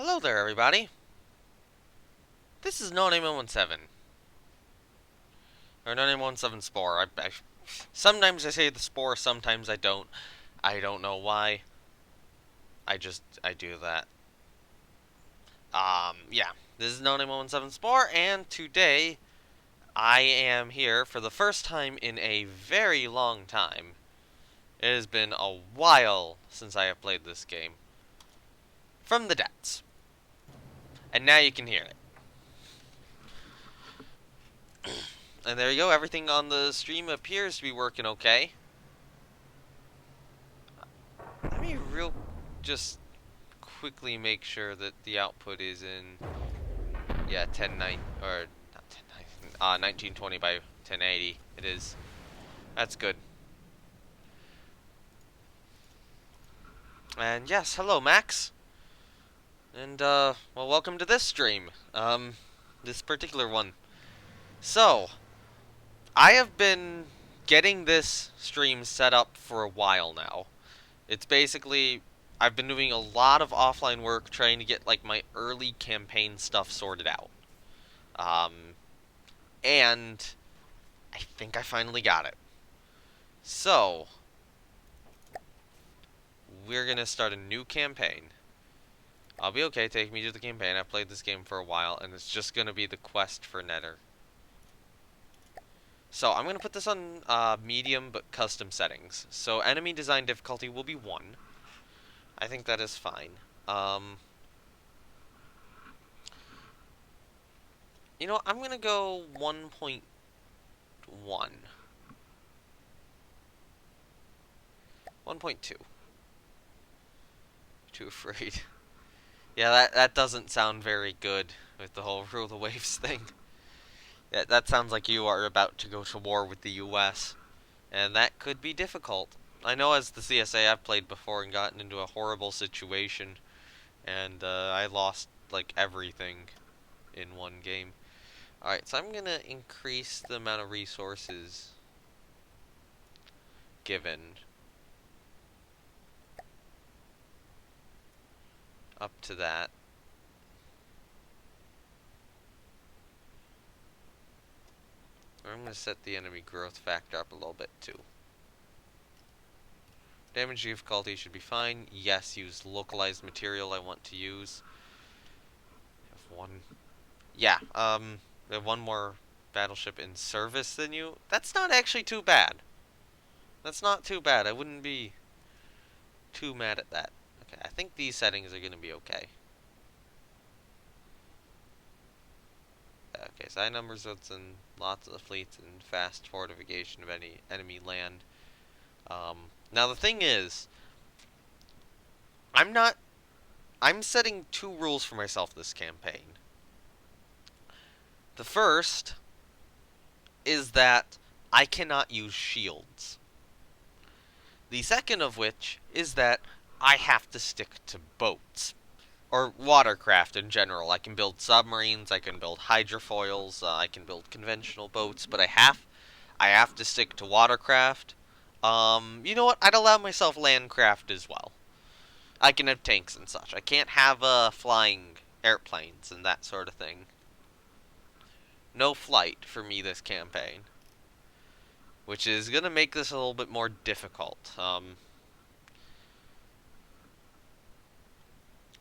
Hello there, everybody. This is No Name 117, or No Name 117 Spore. Sometimes I say the Spore, sometimes I don't. I don't know why. I do that. Yeah. This is No Name 117 Spore, and today I am here for the first time in a very long time. It has been a while since I have played this game. From the depths. And now you can hear it. And there you go, everything on the stream appears to be working okay. Let me just quickly make sure that the output is in, yeah, 1090, or not 1090, 1920 by 1080. It is. That's good. And yes, hello Max. And well, welcome to this stream. This particular one. So, I have been getting this stream set up for a while now. It's basically I've been doing a lot of offline work trying to get like my early campaign stuff sorted out. Um, and I think I finally got it. So, we're gonna start a new campaign. I'll be okay, take me to the campaign. I've played this game for a while, and it's just gonna be the quest for Nether. So, I'm gonna put this on medium but custom settings. So, enemy design difficulty will be 1. I think that is fine. You know, I'm gonna go 1.1. 1.2. Too afraid. Yeah, that doesn't sound very good with the whole rule the waves thing. That sounds like you are about to go to war with the US, and that could be difficult. I know as the CSA I've played before and gotten into a horrible situation, and I lost like everything in one game. Alright, so I'm gonna increase the amount of resources given up to that. I'm gonna set the enemy growth factor up a little bit too. Damage difficulty should be fine. Yes, use localized material I want to use. Have one. Yeah, we have one more battleship in service than you. That's not actually too bad. That's not too bad. I wouldn't be too mad at that. Okay, I think these settings are gonna be okay. Okay, side numbers and lots of fleets and fast fortification of any enemy land. Now the thing is, I'm not. I'm setting 2 rules for myself this campaign. The first is that I cannot use shields. The second of which is that I have to stick to boats. Or watercraft in general. I can build submarines, I can build hydrofoils, I can build conventional boats, but I have to stick to watercraft. You know what? I'd allow myself landcraft as well. I can have tanks and such. I can't have flying airplanes and that sort of thing. No flight for me this campaign, which is gonna make this a little bit more difficult.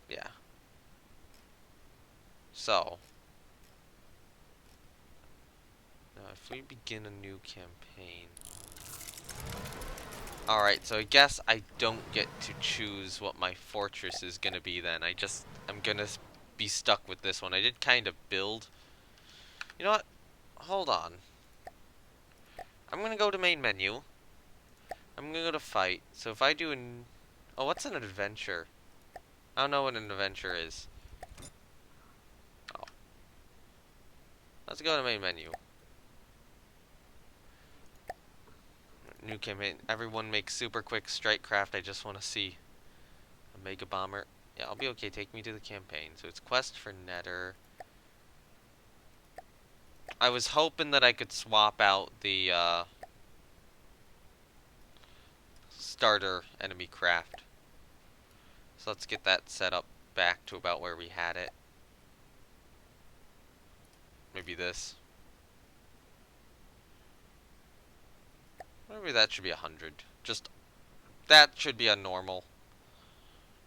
Yeah. So, now if we begin a new campaign. Alright, so I guess I don't get to choose what my fortress is gonna be then. I'm gonna be stuck with this one. I did kind of build. You know what? Hold on. I'm gonna go to main menu. I'm gonna go to fight. So if I do an... Oh, what's an adventure? I don't know what an adventure is. Oh. Let's go to main menu. New campaign. Everyone makes super quick strike craft. I just want to see a mega bomber. Yeah, I'll be okay. Take me to the campaign. So it's quest for Nether. I was hoping that I could swap out the starter enemy craft. So let's get that set up back to about where we had it. Maybe this. Maybe that should be 100. Just, that should be a normal.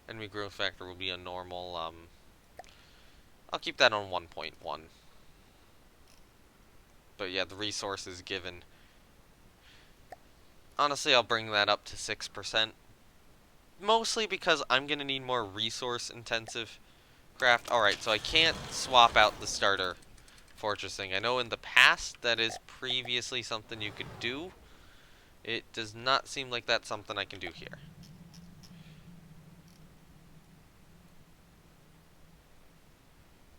Enemy growth factor will be a normal, I'll keep that on 1.1. But yeah, the resources given. Honestly, I'll bring that up to 6%. Mostly because I'm going to need more resource-intensive craft. Alright, so I can't swap out the starter fortressing. I know in the past that is previously something you could do. It does not seem like that's something I can do here.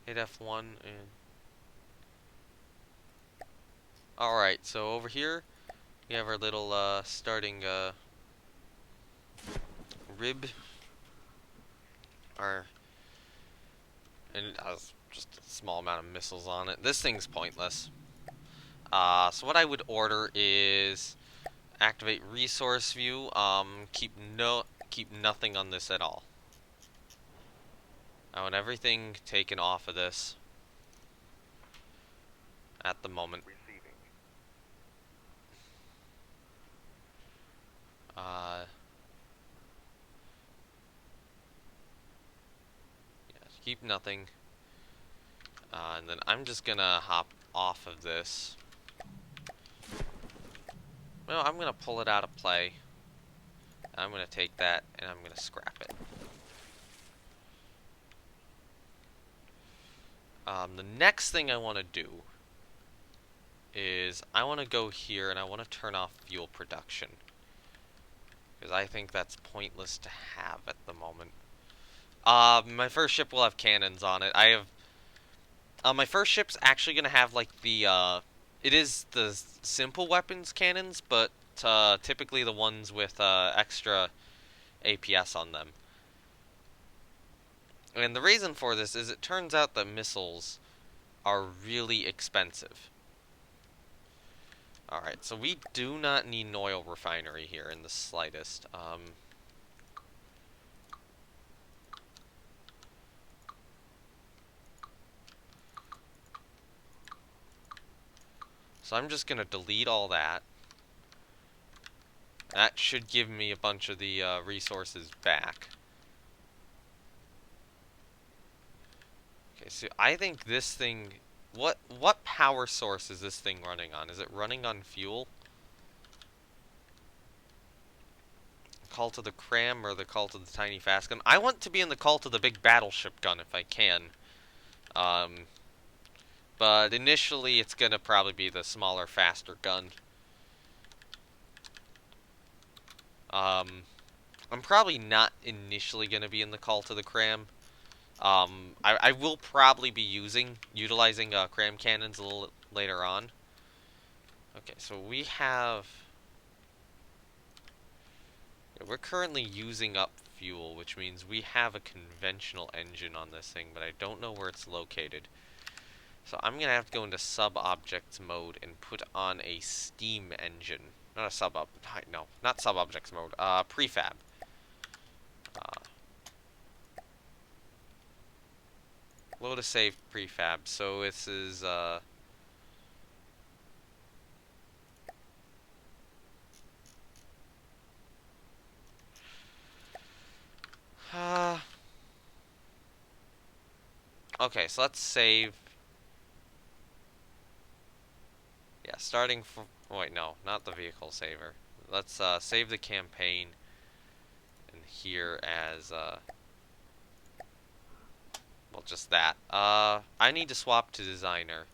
Hit F1 and... Alright, so over here we have our little starting rib. And it has just a small amount of missiles on it. This thing's pointless. So what I would order is activate resource view. Keep nothing on this at all. I want everything taken off of this at the moment. Yeah, keep nothing. And then I'm just gonna hop off of this. Well, I'm gonna pull it out of play. I'm gonna take that and I'm gonna scrap it. The next thing I want to do is I want to go here and I want to turn off fuel production. Because I think that's pointless to have at the moment. My first ship will have cannons on it. My first ship's actually going to have like the, it is the simple weapons cannons, but typically the ones with extra APS on them. And the reason for this is it turns out that missiles are really expensive. Alright, so we do not need an oil refinery here in the slightest. So I'm just going to delete all that. That should give me a bunch of the resources back. Okay, so I think this thing... What power source is this thing running on? Is it running on fuel? Call to the Cram or the Call to the Tiny Fast Gun? I want to be in the Call to the Big Battleship Gun if I can. But initially it's gonna probably be the smaller, faster gun. I'm probably not initially gonna be in the Call to the Cram. I will probably be utilizing cram cannons a little later on. Okay, so we have... We're currently using up fuel, which means we have a conventional engine on this thing, but I don't know where it's located. So I'm going to have to go into sub-objects mode and put on a steam engine. Not a no, not sub-objects mode, prefab. Load a save prefab. So this is, okay, so let's save. Yeah, starting from... Wait, no, not the vehicle saver. Let's save the campaign and here as... well, just that. I need to swap to designer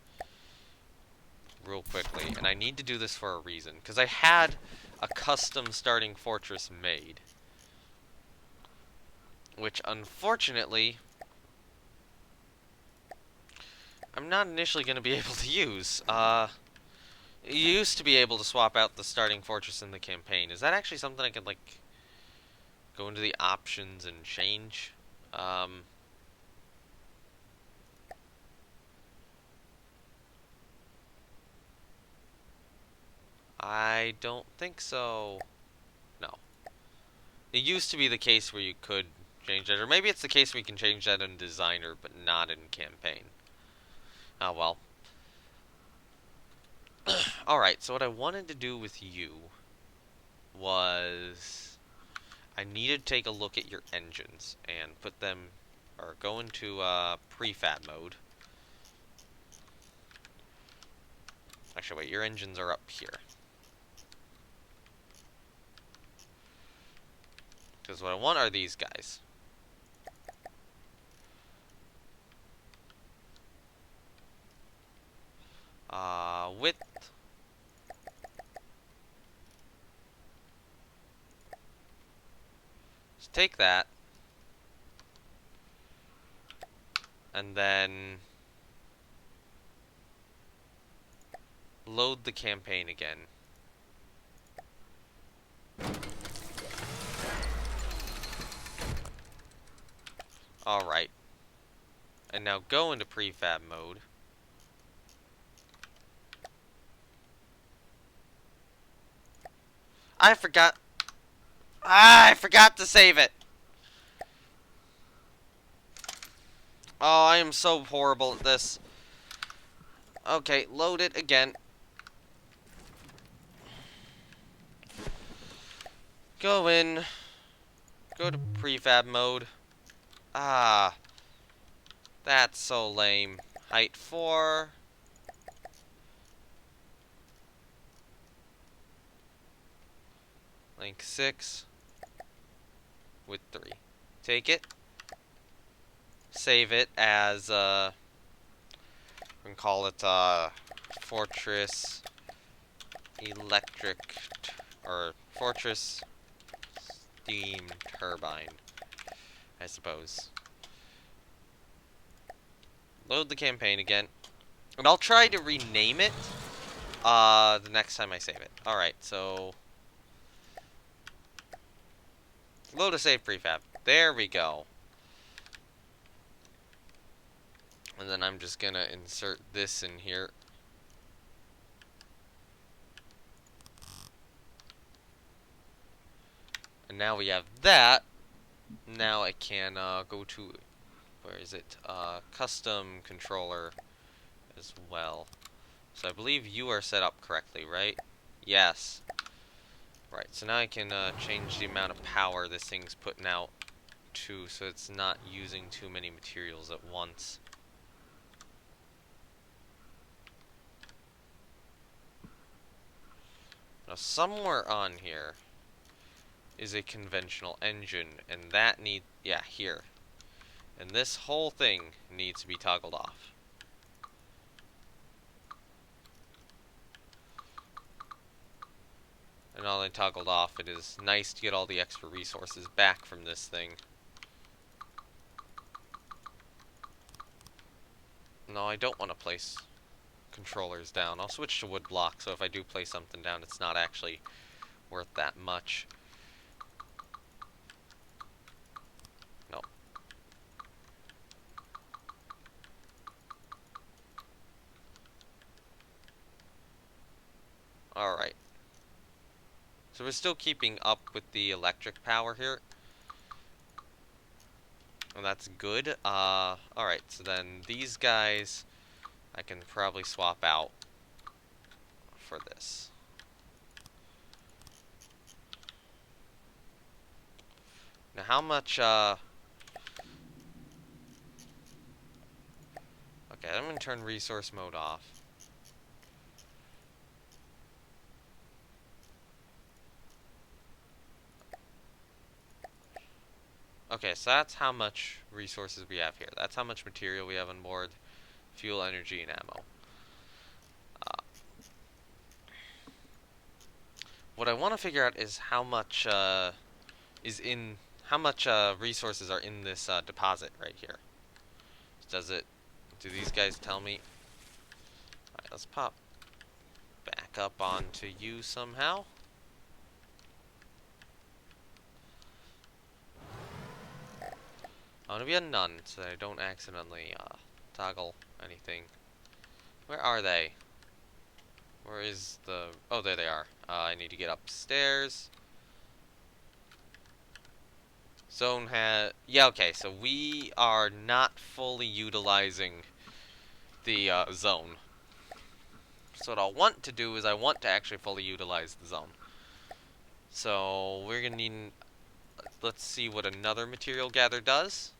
real quickly, and I need to do this for a reason, because I had a custom starting fortress made, which unfortunately I'm not initially going to be able to use. You used to be able to swap out the starting fortress in the campaign. Is that actually something I could, like, go into the options and change? I don't think so. No. It used to be the case where you could change that. Or maybe it's the case we can change that in designer, but not in campaign. Oh well. Alright, so what I wanted to do with you was I needed to take a look at your engines and put them, or go into prefab mode. Actually, wait, your engines are up here. Because what I want are these guys. Width. Just take that. And then load the campaign again. Alright. And now go into prefab mode. I forgot. I forgot to save it. Oh, I am so horrible at this. Okay, load it again. Go in. Go to prefab mode. Ah. That's so lame. Height 4. Length 6. Width 3. Take it. Save it as, we can call it, Fortress Electric, or Fortress Steam Turbine, I suppose. Load the campaign again. And I'll try to rename it, the next time I save it. Alright, so load a save prefab. There we go. And then I'm just gonna insert this in here. And now we have that. Now I can go to, where is it? Custom controller as well. So I believe you are set up correctly, right? Yes. Right, so now I can change the amount of power this thing's putting out to, so it's not using too many materials at once. Now somewhere on here is a conventional engine, and that yeah, here. And this whole thing needs to be toggled off. And all I toggled off, it is nice to get all the extra resources back from this thing. No, I don't want to place controllers down. I'll switch to wood block, so if I do place something down, it's not actually worth that much. No. Alright. So we're still keeping up with the electric power here. And that's good. Alright, so then these guys I can probably swap out for this. Now how much, okay, I'm gonna turn resource mode off. Okay, so that's how much resources we have here. That's how much material we have on board. Fuel, energy, and ammo. What I want to figure out is how much resources are in this deposit right here. Do these guys tell me? Alright, let's pop back up onto you somehow. I want to be a none so that I don't accidentally toggle anything. Where are they? Where is the... Oh, there they are. I need to get upstairs. Zone has... Yeah, okay, so we are not fully utilizing the zone. So what I'll want to do is I want to actually fully utilize the zone. So we're going to need... Let's see what another material gather does.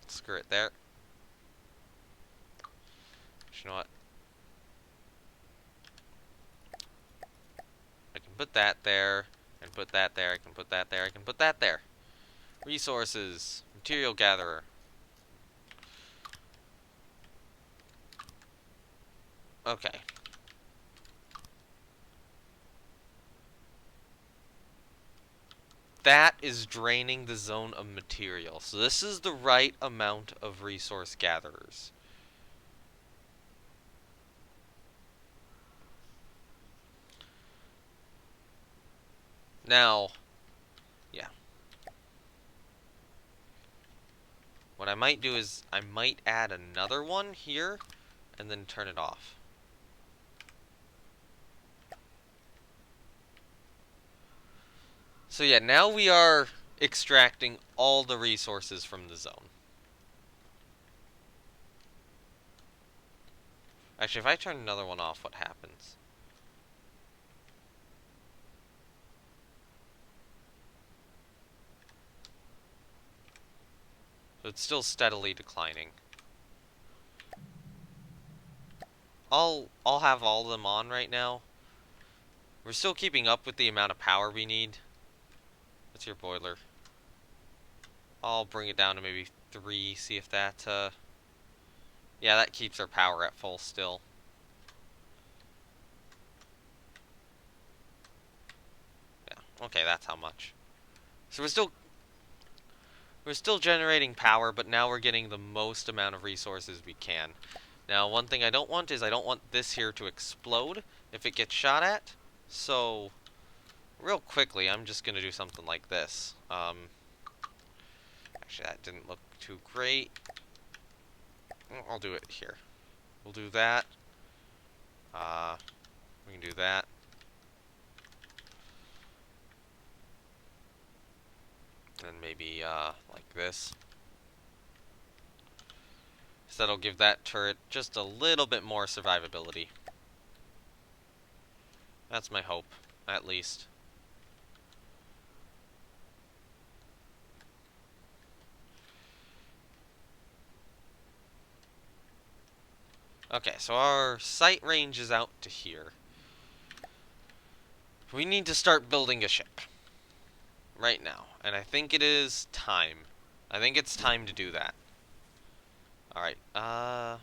Screw it there. You know what? I can put that there, and put that there, I can put that there, I can put that there. Resources. Material gatherer. Okay. That is draining the zone of material. So this is the right amount of resource gatherers. Now, yeah. What I might do is I might add another one here and then turn it off. So yeah, now we are extracting all the resources from the zone. Actually, if I turn another one off, what happens? So it's still steadily declining. I'll have all of them on right now. We're still keeping up with the amount of power we need. What's your boiler? I'll bring it down to maybe 3, see if that, yeah, that keeps our power at full still. Yeah, okay, that's how much. So we're still generating power, but now we're getting the most amount of resources we can. Now, one thing I don't want is I don't want this here to explode if it gets shot at. So, real quickly, I'm just going to do something like this. Actually, that didn't look too great. I'll do it here. We'll do that. We can do that. And maybe, like this. So that'll give that turret just a little bit more survivability. That's my hope, at least. Okay, so our sight range is out to here. We need to start building a ship. Right now. And I think it is time. I think it's time to do that. Alright, and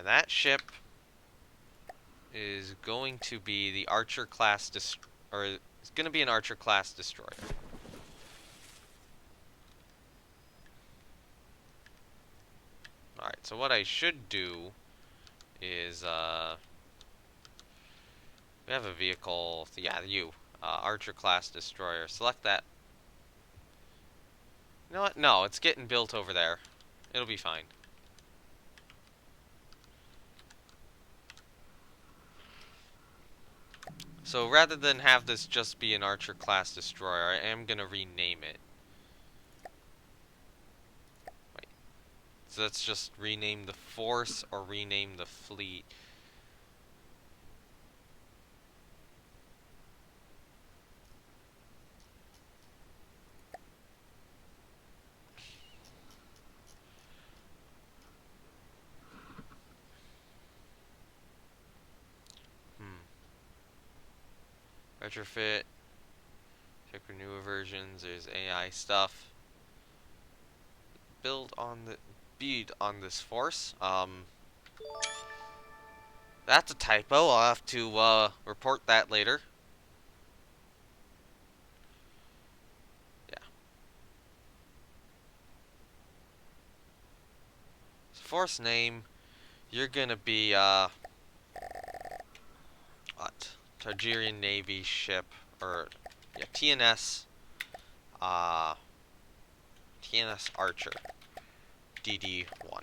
that ship is going to be the Archer class or it's going to be an Archer class destroyer. Alright, so what I should do is, we have a vehicle, yeah, Archer class destroyer. Select that. You know what? No, it's getting built over there. It'll be fine. So rather than have this just be an Archer class destroyer, I am going to rename it. Wait. So let's just rename the force or rename the fleet. Retrofit. Check for newer versions. There's AI stuff. Build on this force. That's a typo. I'll have to report that later. Yeah. So force name. You're gonna be what? Targaryen Navy ship or yeah, TNS. TNS Archer. DD1.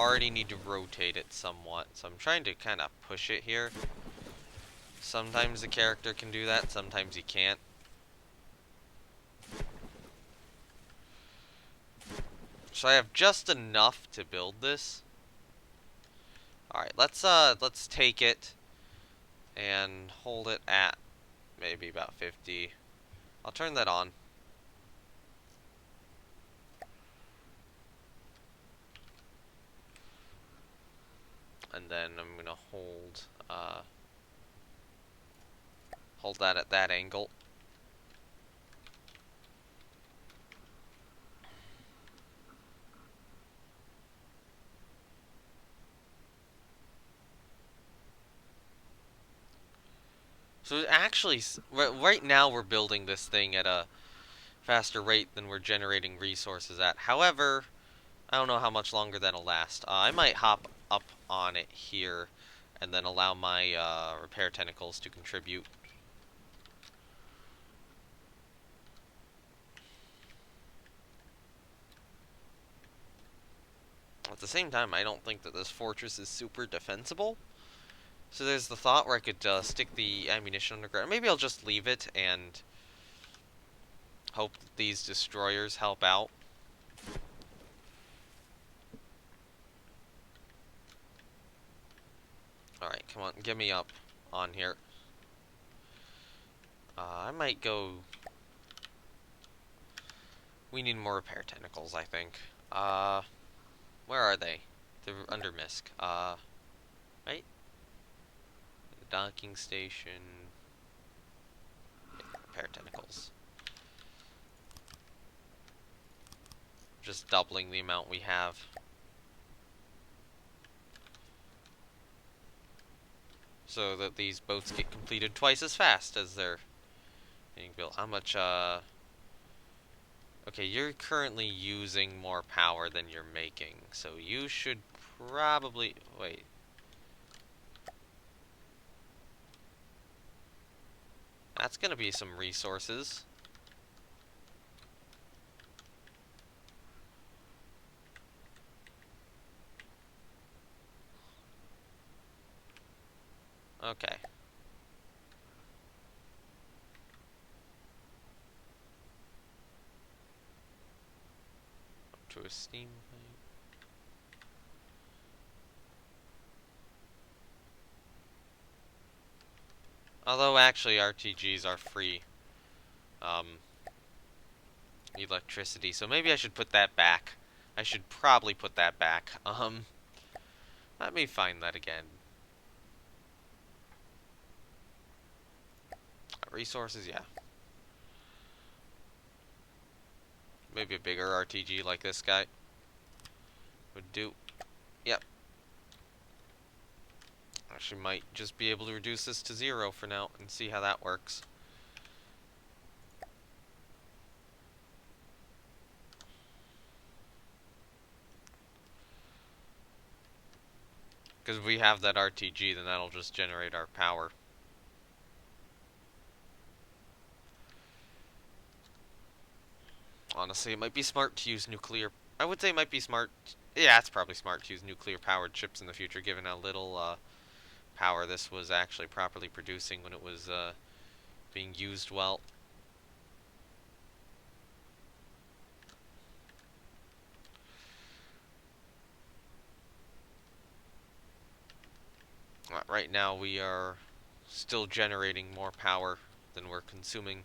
already need to rotate it somewhat. So I'm trying to kind of push it here. Sometimes the character can do that, sometimes he can't. So I have just enough to build this. Alright, let's take it and hold it at maybe about 50. I'll turn that on. And then I'm gonna hold that at that angle. So actually, right now we're building this thing at a faster rate than we're generating resources at. However, I don't know how much longer that'll last. I might hop up on it here and then allow my repair tentacles to contribute. At the same time, I don't think that this fortress is super defensible. So there's the thought where I could stick the ammunition underground. Maybe I'll just leave it and hope that these destroyers help out. Alright, come on, get me up on here. I might go... We need more repair tentacles, I think. Where are they? They're under MISC. Right? The docking station. Yeah, repair tentacles. Just doubling the amount we have. So that these boats get completed twice as fast as they're being built. How much, Okay, you're currently using more power than you're making, so you should probably... Wait. That's gonna be some resources. Okay. Up to a steam pipe. Although, actually, RTGs are free. Electricity, so maybe I should put that back. I should probably put that back. Let me find that again. Resources, yeah. Maybe a bigger RTG like this guy would do. Yep. Actually might just be able to reduce this to 0 for now and see how that works. Because if we have that RTG, then that'll just generate our power. Honestly, it might be smart to use nuclear... I would say it might be smart... Yeah, it's probably smart to use nuclear-powered ships in the future, given how little power this was actually properly producing when it was being used well. Right now we are still generating more power than we're consuming.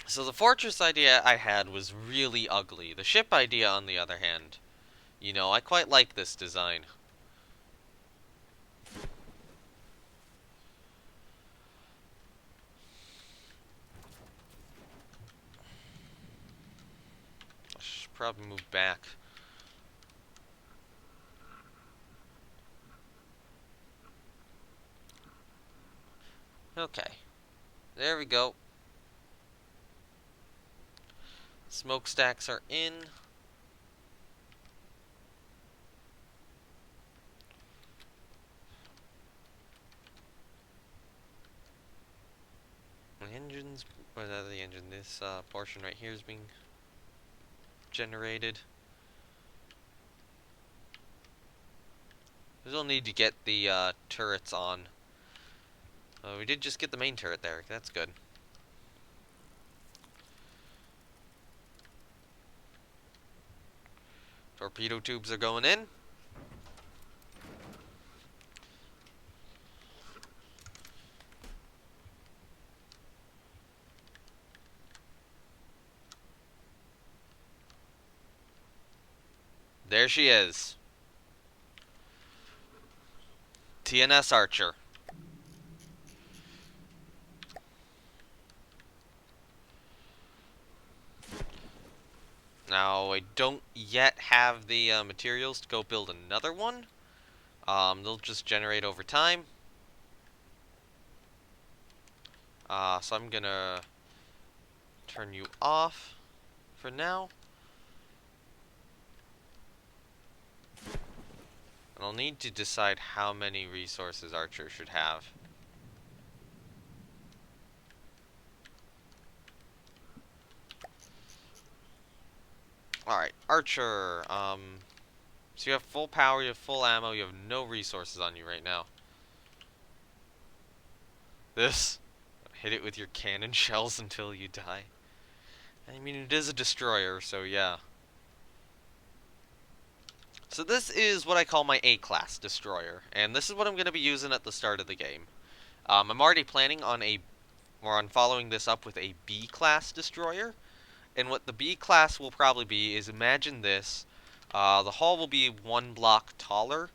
So the fortress idea I had was really ugly. The ship idea, on the other hand, you know, I quite like this design. I should probably move back. Okay. There we go. Smokestacks are in. engines, or the engine, this portion right here is being generated. We still need to get the turrets on. We did just get the main turret there. That's good. Torpedo tubes are going in. There she is. TNS Archer. Now, I don't yet have the materials to go build another one. They'll just generate over time. So I'm gonna turn you off for now. And I'll need to decide how many resources Archer should have. Alright, Archer. So you have full power, you have full ammo, you have no resources on you right now. This. Hit it with your cannon shells until you die. I mean, it is a destroyer, so yeah. So this is what I call my A-class destroyer, and this is what I'm going to be using at the start of the game. I'm already planning on on following this up with a B-class destroyer, and what the B-class will probably be is, imagine this, the hull will be one block taller,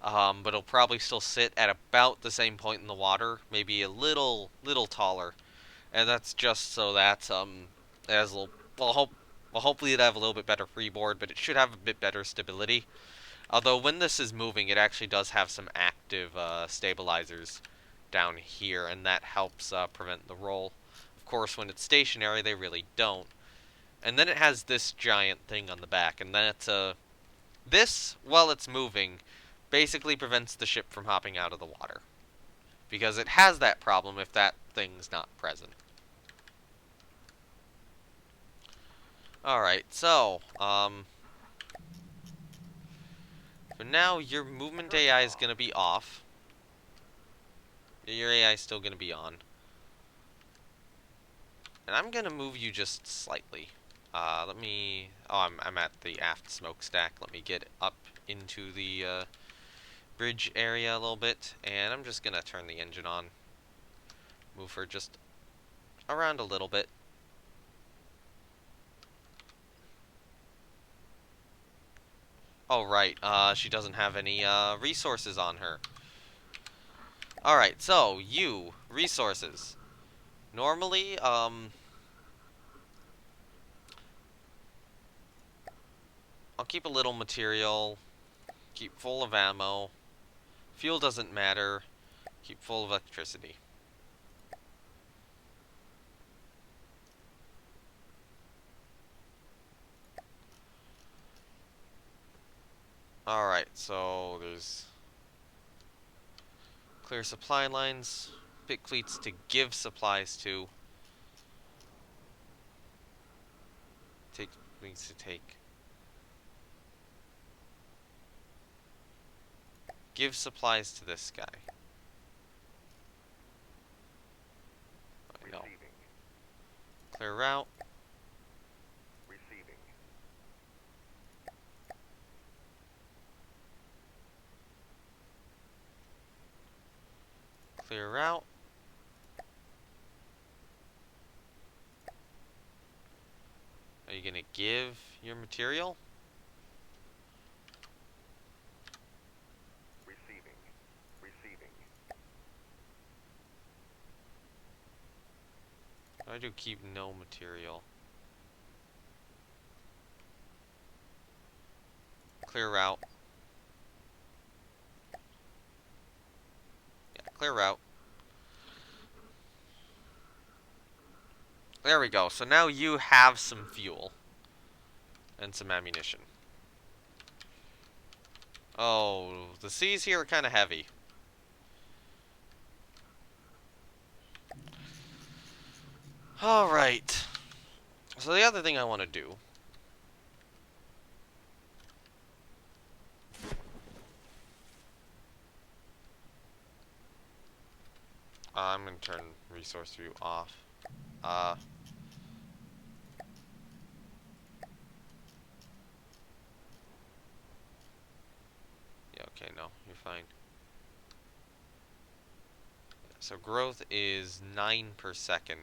but it'll probably still sit at about the same point in the water, maybe a little taller, and that's just so that it has a little, well, hopefully it'll have a little bit better freeboard, but it should have a bit better stability. Although when this is moving, it actually does have some active stabilizers down here, and that helps prevent the roll. Of course, when it's stationary, they really don't. And then it has this giant thing on the back, and then it's this, while it's moving, basically prevents the ship from hopping out of the water. Because it has that problem if that thing's not present. Alright, so, for now, your movement AI is going to be off. Your AI is still going to be on. And I'm going to move you just slightly. Let me... Oh, I'm at the aft smokestack. Let me get up into the bridge area a little bit. And I'm just going to turn the engine on. Move her just around a little bit. Oh, right. She doesn't have any resources on her. Alright, so, you. Resources. Normally, I'll keep a little material. Keep full of ammo. Fuel doesn't matter. Keep full of electricity. Alright, so there's clear supply lines, pick fleets to give supplies to. Take things to take. Give supplies to this guy. No. Clear route. Clear route. Are you gonna give your material? I do keep no material. Clear route. Yeah, clear route. There we go. So now you have some fuel. And some ammunition. Oh, the seas here are kind of heavy. Alright. So the other thing I want to do... I'm going to turn resource view off. Uh... Yeah, okay, no, you're fine. So growth is 9 per second.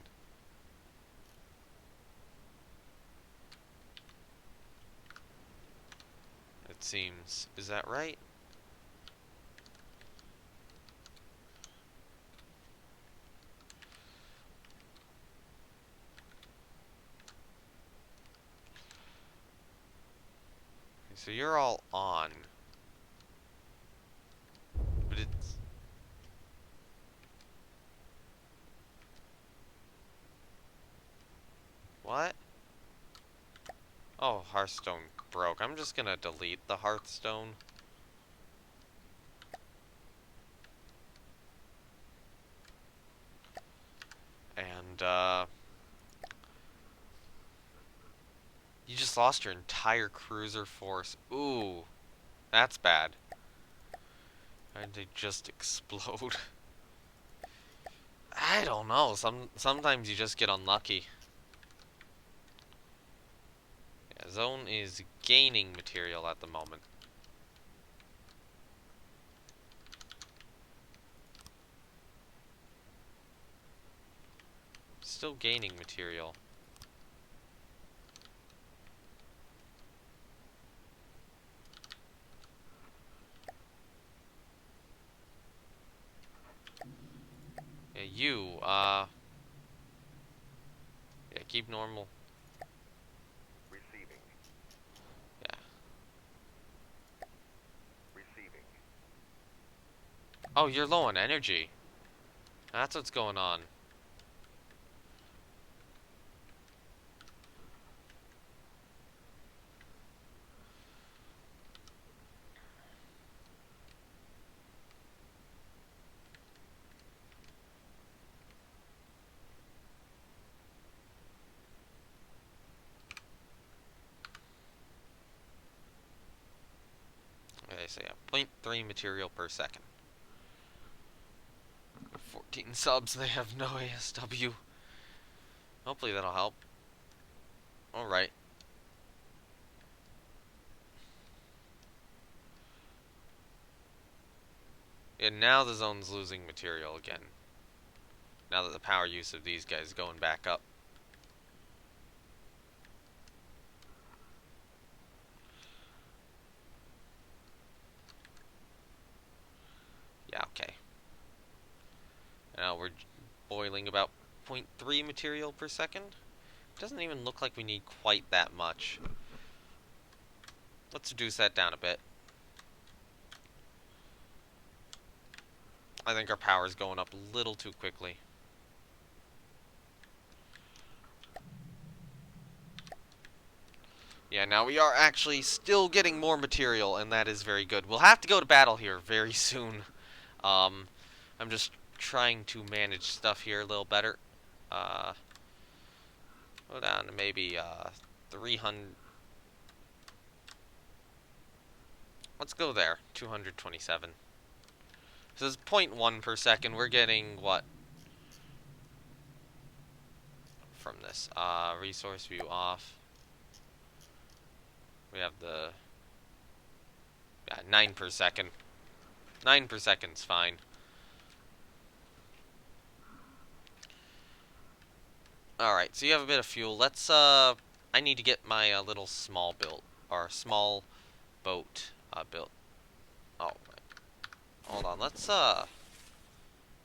It seems. Is that right? Okay, so you're all on. But it's... What? Oh, Hearthstone broke. I'm just gonna delete the Hearthstone. And, you just lost your entire cruiser force. Ooh, that's bad. And they just explode. I don't know. Sometimes you just get unlucky. Yeah, Zone is gaining material at the moment. Still gaining material. Yeah, yeah, keep normal. Receiving. Yeah. Receiving. Oh, you're low on energy. That's what's going on. Okay, so yeah, 0.3 material per second. 14 subs, they have no ASW. Hopefully that'll help. Alright. And now the zone's losing material again. Now that the power use of these guys is going back up. Yeah, okay. Now we're boiling about 0.3 material per second. Doesn't even look like we need quite that much. Let's reduce that down a bit. I think our power's going up a little too quickly. Yeah, now we are actually still getting more material, and that is very good. We'll have to go to battle here very soon. Um, I'm just trying to manage stuff here a little better. Uh, go down to maybe 300. Let's go there. 227. So this is 0.1 per second. We're getting what from this? Resource view off. We have the 9 per second. 9 per second's fine. Alright, so you have a bit of fuel. Let's, I need to get my little small built, or small boat, built. Oh, right. Hold on, let's,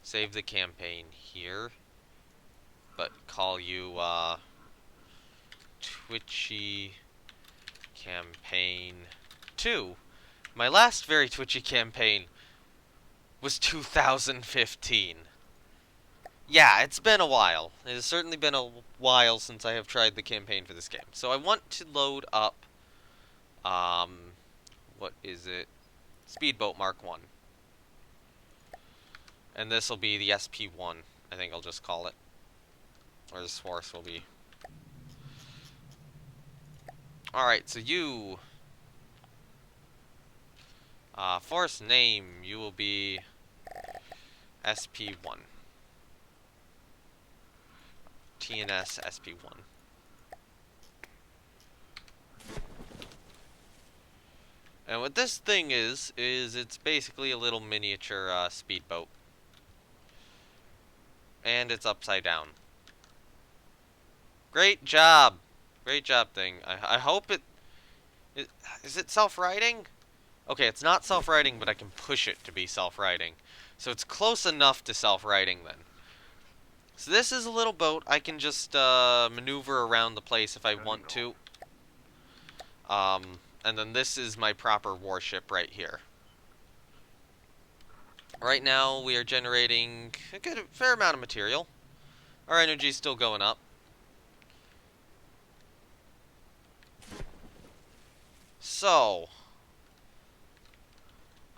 save the campaign here. But call you, Twitchy Campaign 2. My last very twitchy campaign was 2015. Yeah, it's been a while. It has certainly been a while since I have tried the campaign for this game. So I want to load up, what is it? Speedboat Mark 1. And this will be the SP1, I think I'll just call it. Or this force will be. Alright, so you... force name, you will be SP1. TNS SP1. And what this thing is it's basically a little miniature speedboat. And it's upside down. Great job! Great job, thing. I hope it... Is it self-riding? Okay, it's not self-riding, but I can push it to be self-riding. So it's close enough to self-riding then. So this is a little boat. I can just maneuver around the place if I want to. And then this is my proper warship right here. Right now we are generating a fair amount of material. Our energy's still going up. So,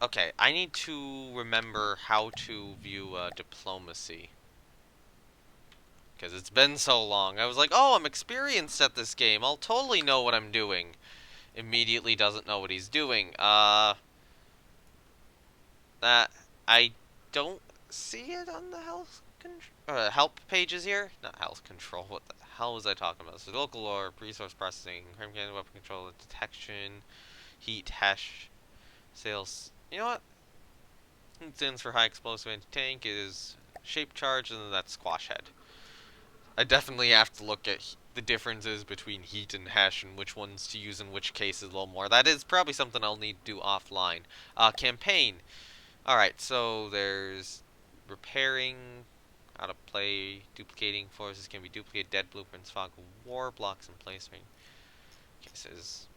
okay, I need to remember how to view diplomacy. Because it's been so long. I was like, oh, I'm experienced at this game. I'll totally know what I'm doing. Immediately doesn't know what he's doing. That I don't see it on the help pages here. Not health control. What the hell was I talking about? So local lore, resource processing, weapon control, detection, heat, hash, sales. You know what? It stands for high explosive anti-tank is shape charge, and then that's squash head. I definitely have to look at the differences between heat and hash and which ones to use in which cases a little more. That is probably something I'll need to do offline. Campaign. Alright, so there's repairing, how to play, duplicating forces can be duplicated, dead blueprints, fog war, blocks and placement. Cases.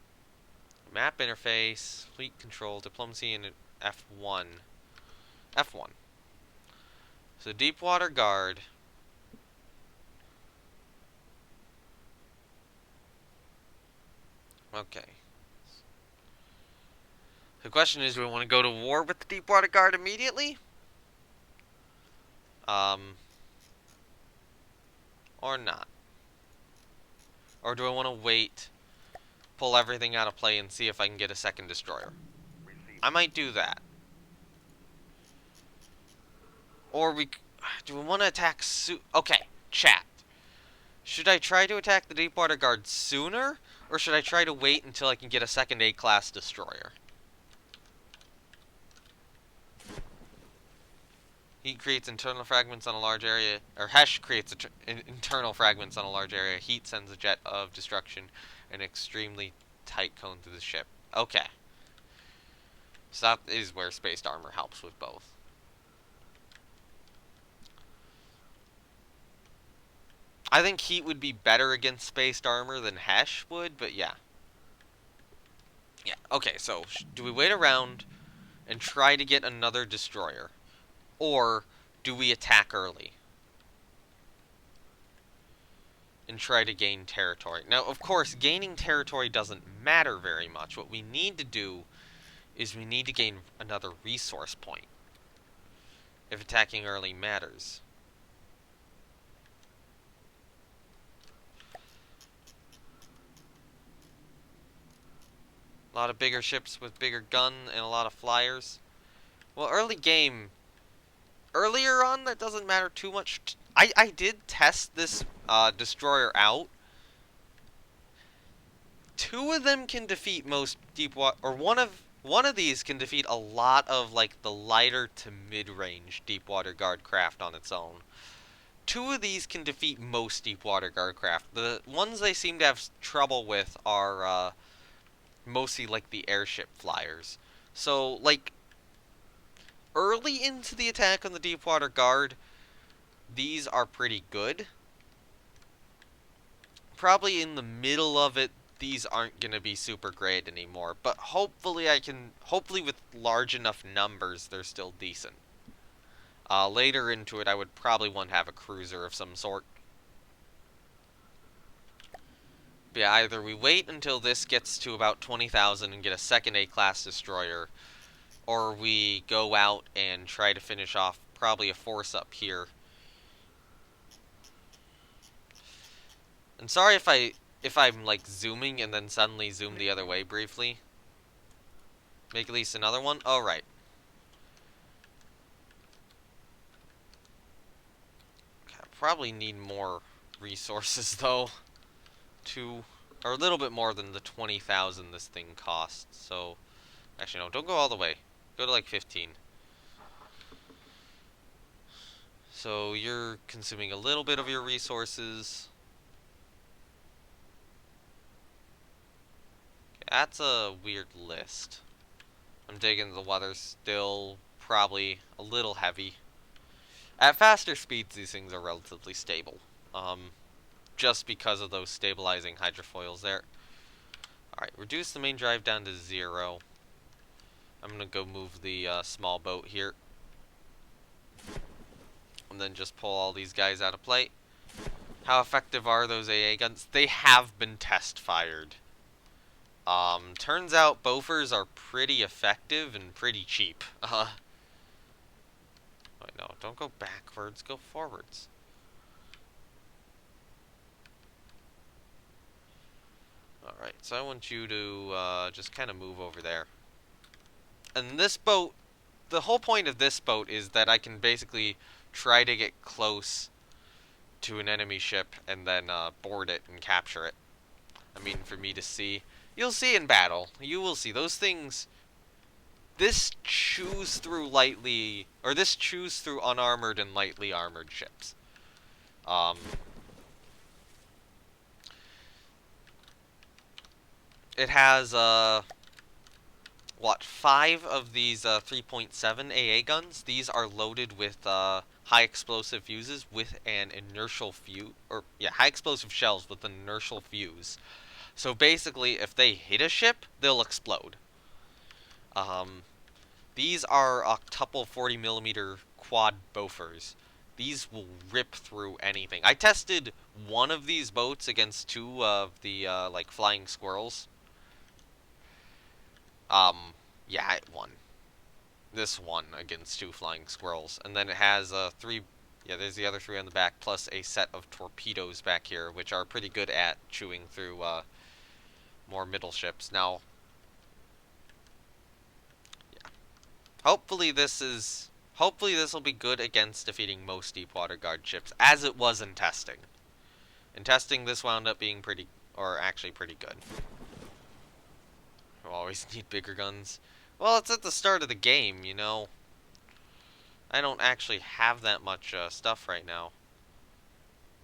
Map interface, fleet control, diplomacy, and F1. F1. So Deepwater Guard. Okay. The question is, do we want to go to war with the Deepwater Guard immediately? Or not? Or do I want to wait, pull everything out of play, and see if I can get a second destroyer? I might do that. Or do we want to attack okay, chat. Should I try to attack the Deepwater Guard sooner? Or should I try to wait until I can get a second A-class destroyer? Heat creates internal fragments on a large area, or Hesh creates internal fragments on a large area. Heat sends a jet of destruction, an extremely tight cone through the ship. Okay. So that is where spaced armor helps with both. I think heat would be better against spaced armor than Hesh would, but yeah. Yeah, okay, so do we wait around and try to get another destroyer? Or do we attack early and try to gain territory? Now, of course, gaining territory doesn't matter very much. What we need to do is we need to gain another resource point if attacking early matters. A lot of bigger ships with bigger gun and a lot of flyers. Well, early game... Earlier on, that doesn't matter too much. I did test this destroyer out. Two of them can defeat most deep water... Or one of these can defeat a lot of, like, the lighter to mid-range Deepwater Guard craft on its own. Two of these can defeat most Deepwater Guard craft. The ones they seem to have trouble with are, mostly like the airship flyers. So, like, early into the attack on the Deepwater Guard, these are pretty good. Probably in the middle of it, these aren't going to be super great anymore. But hopefully with large enough numbers, they're still decent. Later into it, I would probably want to have a cruiser of some sort. But yeah, either we wait until this gets to about 20,000 and get a second A-class destroyer, or we go out and try to finish off probably a force up here. And sorry if I'm like zooming and then suddenly zoom the other way briefly. Make at least another one. Oh right. Okay, I probably need more resources though. Or a little bit more than the 20,000 this thing costs. So actually no, don't go all the way. Go to like 15. So you're consuming a little bit of your resources. Okay, that's a weird list. I'm digging the weather's still probably a little heavy. At faster speeds, these things are relatively stable. Just because of those stabilizing hydrofoils there. Alright, reduce the main drive down to 0. I'm gonna go move the small boat here. And then just pull all these guys out of play. How effective are those AA guns? They have been test fired. Turns out Bofors are pretty effective and pretty cheap. Wait, no, don't go backwards, go forwards. Alright, so I want you to just kind of move over there. And this boat, the whole point of this boat is that I can basically try to get close to an enemy ship and then board it and capture it. I mean, for me to see. You'll see in battle. You will see. Those things... This chews through lightly... Or this chews through unarmored and lightly armored ships. It has, what, 5 of these 3.7 AA guns. These are loaded with high explosive fuses with an inertial fuse, or yeah, high explosive shells with an inertial fuse. So basically, if they hit a ship, they'll explode. These are octuple 40mm quad Bofors. These will rip through anything. I tested one of these boats against 2 of the like flying squirrels. Yeah, it won. This one against 2 flying squirrels. And then it has 3... Yeah, there's the other 3 on the back, plus a set of torpedoes back here, which are pretty good at chewing through more middle ships. Now, yeah. Hopefully this will be good against defeating most Deepwater Guard ships, as it was in testing. In testing, this wound up being actually pretty good. We'll always need bigger guns. Well, it's at the start of the game, you know. I don't actually have that much stuff right now.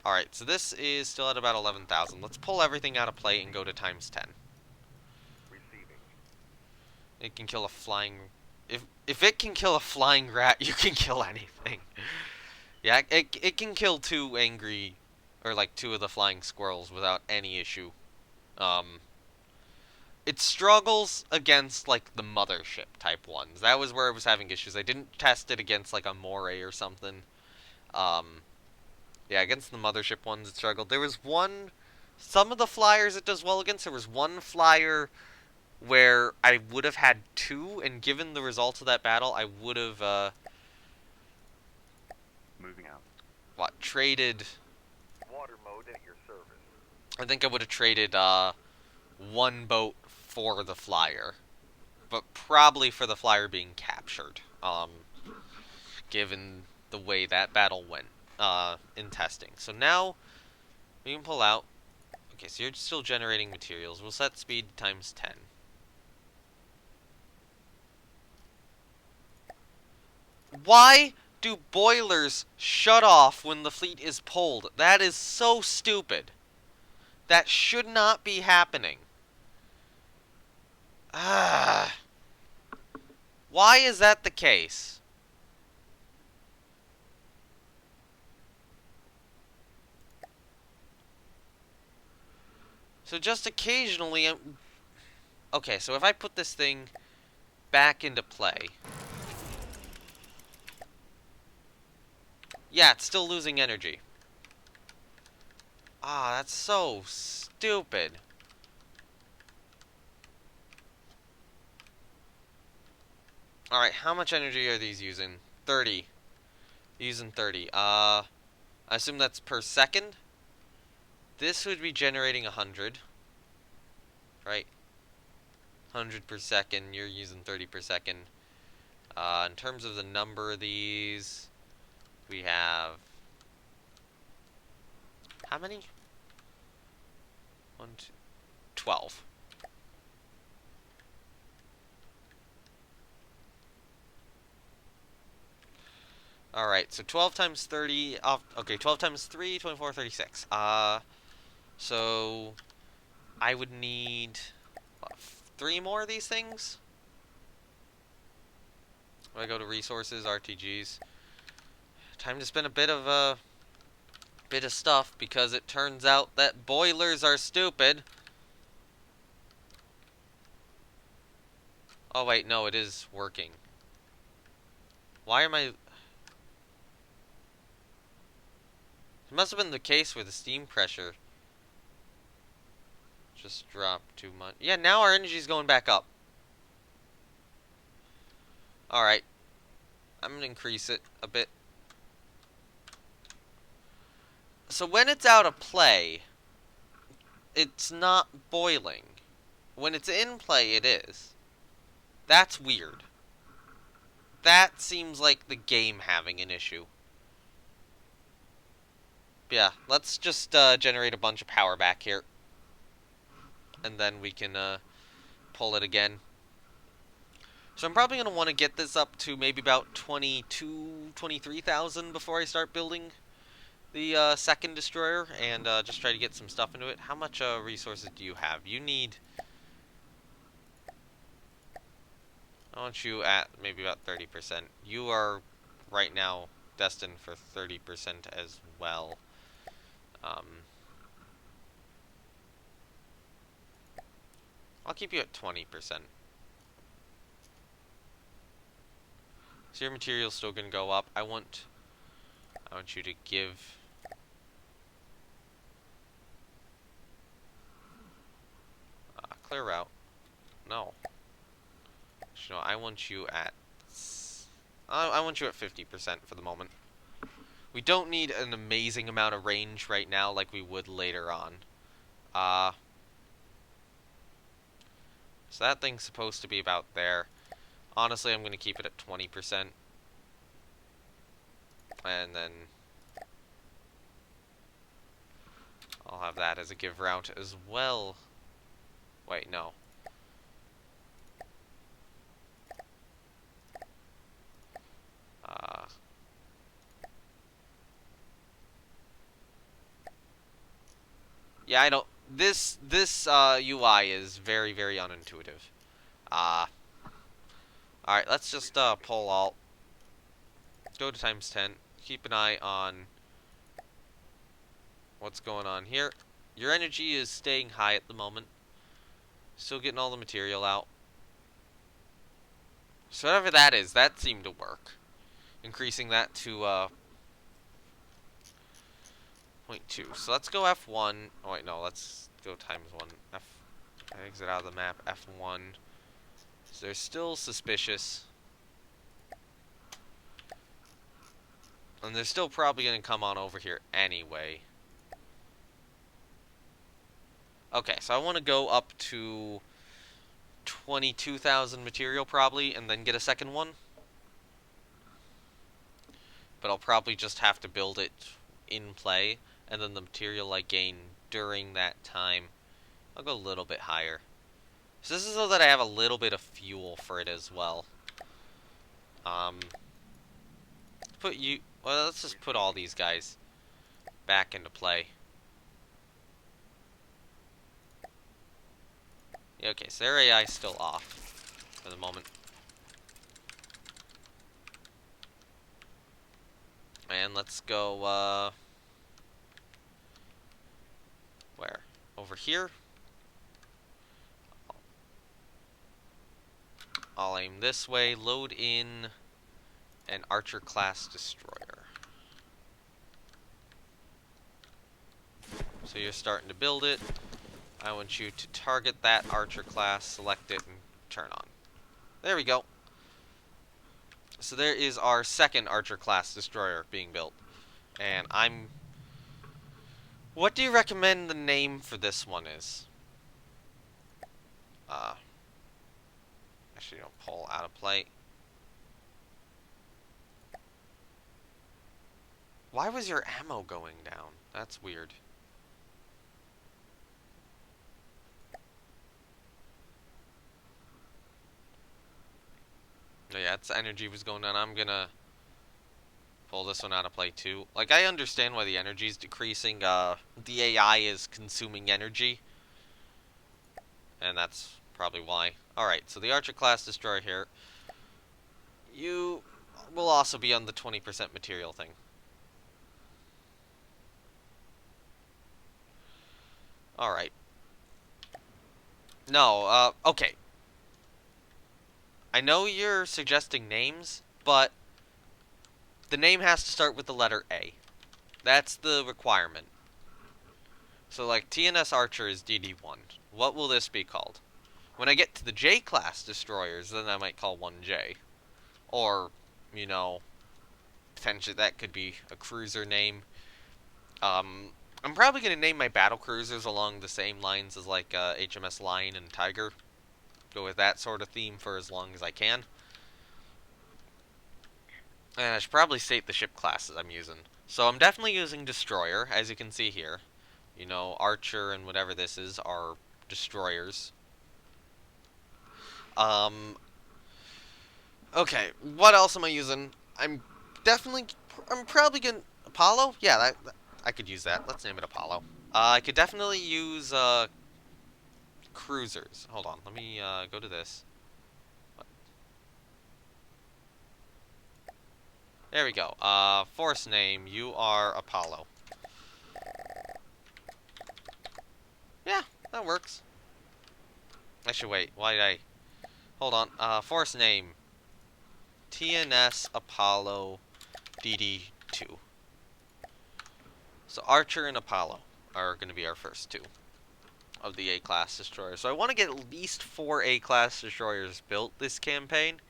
Alright, so this is still at about 11,000. Let's pull everything out of play and go to times 10. Receiving. It can kill a flying... If it can kill a flying rat, you can kill anything. Yeah, it can kill 2 angry... Or like 2 of the flying squirrels without any issue. It struggles against, like, the mothership type ones. That was where it was having issues. I didn't test it against, like, a Moray or something. Yeah, against the mothership ones it struggled. There was one... Some of the flyers it does well against. There was one flyer where I would have had 2, and given the results of that battle, I would have, Moving out. what, traded... Water mode at your service. I think I would have traded, 1 boat for the flyer. But probably for the flyer being captured. Given the way that battle went, in testing. So now, we can pull out. Okay, so you're still generating materials. We'll set speed times 10. Why do boilers shut off when the fleet is pulled? That is so stupid. That should not be happening. Ah. Why is that the case? So just occasionally... Okay, so if I put this thing back into play... Yeah, it's still losing energy. Ah, that's so stupid. Alright, how much energy are these using? 30. Using 30. I assume that's per second? This would be generating 100, right? 100 per second. You're using 30 per second. In terms of the number of these, we have how many? 1, 2, 12. Alright, so 12 times 30, okay, 12 times 3, 24, 36. So I would need, what, 3 more of these things? When I go to resources, RTGs. Time to spend a bit of stuff, because it turns out that boilers are stupid. Oh wait, no, it is working. Why am I... It must have been the case where the steam pressure just dropped too much. Yeah, now our energy's going back up. Alright. I'm gonna increase it a bit. So when it's out of play, it's not boiling. When it's in play, it is. That's weird. That seems like the game having an issue. Yeah, let's just generate a bunch of power back here. And then we can pull it again. So I'm probably going to want to get this up to maybe about 23,000 before I start building the second destroyer. And just try to get some stuff into it. How much resources do you have? You need... I want you at maybe about 30%. You are right now destined for 30% as well. I'll keep you at 20%. So your material's still gonna go up. I want you to give clear route. No. No, I want you at I want you at 50% for the moment. We don't need an amazing amount of range right now like we would later on. So that thing's supposed to be about there. Honestly, I'm going to keep it at 20%. And then I'll have that as a give route as well. Wait, no. Yeah, I don't... This UI is very, very unintuitive. Alright, let's just pull alt. Go to times 10. Keep an eye on what's going on here. Your energy is staying high at the moment. Still getting all the material out. So whatever that is, that seemed to work. Increasing that to 0.2. So let's go F1. Oh wait, no, let's go times 1. Exit out of the map, F1. So they're still suspicious. And they're still probably going to come on over here anyway. Okay, so I want to go up to 22,000 material probably, and then get a second one. But I'll probably just have to build it in play, and then the material I gain during that time, I'll go a little bit higher. So this is so that I have a little bit of fuel for it as well. Well, let's just put all these guys back into play. Yeah, okay, so their AI is still off for the moment. And let's go, where? Over here? I'll aim this way, load in an Archer class destroyer. So you're starting to build it. I want you to target that Archer class, select it, and turn on. There we go. So there is our second Archer class destroyer being built. And I'm What do you recommend the name for this one is? Actually, don't pull out of play. Why was your ammo going down? That's weird. Oh, yeah, its energy was going down. I'm gonna pull this one out of play too. Like, I understand why the energy is decreasing. The AI is consuming energy, and that's probably why. Alright, so the Archer class destroyer here. You will also be on the 20% material thing. Alright. No, okay. I know you're suggesting names, but the name has to start with the letter A. That's the requirement. So, like, TNS Archer is DD1. What will this be called? When I get to the J-class destroyers, then I might call 1J. Or, you know, potentially that could be a cruiser name. I'm probably going to name my battle cruisers along the same lines as, like, HMS Lion and Tiger. Go with that sort of theme for as long as I can. And I should probably state the ship classes I'm using. So I'm definitely using Destroyer, as you can see here. You know, Archer and whatever this is are destroyers. Um, okay, what else am I using? I'm probably gonna, Apollo? Yeah, I could use that. Let's name it Apollo. I could definitely use, cruisers. Hold on, let me, go to this. There we go. Force name, you are Apollo. Yeah, that works. Actually, wait, why did I... Hold on, force name, TNS Apollo DD2. So Archer and Apollo are going to be our first two of the A-class destroyers. So I want to get at least 4 A-class destroyers built this campaign.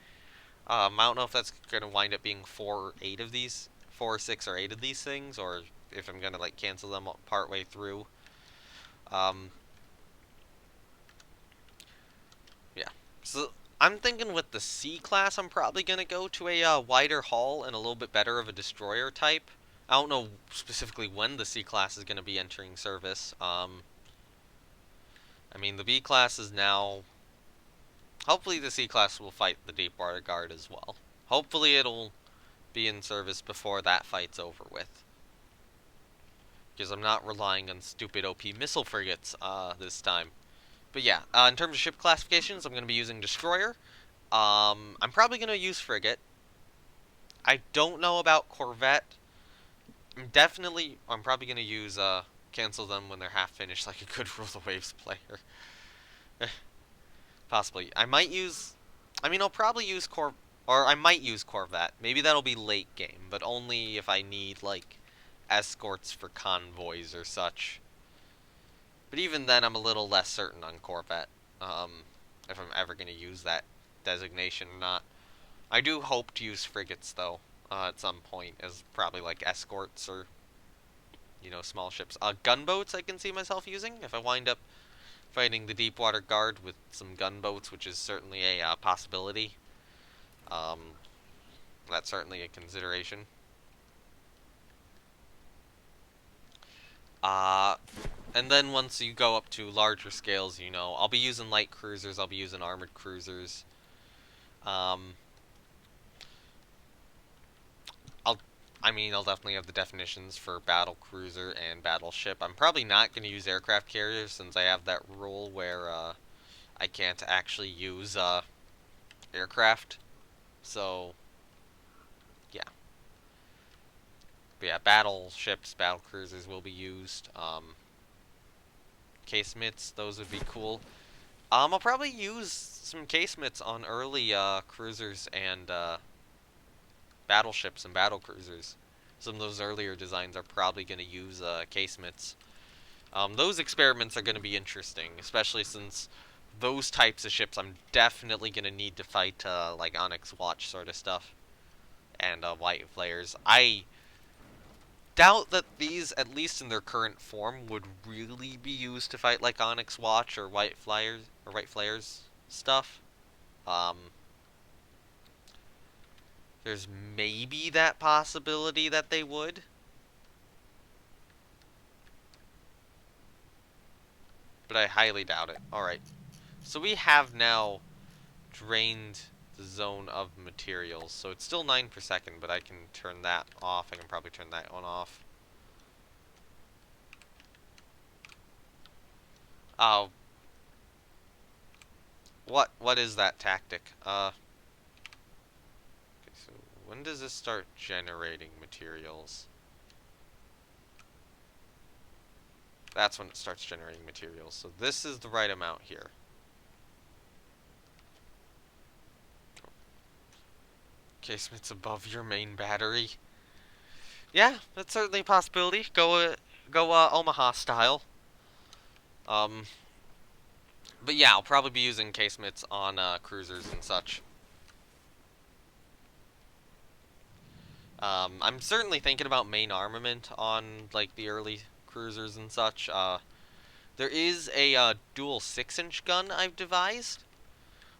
I don't know if that's going to wind up being 4 or 8 of these, 4, 6, or 8 of these things, or if I'm going to like cancel them partway through. Yeah. So I'm thinking with the C class, I'm probably going to go to a wider hull and a little bit better of a destroyer type. I don't know specifically when the C class is going to be entering service. I mean, the B class is now... Hopefully the C class will fight the Deepwater Guard as well. Hopefully it'll be in service before that fight's over with. Because I'm not relying on stupid OP missile frigates this time. But yeah, in terms of ship classifications, I'm going to be using Destroyer. I'm probably going to use Frigate. I don't know about Corvette. I'm probably going to use, cancel them when they're half finished like a good Rule the Waves player. Possibly. I'll probably use or I might use Corvette. Maybe that'll be late game, but only if I need, like, escorts for convoys or such. But even then, I'm a little less certain on Corvette, if I'm ever going to use that designation or not. I do hope to use frigates, though, at some point, as probably, like, escorts or, you know, small ships. Gunboats I can see myself using, if I wind up fighting the Deepwater Guard with some gunboats, which is certainly a possibility. Um, that's certainly a consideration. Uh, and then once you go up to larger scales, you know, I'll be using light cruisers, I'll be using armored cruisers. Um, I'll, I'll definitely have the definitions for battle cruiser and battleship. I'm probably not going to use aircraft carriers since I have that rule where, I can't actually use, aircraft. So, yeah. But yeah, battleships, battle cruisers will be used. Casemates, those would be cool. I'll probably use some casemates on early cruisers and battleships and battle cruisers. Some of those earlier designs are probably going to use casemates. Those experiments are going to be interesting, especially since those types of ships I'm definitely going to need to fight like Onyx Watch sort of stuff and white flares. doubt that these, at least in their current form, would really be used to fight like Onyx Watch or White Flares stuff. Um, there's maybe that possibility that they would. But I highly doubt it. Alright. So we have now drained the zone of materials. So it's still 9 per second, but I can turn that off. I can probably turn that one off. Oh. What is that tactic? Okay, so when does this start generating materials? That's when it starts generating materials. So this is the right amount here. Casemate's above your main battery. Yeah, that's certainly a possibility. Go Omaha style. But yeah, I'll probably be using casemates on cruisers and such. I'm certainly thinking about main armament on like the early cruisers and such. There is a dual 6-inch gun I've devised,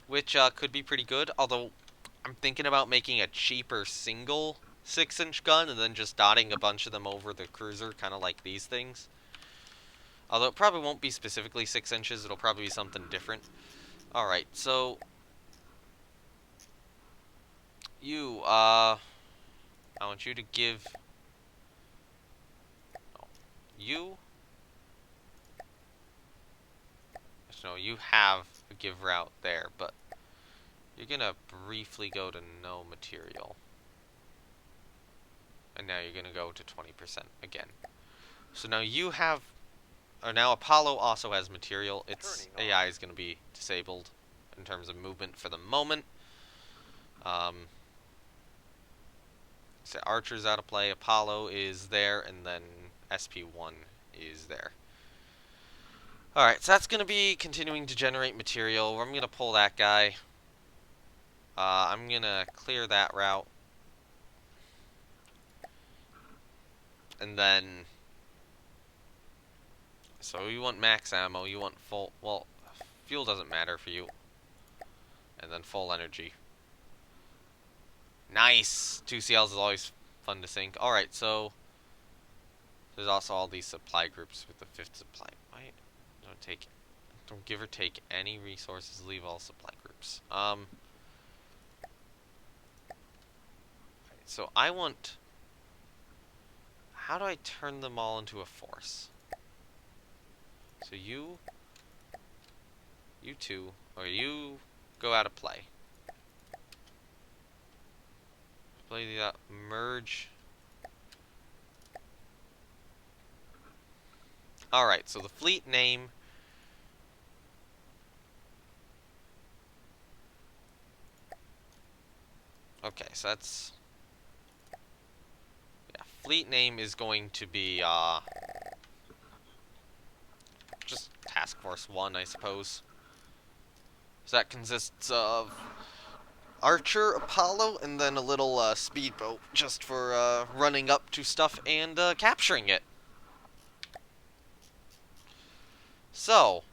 which could be pretty good. Although I'm thinking about making a cheaper single 6-inch gun and then just dotting a bunch of them over the cruiser, kind of like these things. Although it probably won't be specifically 6 inches, it'll probably be something different. Alright, so you, I want you to give... Oh, you... No, you have a give route there, but you're gonna briefly go to no material. And now you're gonna go to 20% again. So now you have... Or now Apollo also has material. Its AI is gonna be disabled in terms of movement for the moment. So Archer's out of play, Apollo is there, and then SP1 is there. Alright, so that's going to be continuing to generate material. I'm going to pull that guy. I'm going to clear that route. And then... So you want max ammo, you want full... Well, fuel doesn't matter for you. And then full energy. Nice! 2 CLs is always fun to sink. Alright, so... There's also all these supply groups with the 5th supply. Why? Don't give or take any resources, leave all supply groups. So I want... How do I turn them all into a force? So you two, or you go out of play. Play the merge. Alright, so the fleet name... Okay, so that's... Yeah, fleet name is going to be, just Task Force 1, I suppose. So that consists of Archer, Apollo, and then a little, speedboat, just for, running up to stuff and, capturing it. So,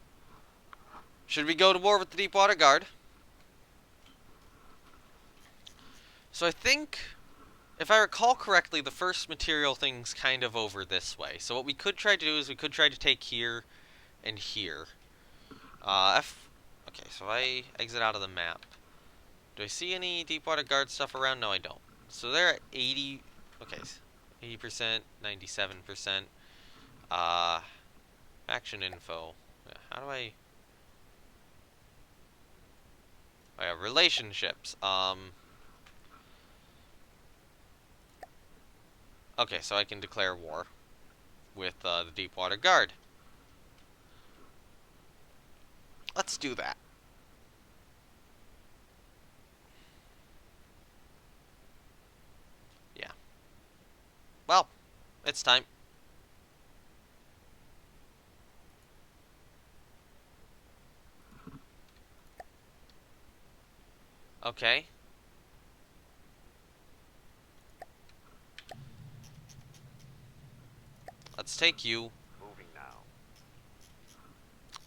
should we go to war with the Deepwater Guard? So I think, if I recall correctly, the first material thing's kind of over this way. So what we could try to do is we could try to take here and here. Okay, so if I exit out of the map, do I see any Deepwater Guard stuff around? No, I don't. So they're at 80, okay, 80%, 97%. Action info. Yeah, how do I... Oh yeah, relationships. Okay, so I can declare war with the Deepwater Guard. Let's do that. Yeah. Well, it's time. Okay. take you. Moving now.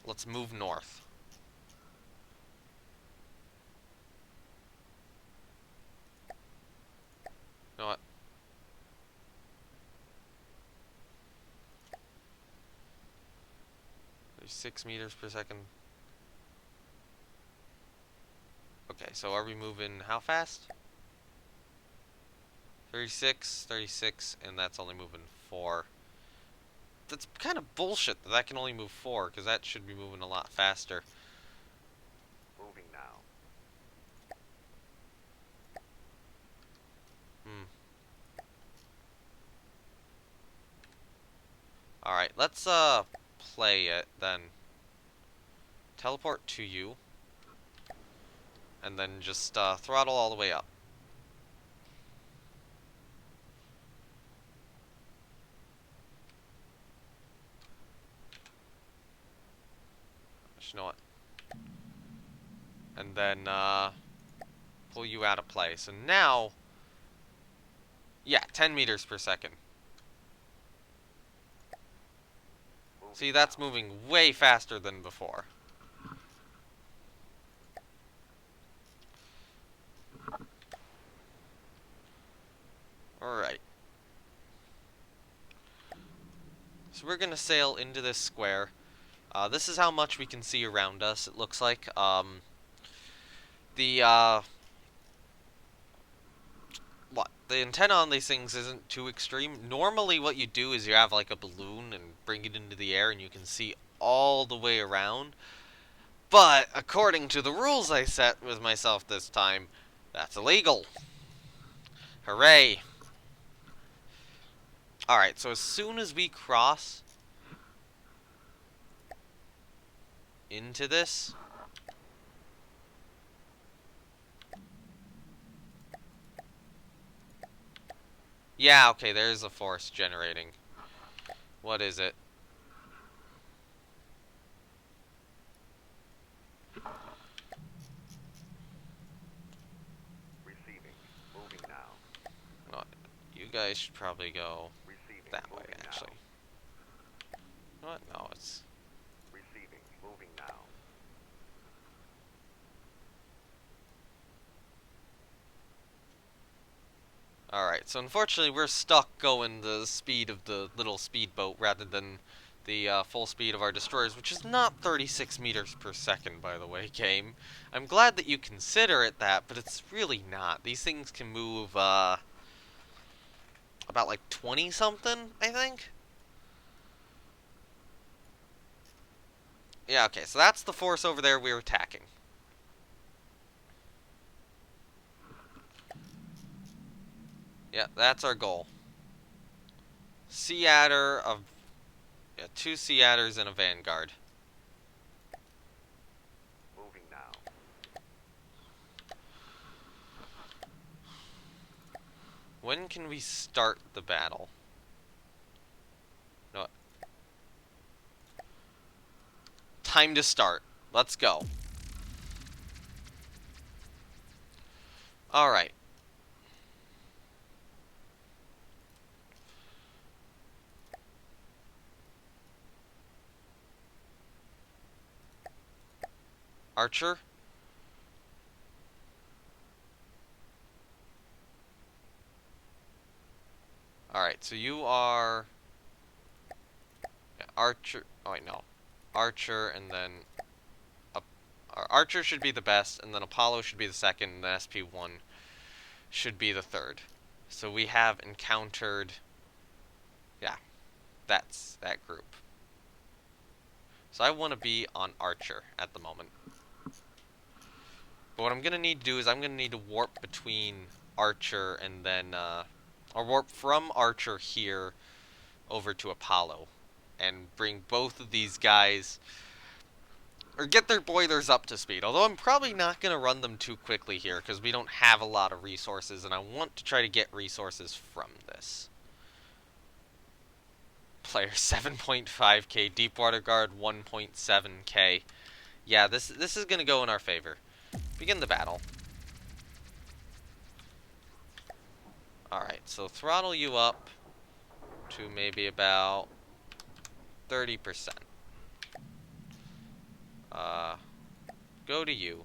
Let's move north. You know what? There's 6 meters per second. Okay, so are we moving how fast? 36, 36, and that's only moving 4. That's kind of bullshit that that can only move 4, because that should be moving a lot faster. Moving now. Alright, let's play it then. Teleport to you. And then just throttle all the way up. You know what? And then pull you out of play. So now, yeah, 10 meters per second. Moving See, that's now. moving way faster than before. Alright. So we're gonna sail into this square. This is how much we can see around us, it looks like. The antenna on these things isn't too extreme. Normally what you do is you have like a balloon and bring it into the air and you can see all the way around. But according to the rules I set with myself this time, that's illegal. Hooray. Alright, so as soon as we cross into this, yeah, okay, there's a force generating. What is it? Receiving. Moving now. No, you guys should probably go Receiving. that way, Moving actually. now. What? No, it's... Receiving. Moving now. Alright, so unfortunately we're stuck going the speed of the little speedboat rather than the full speed of our destroyers, which is not 36 meters per second, by the way, game. I'm glad that you consider it that, but it's really not. These things can move, about like 20-something, I think? Yeah, okay, so that's the force over there we're attacking. Yeah, that's our goal. Sea Adder of... Yeah, 2 Sea Adders and a Vanguard. Moving now. When can we start the battle? No. Time to start. Let's go. Alright. Archer? Alright, so you are... Yeah, Archer... Oh, wait, no. Archer, and then... Archer should be the best, and then Apollo should be the second, and then SP1 should be the third. So we have encountered... Yeah, that's that group. So I want to be on Archer at the moment. But what I'm going to need to do is I'm going to need to warp between Archer and then... or warp from Archer here over to Apollo. And bring both of these guys... Or get their boilers up to speed. Although I'm probably not going to run them too quickly here, because we don't have a lot of resources, and I want to try to get resources from this. Player 7.5k, Deepwater Guard 1.7k. Yeah, this is going to go in our favor. Begin the battle. Alright, so throttle you up to maybe about 30%. Go to you.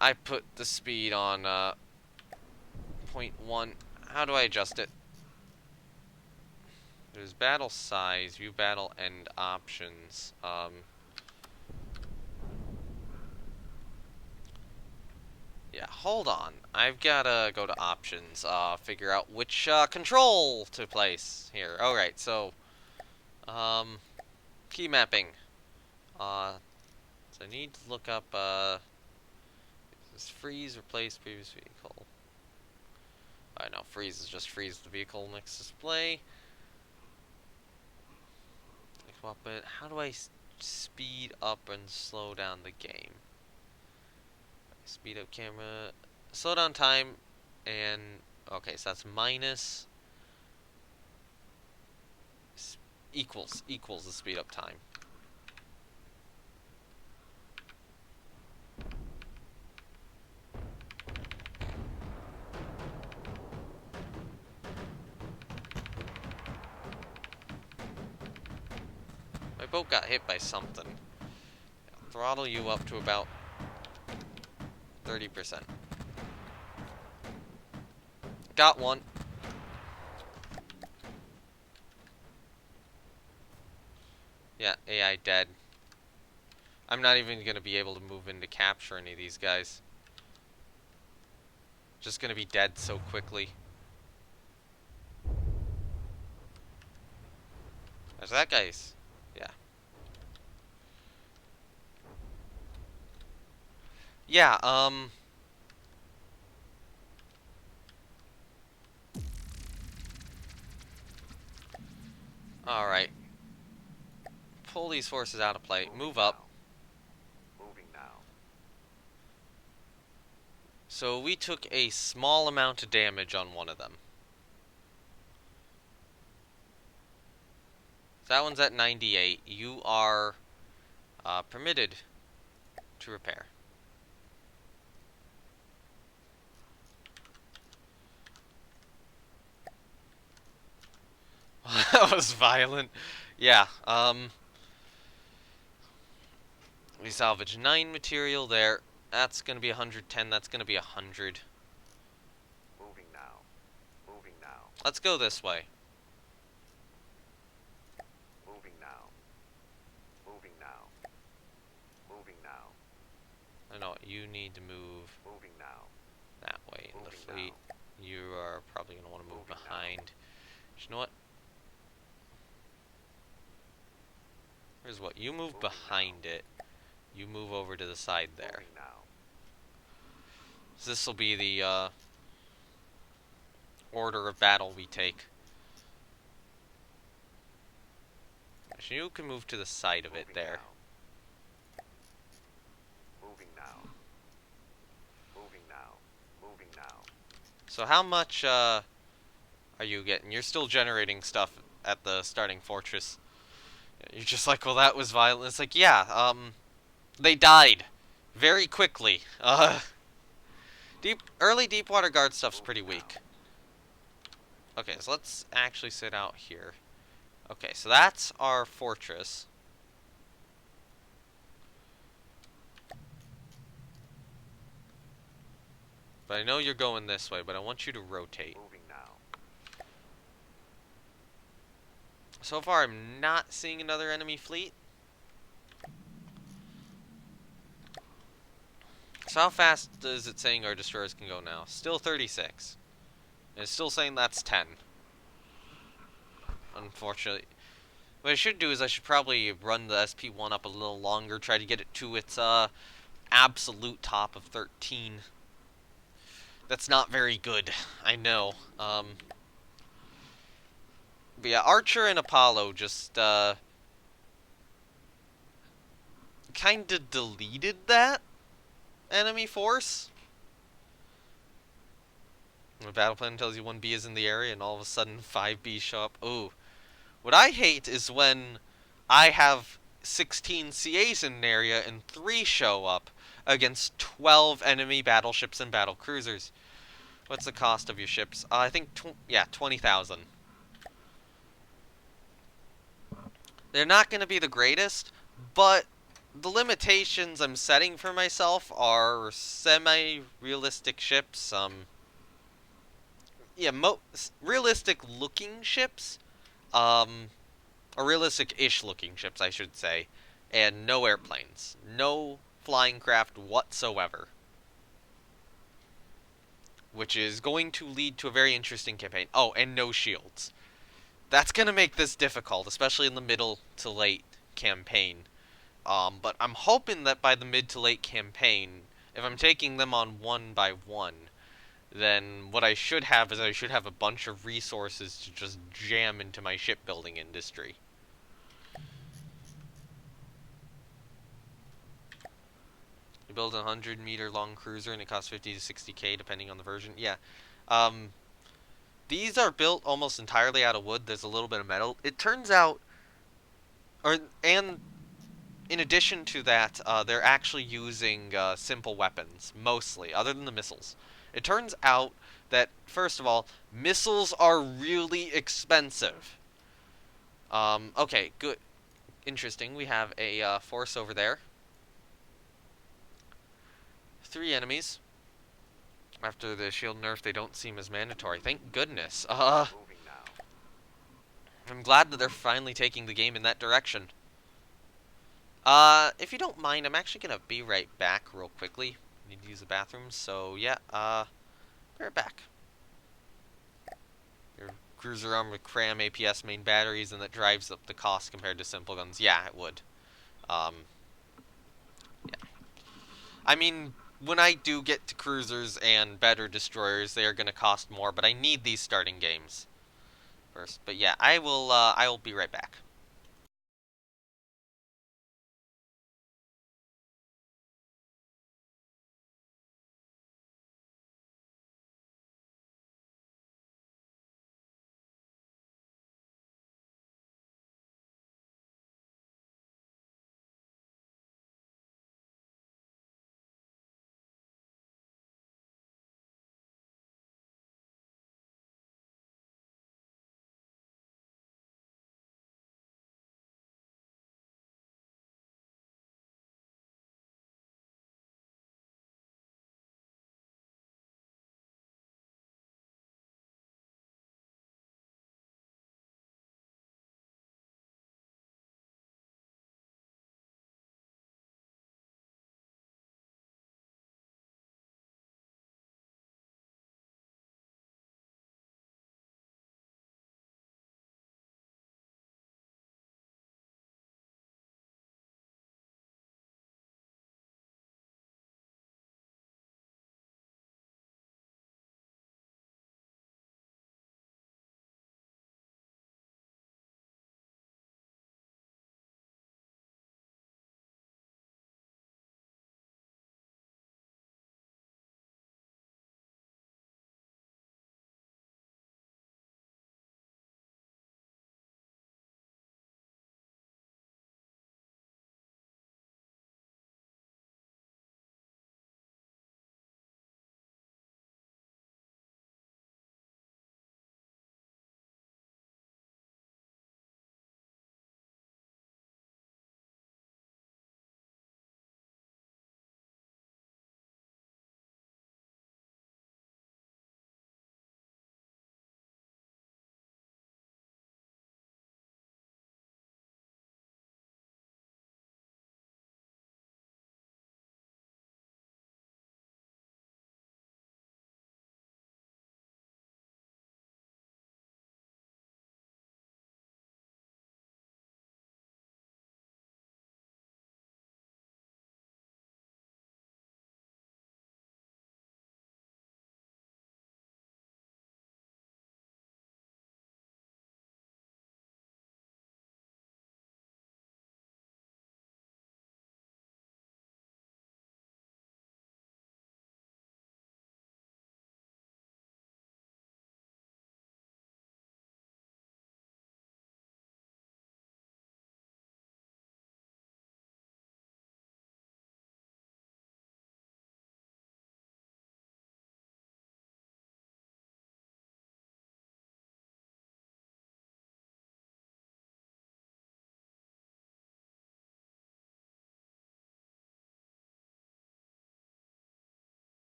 I put the speed on 0.1. How do I adjust it? There's battle size, view battle end options. Yeah, hold on. I've gotta go to options, figure out which control to place here. Alright, so key mapping. So I need to look up is freeze replace previous vehicle. I know freeze is just freeze the vehicle next display. But how do I speed up and slow down the game? Speed up camera, slow down time, and okay, so that's minus equals the speed up time. My boat got hit by something. Throttle you up to about 30%. Got one. Yeah, AI dead. I'm not even gonna be able to move in to capture any of these guys. Just gonna be dead so quickly. There's that guy's. Yeah. Yeah, alright. Pull these forces out of play. Move up. Moving now. So we took a small amount of damage on one of them. So that one's at 98. You are permitted to repair. That was violent. Yeah, we salvage 9 material there. That's gonna be 110, that's gonna be 100. Moving now. Moving now. Let's go this way. Moving now. Moving now. Moving now. I know you need to move Moving now. that way in the Moving fleet. now. You are probably gonna want to move Moving now. behind. You know what? Here's what. You move Moving behind now. it. You move over to the side there. Moving now. So this will be the order of battle we take. Actually, you can move to the side of it Moving there. now. Moving now. Moving now. Moving now. So how much are you getting? You're still generating stuff at the starting fortress. You're just like, well, that was violent. It's like, yeah, they died very quickly. Early Deepwater Guard stuff's pretty weak. Okay, so let's actually sit out here. Okay, so that's our fortress. But I know you're going this way, but I want you to rotate. Moving now. So far, I'm not seeing another enemy fleet. So how fast is it saying our destroyers can go now? Still 36. And it's still saying that's 10. Unfortunately. What I should do is I should probably run the SP1 up a little longer, try to get it to its absolute top of 13. That's not very good, I know. But yeah, Archer and Apollo just kinda deleted that enemy force. The battle plan tells you 1B is in the area and all of a sudden 5B show up. Ooh. What I hate is when I have 16 CAs in an area and 3 show up against 12 enemy battleships and battle cruisers. What's the cost of your ships? I think, yeah, 20,000. They're not going to be the greatest, but the limitations I'm setting for myself are semi-realistic ships, yeah, realistic looking ships, um, or realistic-ish looking ships, I should say, and no airplanes. No flying craft whatsoever. Which is going to lead to a very interesting campaign. Oh, and no shields. That's going to make this difficult, especially in the middle to late campaign. But I'm hoping that by the mid to late campaign, if I'm taking them on one by one, then what I should have is I should have a bunch of resources to just jam into my shipbuilding industry. You build a 100-meter long cruiser and it costs 50 to 60k depending on the version. Yeah. Um, these are built almost entirely out of wood. There's a little bit of metal. It turns out, and in addition to that, they're actually using simple weapons, mostly, other than the missiles. It turns out that, first of all, missiles are really expensive. Okay, good. Interesting. We have a force over there. 3 enemies. After the shield nerf, they don't seem as mandatory. Thank goodness. Moving now. I'm glad that they're finally taking the game in that direction. If you don't mind, I'm actually gonna be right back real quickly. Need to use the bathroom, so yeah, be right back. Your cruiser armed with cram APS main batteries, and that drives up the cost compared to simple guns. Yeah, it would. Um, yeah. I mean, when I do get to cruisers and better destroyers, they are gonna cost more, but I need these starting games first. But yeah, I will be right back.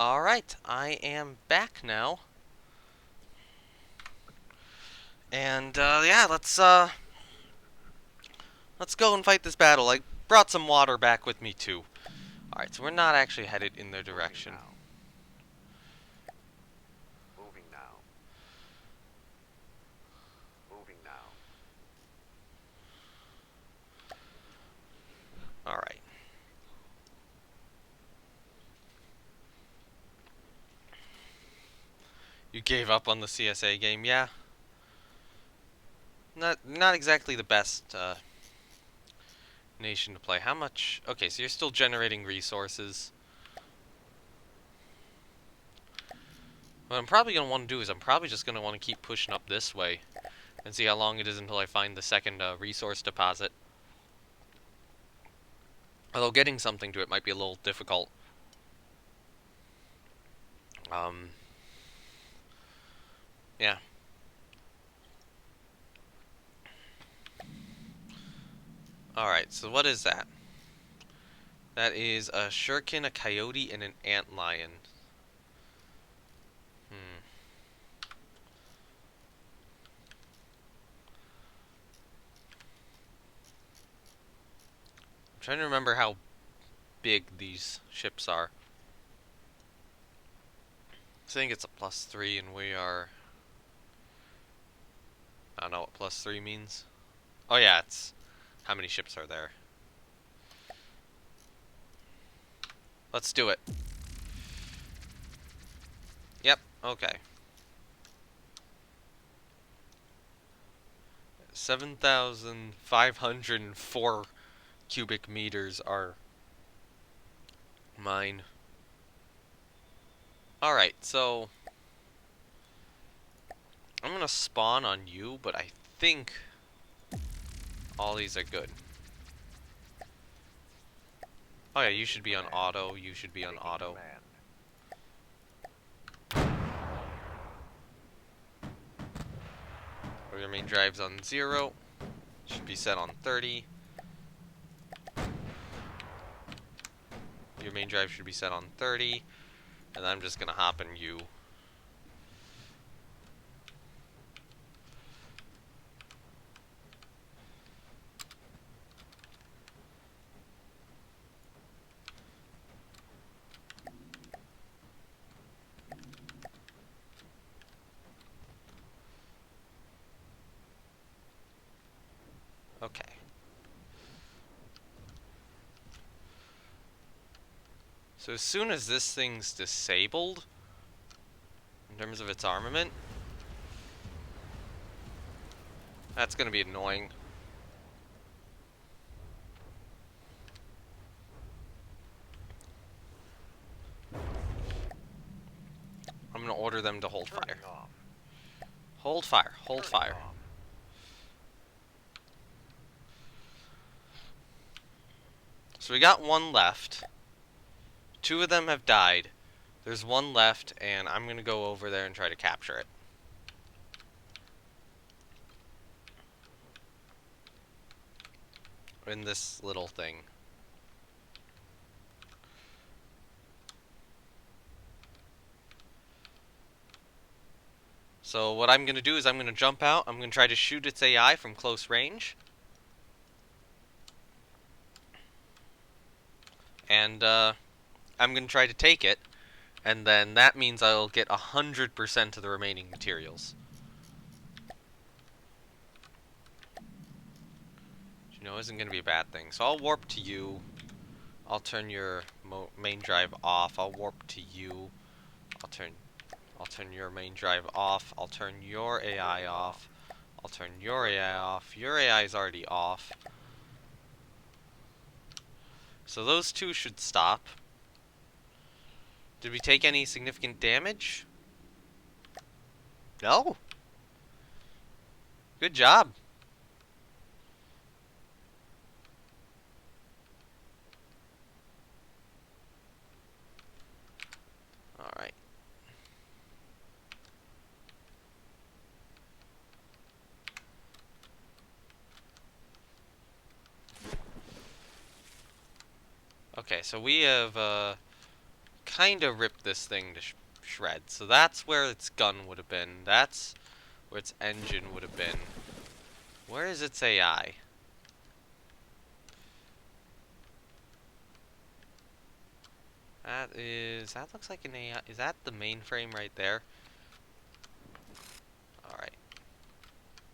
Alright, I am back now. And, yeah, let's go and fight this battle. I brought some water back with me, too. Alright, so we're not actually headed in their direction. Moving now. Moving now. Alright. You gave up on the CSA game, yeah? Not exactly the best, nation to play. How much? Okay, so you're still generating resources. What I'm probably going to want to do is I'm probably just going to want to keep pushing up this way and see how long it is until I find the second resource deposit. Although getting something to it might be a little difficult. Yeah. Alright, so what is that? That is a shuriken, a coyote, and an antlion. I'm trying to remember how big these ships are. I think it's a +3 and we are... I don't know what +3 means. Oh yeah, it's... How many ships are there? Let's do it. Yep, okay. 7,504 cubic meters are mine. Alright, so... I'm gonna spawn on you, but I think all these are good. Oh yeah, you should be on auto, you should be on auto. Your main drive's on 0. Should be set on 30. Your main drive should be set on 30. And I'm just gonna hop in you. Okay. So as soon as this thing's disabled, in terms of its armament, that's gonna be annoying. I'm gonna order them to hold fire. Hold fire, hold fire. So we got one left. 2 of them have died. There's one left, and I'm gonna go over there and try to capture it. In this little thing. So what I'm gonna do is I'm gonna jump out, I'm gonna try to shoot its AI from close range. And I'm gonna try to take it, and then that means I'll get 100% of the remaining materials. Which, you know, isn't gonna be a bad thing. So I'll warp to you. I'll turn your main drive off. I'll warp to you. I'll turn your main drive off. I'll turn your AI off. I'll turn your AI off. Your AI is already off. So those 2 should stop. Did we take any significant damage? No. Good job. Alright. Okay, so we have kind of ripped this thing to shreds. So that's where its gun would have been. That's where its engine would have been. Where is its AI? That looks like an AI. Is that the mainframe right there? Alright.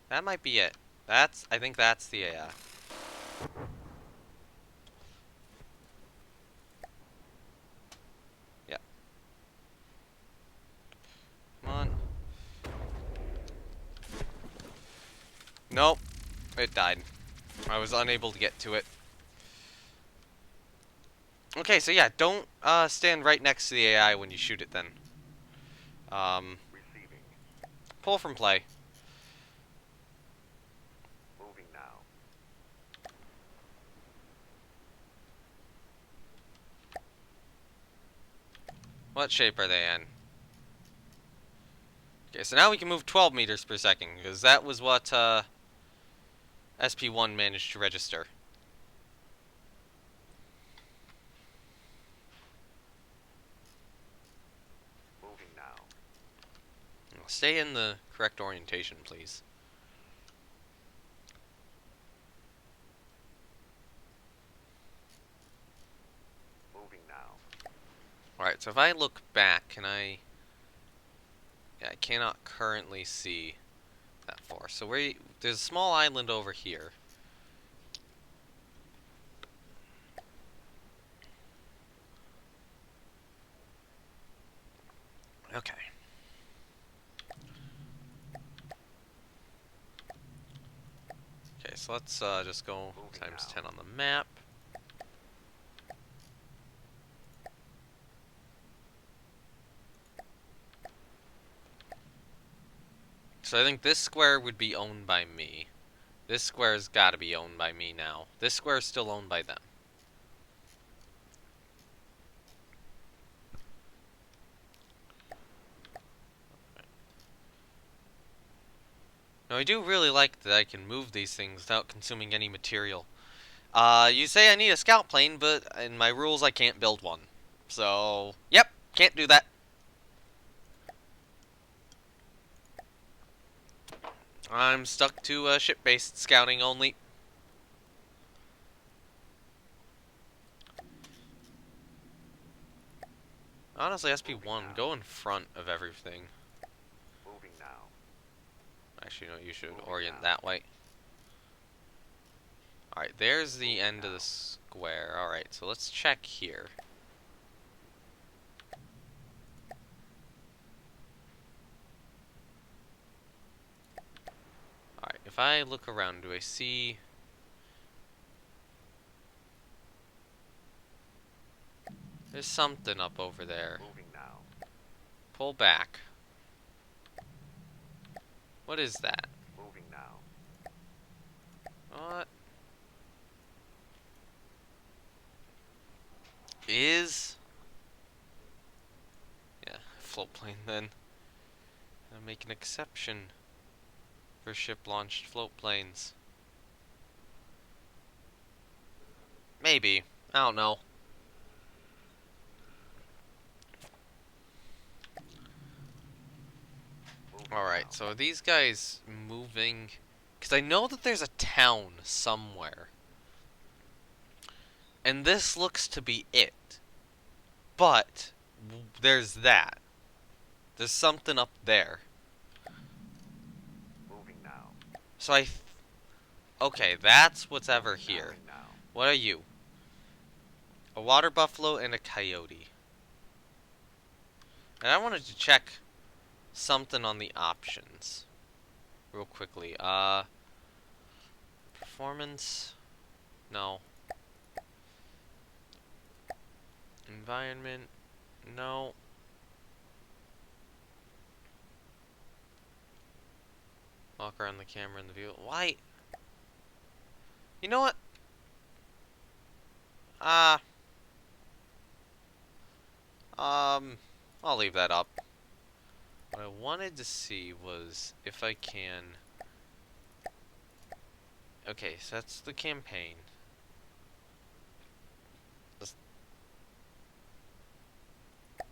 That might be it. I think that's the AI. Yeah. Come on. Nope. It died. I was unable to get to it. Okay, so yeah, don't stand right next to the AI when you shoot it then. Receiving. Pull from play. Moving now. What shape are they in? Okay, so now we can move 12 meters per second, because that was what SP1 managed to register. Moving now. Stay in the correct orientation, please. Moving now. Alright, so if I look back, can I... Yeah, I cannot currently see that far. So there's a small island over here. Okay. Okay, so let's just go Moving times now. 10 on the map. So I think this square would be owned by me. This square's gotta be owned by me now. This square's still owned by them. Now I do really like that I can move these things without consuming any material. You say I need a scout plane, but in my rules I can't build one. So, yep, can't do that. I'm stuck to ship-based scouting only. Honestly, SP1, go in front of everything. Moving now. Actually, no, you should Moving orient now. that way. Alright, there's the Moving end of now. the square. Alright, so let's check here. Alright, if I look around, do I see... There's something up over there. Moving now. Pull back. What is that? Moving now. What? Is... Yeah, float plane then. I'll make an exception for ship-launched float planes. Maybe. I don't know. Moving Alright, now. so are these guys moving? Because I know that there's a town somewhere. And this looks to be it. But, there's that. There's something up there. Moving now. So okay, that's what's ever Moving here. now. What are you? A water buffalo and a coyote. And I wanted to check something on the options. Real quickly. Performance? No. Environment? No. Walk around the camera in the view. Why? You know what? Uh, I'll leave that up. What I wanted to see was if I can... Okay, so that's the campaign.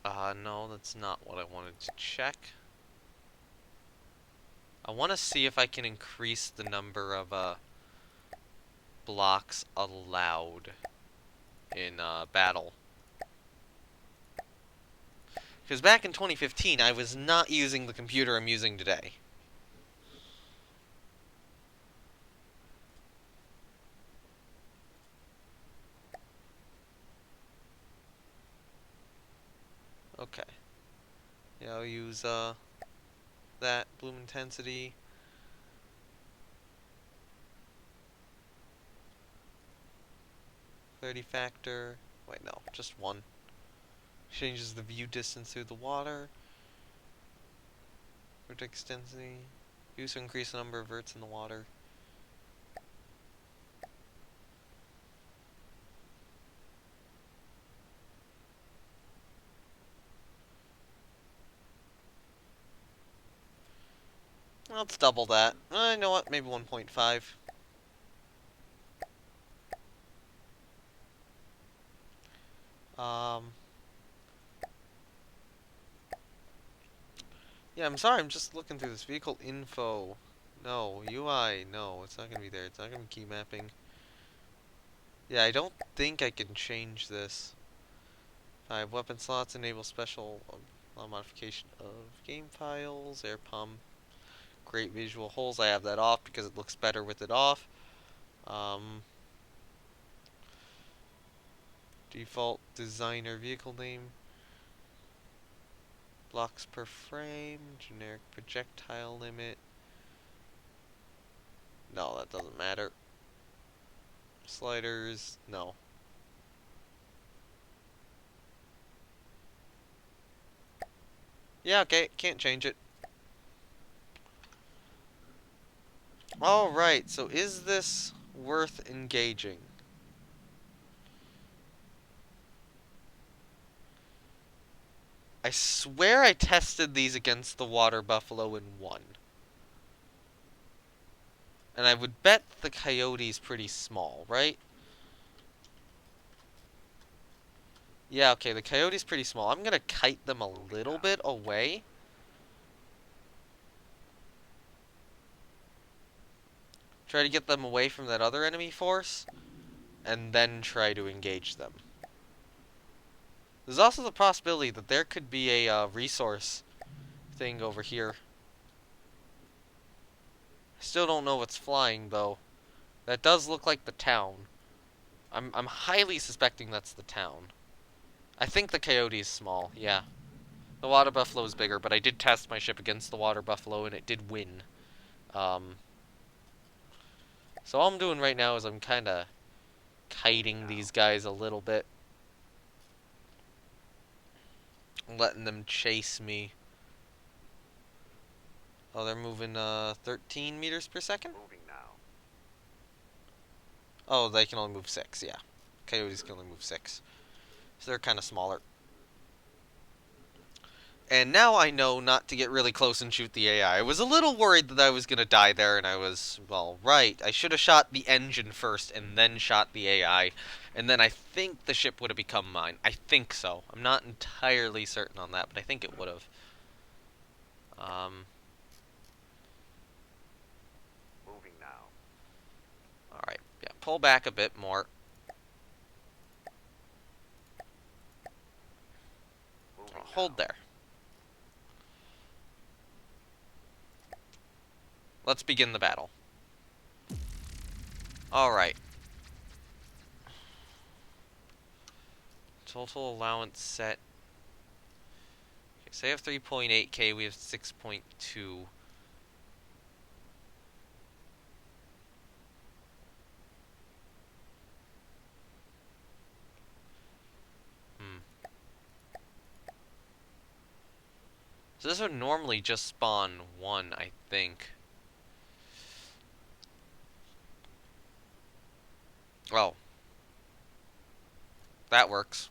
No, that's not what I wanted to check. I want to see if I can increase the number of, blocks allowed in, battle. Because back in 2015, I was not using the computer I'm using today. Okay. Yeah, I'll use, that bloom intensity. Clarity factor. Wait, no, just one. Changes the view distance through the water. Vertex density. Use to increase the number of verts in the water. Let's double that. You know what? Maybe 1.5. Yeah, I'm sorry. I'm just looking through this vehicle info. No, UI. No, it's not gonna be there. It's not gonna be key mapping. Yeah, I don't think I can change this. 5 weapon slots enable special modification of game files. Air pump. Great visual holes. I have that off because it looks better with it off. Default designer vehicle name. Blocks per frame. Generic projectile limit. No, that doesn't matter. Sliders. No. Yeah, okay. Can't change it. Alright, so is this worth engaging? I swear I tested these against the water buffalo and won. And I would bet the coyote's pretty small, right? Yeah, okay, the coyote's pretty small. I'm gonna kite them a little bit away. Try to get them away from that other enemy force. And then try to engage them. There's also the possibility that there could be a resource thing over here. I still don't know what's flying, though. That does look like the town. I'm highly suspecting that's the town. I think the coyote is small, yeah. The water buffalo is bigger, but I did test my ship against the water buffalo, and it did win. So all I'm doing right now is I'm kind of kiting these guys a little bit. Letting them chase me. Oh, they're moving 13 meters per second? Moving now. Oh, they can only move 6, yeah. Coyotes can only move 6. So they're kind of smaller. And now I know not to get really close and shoot the AI. I was a little worried that I was going to die there, and I was, well, right. I should have shot the engine first and then shot the AI. And then I think the ship would have become mine. I think so. I'm not entirely certain on that, but I think it would have. Moving now. Alright, yeah, pull back a bit more. Moving Hold now. there. Let's begin the battle. Alright. Total allowance set. Okay, so I have 3.8k, we have 6.2. So this would normally just spawn 1, I think. Oh. That works.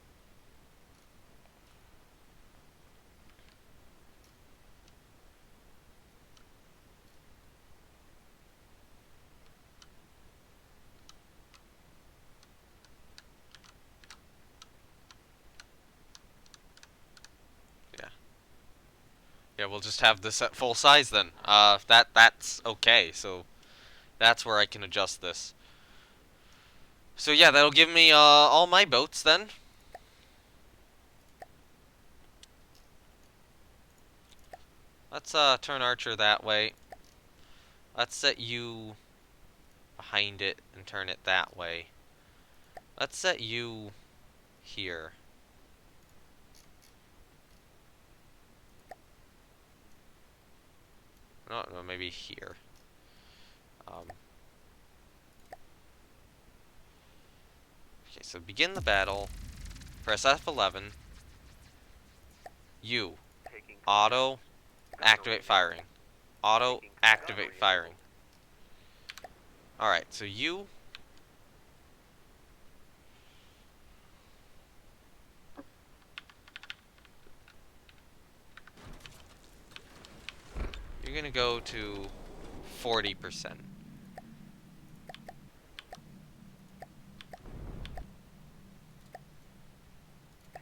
we'll just have this at full size then. That's okay. So that's where I can adjust this. So yeah, that'll give me all my boats then. Let's turn Archer that way. Let's set you behind it and turn it that way. Let's set you here. No, maybe here. Okay, so begin the battle. Press F11. You. Taking Auto. Activate battery firing. Auto. Taking Activate battery firing. Alright, so you. You're gonna go to 40%.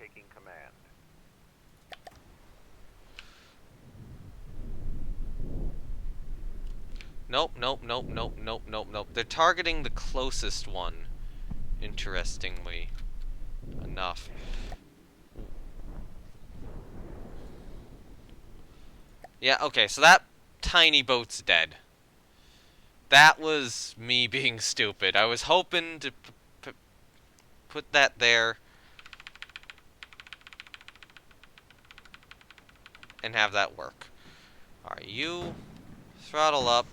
taking command. Nope, nope, nope, nope, nope, nope, nope. They're targeting the closest one, interestingly enough. Yeah, okay, so that tiny boat's dead. That was me being stupid. I was hoping to put that there and have that work. Alright, you throttle up.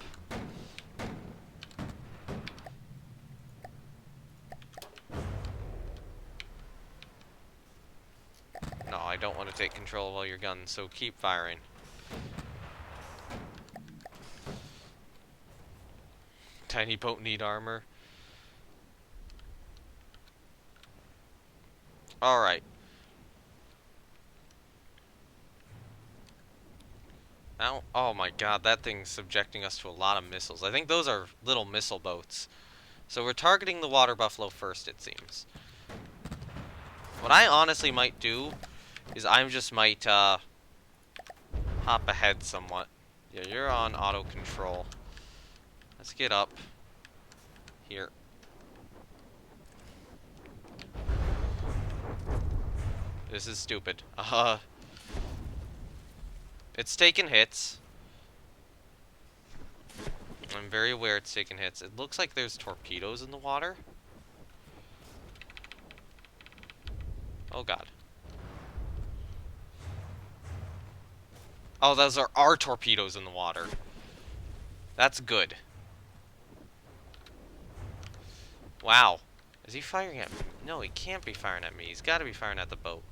No, I don't want to take control of all your guns, so keep firing. Tiny boat need armor. Alright. Now, oh my god, that thing's subjecting us to a lot of missiles. I think those are little missile boats. So we're targeting the water buffalo first, it seems. What I honestly might do is I just might hop ahead somewhat. Yeah, you're on auto control. Let's get up here. This is stupid. It's taking hits. I'm very aware it's taking hits. It looks like there's torpedoes in the water. Oh god. Oh, those are our torpedoes in the water. That's good. Wow. Is he firing at me? No, he can't be firing at me. He's got to be firing at the boat.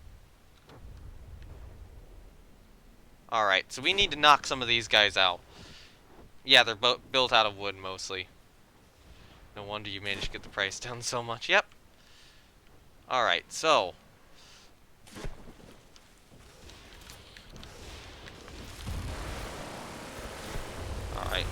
Alright, so we need to knock some of these guys out. Yeah, they're built out of wood mostly. No wonder you managed to get the price down so much. Yep. Alright, so. Alright.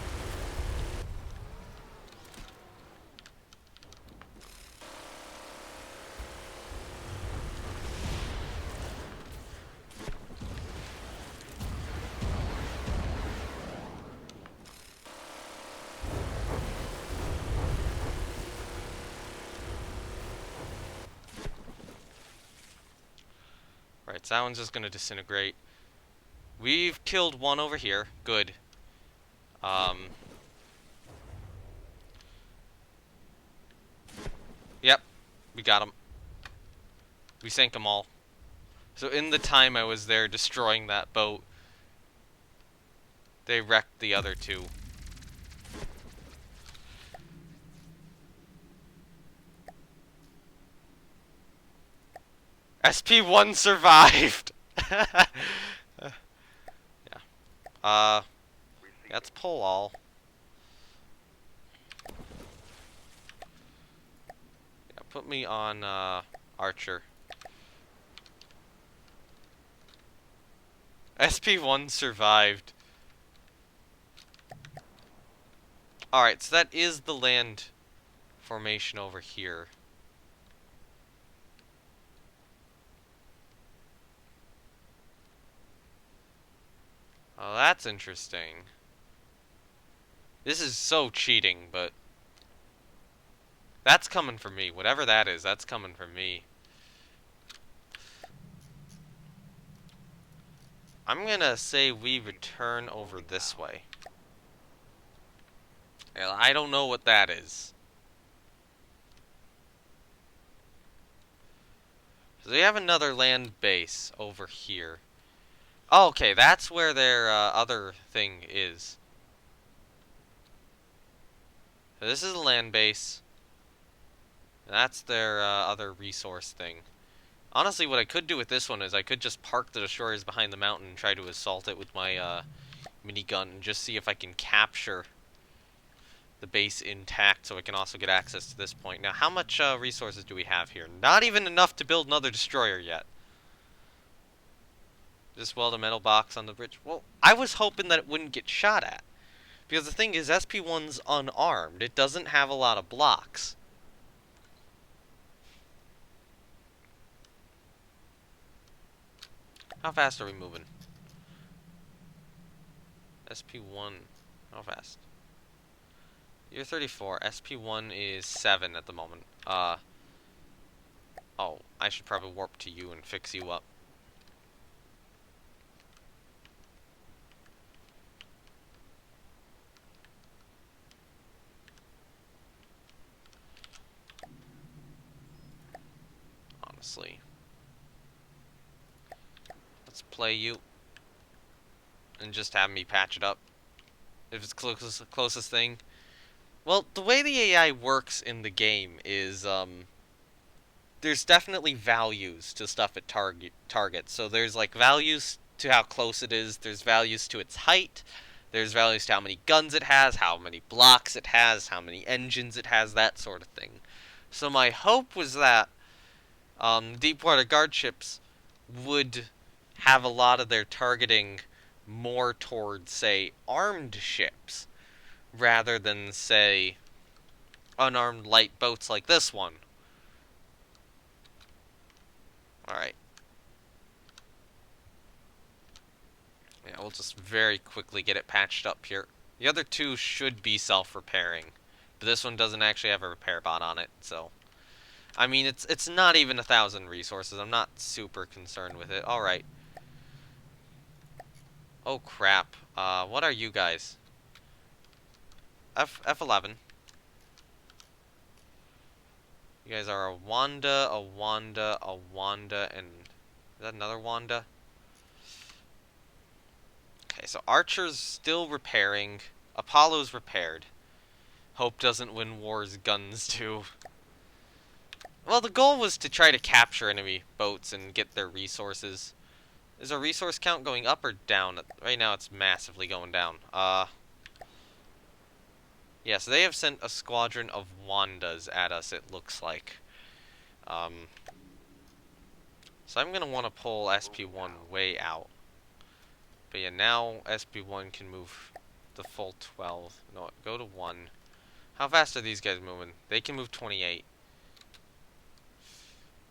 Right, so that one's just gonna disintegrate. We've killed one over here. Good. Yep, we got him. We sank them all. So in the time I was there destroying that boat, they wrecked the other two. SP1 survived! Yeah. Let's pull all. Yeah, put me on, Archer. SP1 survived. Alright, so that is the land formation over here. Oh, that's interesting. This is so cheating, but that's coming for me. Whatever that is, that's coming for me. I'm gonna say we return over this way. I don't know what that is. So we have another land base over here. Oh, okay, that's where their other thing is. So this is a land base. That's their other resource thing. Honestly, what I could do with this one is I could just park the destroyers behind the mountain and try to assault it with my minigun and just see if I can capture the base intact so I can also get access to this point. Now, how much resources do we have here? Not even enough to build another destroyer yet. Just weld a metal box on the bridge. Well, I was hoping that it wouldn't get shot at. Because the thing is, SP1's unarmed. It doesn't have a lot of blocks. How fast are we moving? SP1, how fast? You're 34. SP1 is 7 at the moment. Oh, I should probably warp to you and fix you up. Honestly. Let's play you. And just have me patch it up. If it's closest thing. Well, the way the AI works in the game is, there's definitely values to stuff it targets. So there's, like, values to how close it is. There's values to its height. There's values to how many guns it has, how many blocks it has, how many engines it has, that sort of thing. So my hope was that Deepwater Guard ships would have a lot of their targeting more towards, say, armed ships, rather than, say, unarmed light boats like this one. Alright. Yeah, we'll just very quickly get it patched up here. The other two should be self-repairing, but this one doesn't actually have a repair bot on it, so... I mean, it's not even 1,000 resources. I'm not super concerned with it. Alright. Oh, crap. What are you guys? F11. You guys are a Wanda, a Wanda, a Wanda, and... Is that another Wanda? Okay, so Archer's still repairing. Apollo's repaired. Hope doesn't win wars, guns too. Well, the goal was to try to capture enemy boats and get their resources. Is our resource count going up or down? Right now it's massively going down. Yeah, so they have sent a squadron of Wandas at us, it looks like. So I'm going to want to pull SP1 way out. But yeah, now SP1 can move the full 12. No, go to 1. How fast are these guys moving? They can move 28.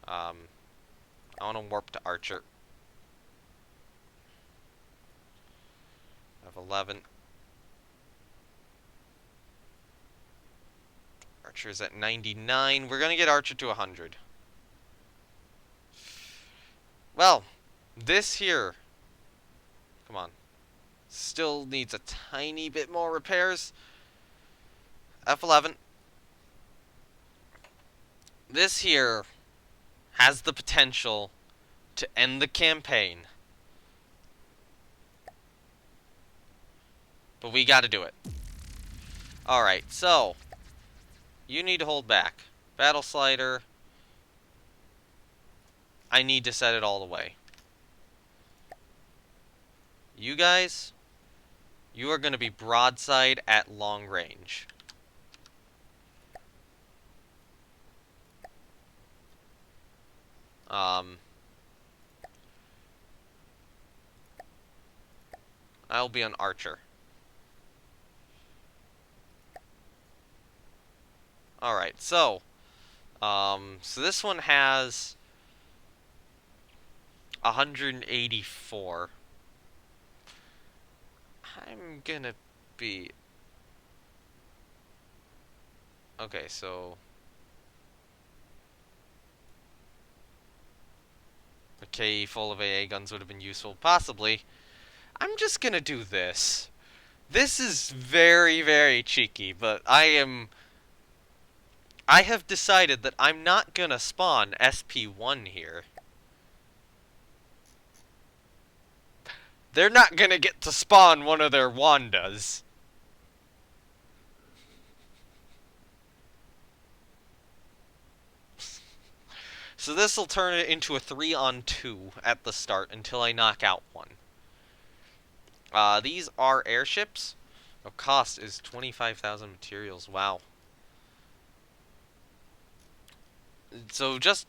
I want to warp to Archer. I have 11. Archer's at 99. We're going to get Archer to 100. Well, this here, come on, still needs a tiny bit more repairs. F11. This here has the potential to end the campaign. But we gotta do it. Alright, so you need to hold back. Battle Slider. I need to set it all the way. You guys, you are going to be broadside at long range. I'll be on Archer. Alright, so this one has 184. I'm gonna be... Okay, so... A KE full of AA guns would have been useful, possibly. I'm just gonna do this. This is very, very cheeky, but I have decided that I'm not gonna spawn SP1 here. They're not gonna get to spawn one of their Wandas. So this will turn it into a 3-on-2 at the start until I knock out one. These are airships. The cost is 25,000 materials. Wow. So just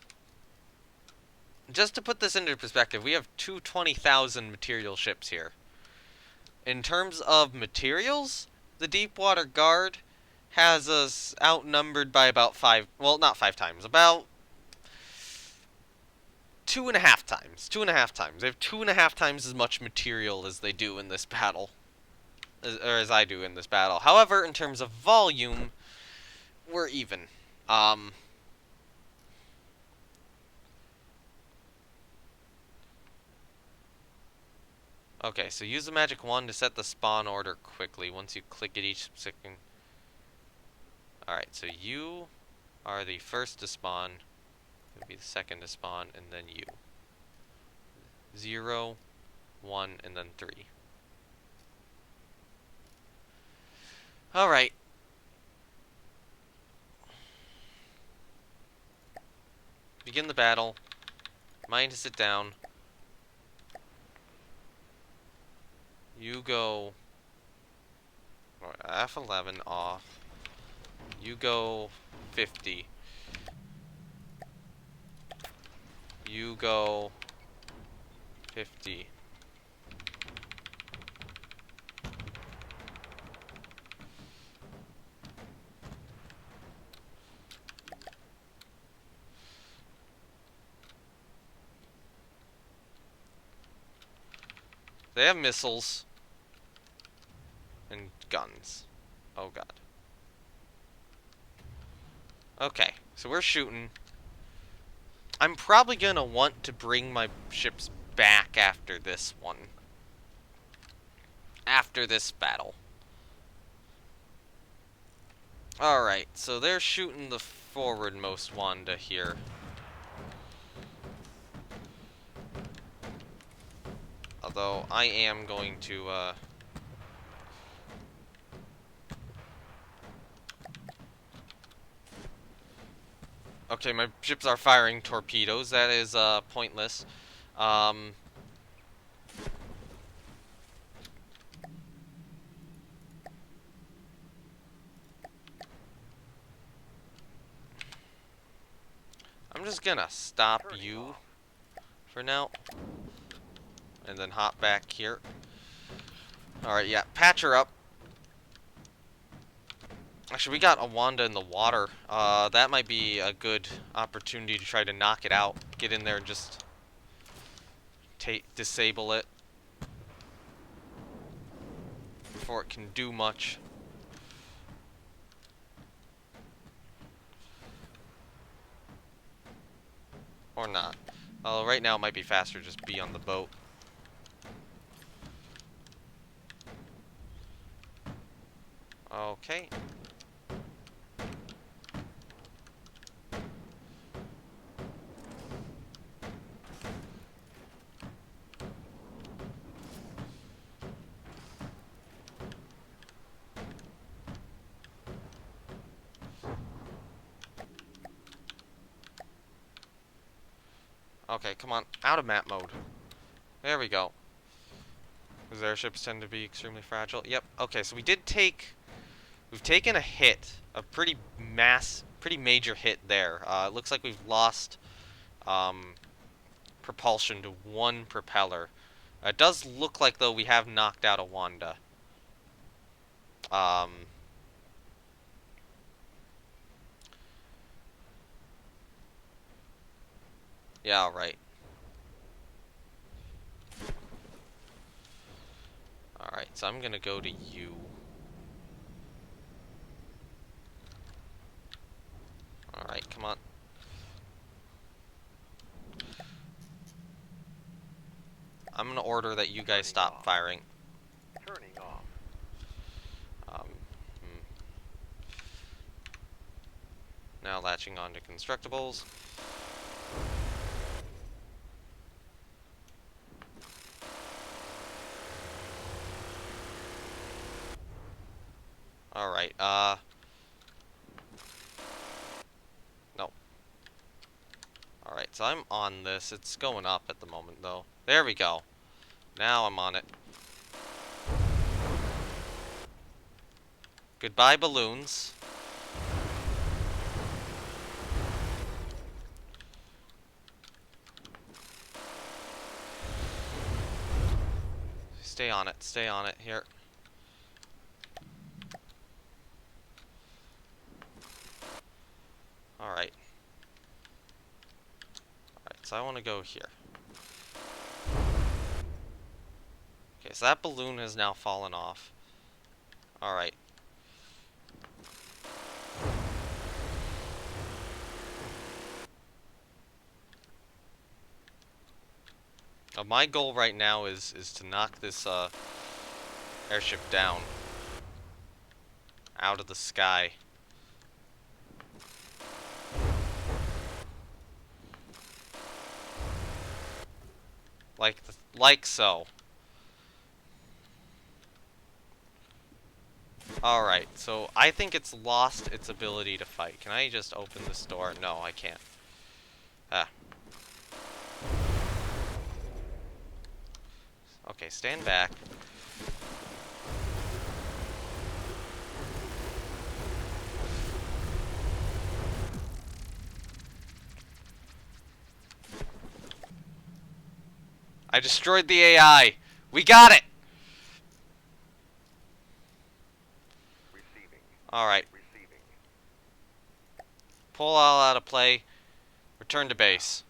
to put this into perspective, we have two 20,000 material ships here. In terms of materials, the Deepwater Guard has us outnumbered by about well, not 5 times, about 2.5 times. 2.5 times. They have 2.5 times as much material as they do in this battle. Or as I do in this battle. However, in terms of volume, we're even. Okay, so use the magic wand to set the spawn order quickly once you click it each second. Alright, so you are the first to spawn. You'll be the second to spawn, and then you. 0, 1, and then 3. Alright. Begin the battle. Mine to sit down. You go F11 off. You go 50. You go 50. They have missiles and guns. Oh god. Okay, so we're shooting. I'm probably gonna want to bring my ships back after this one. After this battle. Alright, so they're shooting the forwardmost Wanda here. Although, I am going to, Okay, my ships are firing torpedoes. That is, pointless. I'm just gonna stop you for now. And then hop back here. Alright, yeah, patch her up. Actually, we got a Wanda in the water. That might be a good opportunity to try to knock it out. Get in there and just disable it before it can do much. Or not. Right now it might be faster just be on the boat. Okay. Okay, come on. Out of map mode. There we go. Because airships tend to be extremely fragile. Yep. Okay, so we've taken a hit. A pretty major hit there. It looks like we've lost propulsion to one propeller. It does look like, though, we have knocked out a Wanda. Yeah, alright. Alright. Alright, so I'm gonna go to you. Alright, come on. I'm gonna order that you guys stop firing. Turning off. Um, hmm. Now latching on to constructibles. Alright, no. Alright, so I'm on this. It's going up at the moment, though. There we go. Now I'm on it. Goodbye, balloons. Stay on it, here. Alright. Alright, so I want to go here. Okay, so that balloon has now fallen off. Alright. My goal right now is to knock this airship down. Out of the sky. Like so. Alright, so I think it's lost its ability to fight. Can I just open this door? No, I can't. Ah. Okay, stand back. I destroyed the AI! We got it! Receiving. Alright. Receiving. Pull all out of play. Return to base.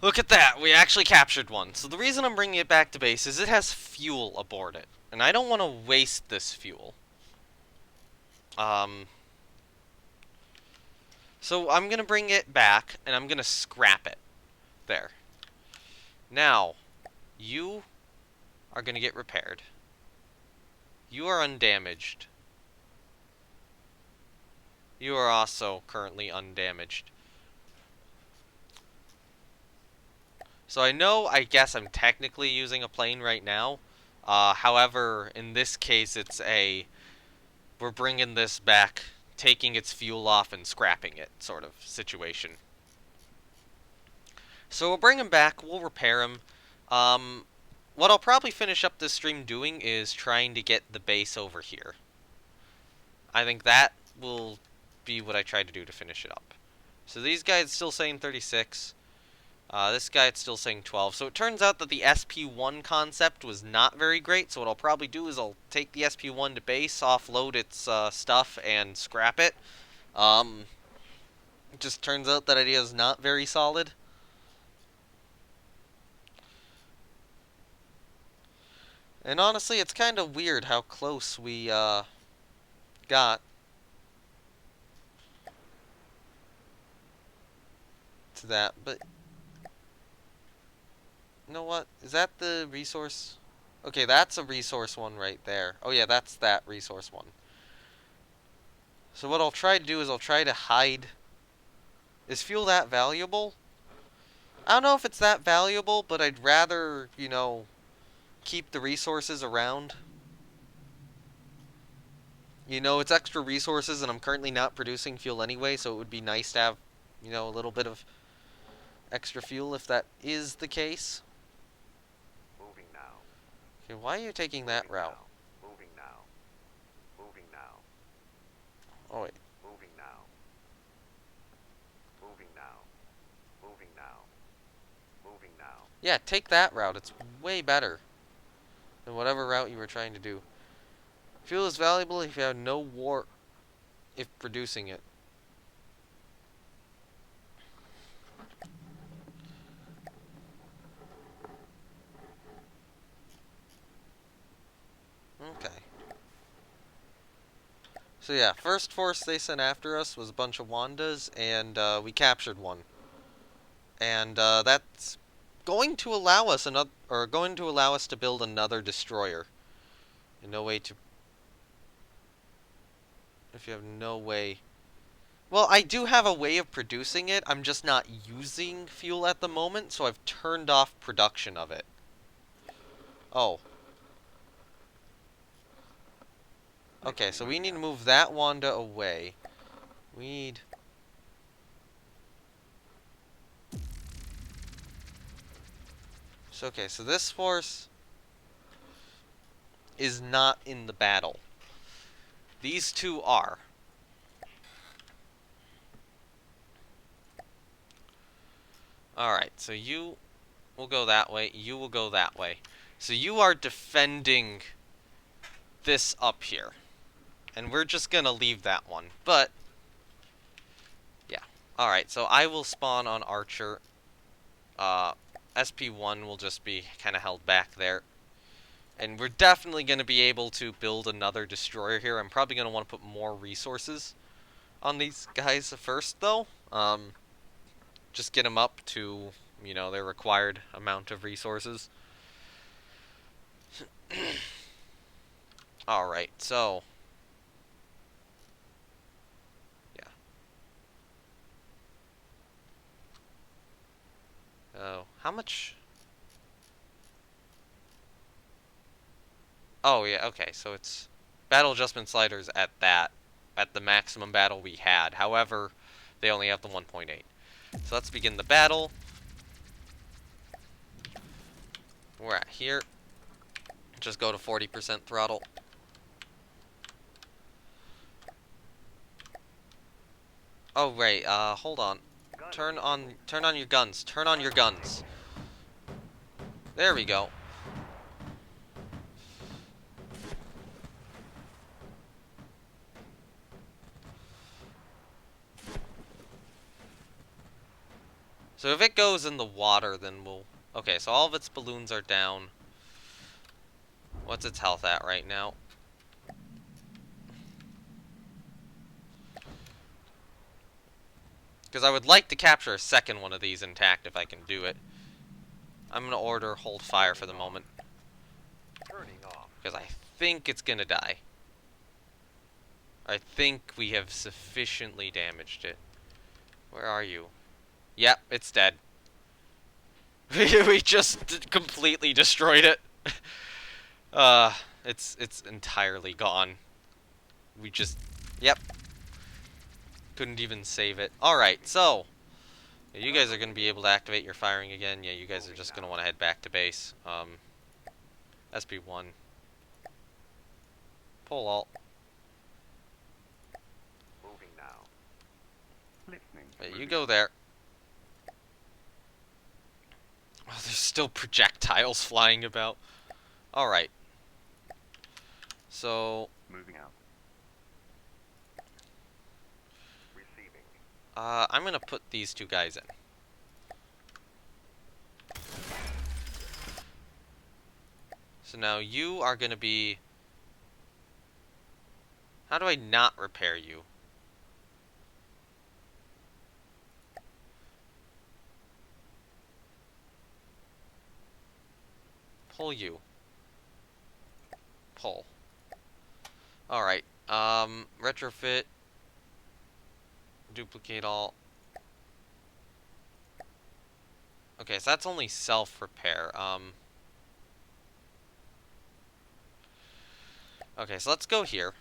Look at that, we actually captured one. So the reason I'm bringing it back to base is it has fuel aboard it. And I don't want to waste this fuel. So I'm going to bring it back, and I'm going to scrap it. There. Now, you are going to get repaired. You are undamaged. You are also currently undamaged. So I guess I'm technically using a plane right now. However, in this case, we're bringing this back, taking its fuel off and scrapping it sort of situation. So we'll bring him back, we'll repair him. What I'll probably finish up this stream doing is trying to get the base over here. I think that will be what I try to do to finish it up. So these guys still saying 36. This guy it's still saying 12. So it turns out that the SP1 concept was not very great. So what I'll probably do is I'll take the SP1 to base, offload its stuff, and scrap it. It just turns out that idea is not very solid. And honestly, it's kind of weird how close we got to that. But you know what? Is that the resource? Okay, that's a resource one right there. Oh yeah, that's that resource one. So what I'll try to do is I'll try to hide... Is fuel that valuable? I don't know if it's that valuable, but I'd rather, you know, keep the resources around. You know, it's extra resources and I'm currently not producing fuel anyway, so it would be nice to have, you know, a little bit of extra fuel if that is the case. Moving now. Okay, why are you taking that Moving route? now. Moving now. Moving now. Oh wait. Moving now. Moving now. Moving now. Moving now. Yeah, take that route. It's way better than whatever route you were trying to do. Fuel is valuable if you have no war if producing it. Okay. So yeah, first force they sent after us was a bunch of Wandas, and we captured one. And that's going to allow us to build another destroyer. And no way to. If you have no way. Well, I do have a way of producing it. I'm just not using fuel at the moment, so I've turned off production of it. Oh. Okay, so we need to move that Wanda away. We need. So, okay, so this force is not in the battle. These two are. Alright, so you will go that way, you will go that way. So you are defending this up here. And we're just gonna leave that one. But, yeah. Alright, so I will spawn on Archer. SP1 will just be kind of held back there. And we're definitely going to be able to build another destroyer here. I'm probably going to want to put more resources on these guys first, though. Just get them up to, you know, their required amount of resources. Alright, so. Yeah. Oh, how much? Oh, yeah, okay, so it's battle adjustment sliders at the maximum battle we had. However, they only have the 1.8. So let's begin the battle. We're at here. Just go to 40% throttle. Oh, right, hold on. Turn on your guns. Turn on your guns. There we go. So if it goes in the water, then we'll... Okay, so all of its balloons are down. What's its health at right now? Because I would like to capture a second one of these intact if I can do it. I'm going to order hold fire for the moment. Turning off. Because I think it's going to die. I think we have sufficiently damaged it. Where are you? Yep, it's dead. We just completely destroyed it. It's entirely gone. We just... Yep. Couldn't even save it. Alright, so... You guys are going to be able to activate your firing again. Yeah, you guys are just going to want to head back to base. SP1. Pull alt. Moving now. Listening. Wait, you go there. Oh, there's still projectiles flying about. Alright. So... Moving out. Receiving. I'm going to put these two guys in. So now you are going to be... How do I not repair you? Pull you. Pull. Alright. Retrofit. Duplicate all. Okay, so that's only self-repair. Okay, so let's go here.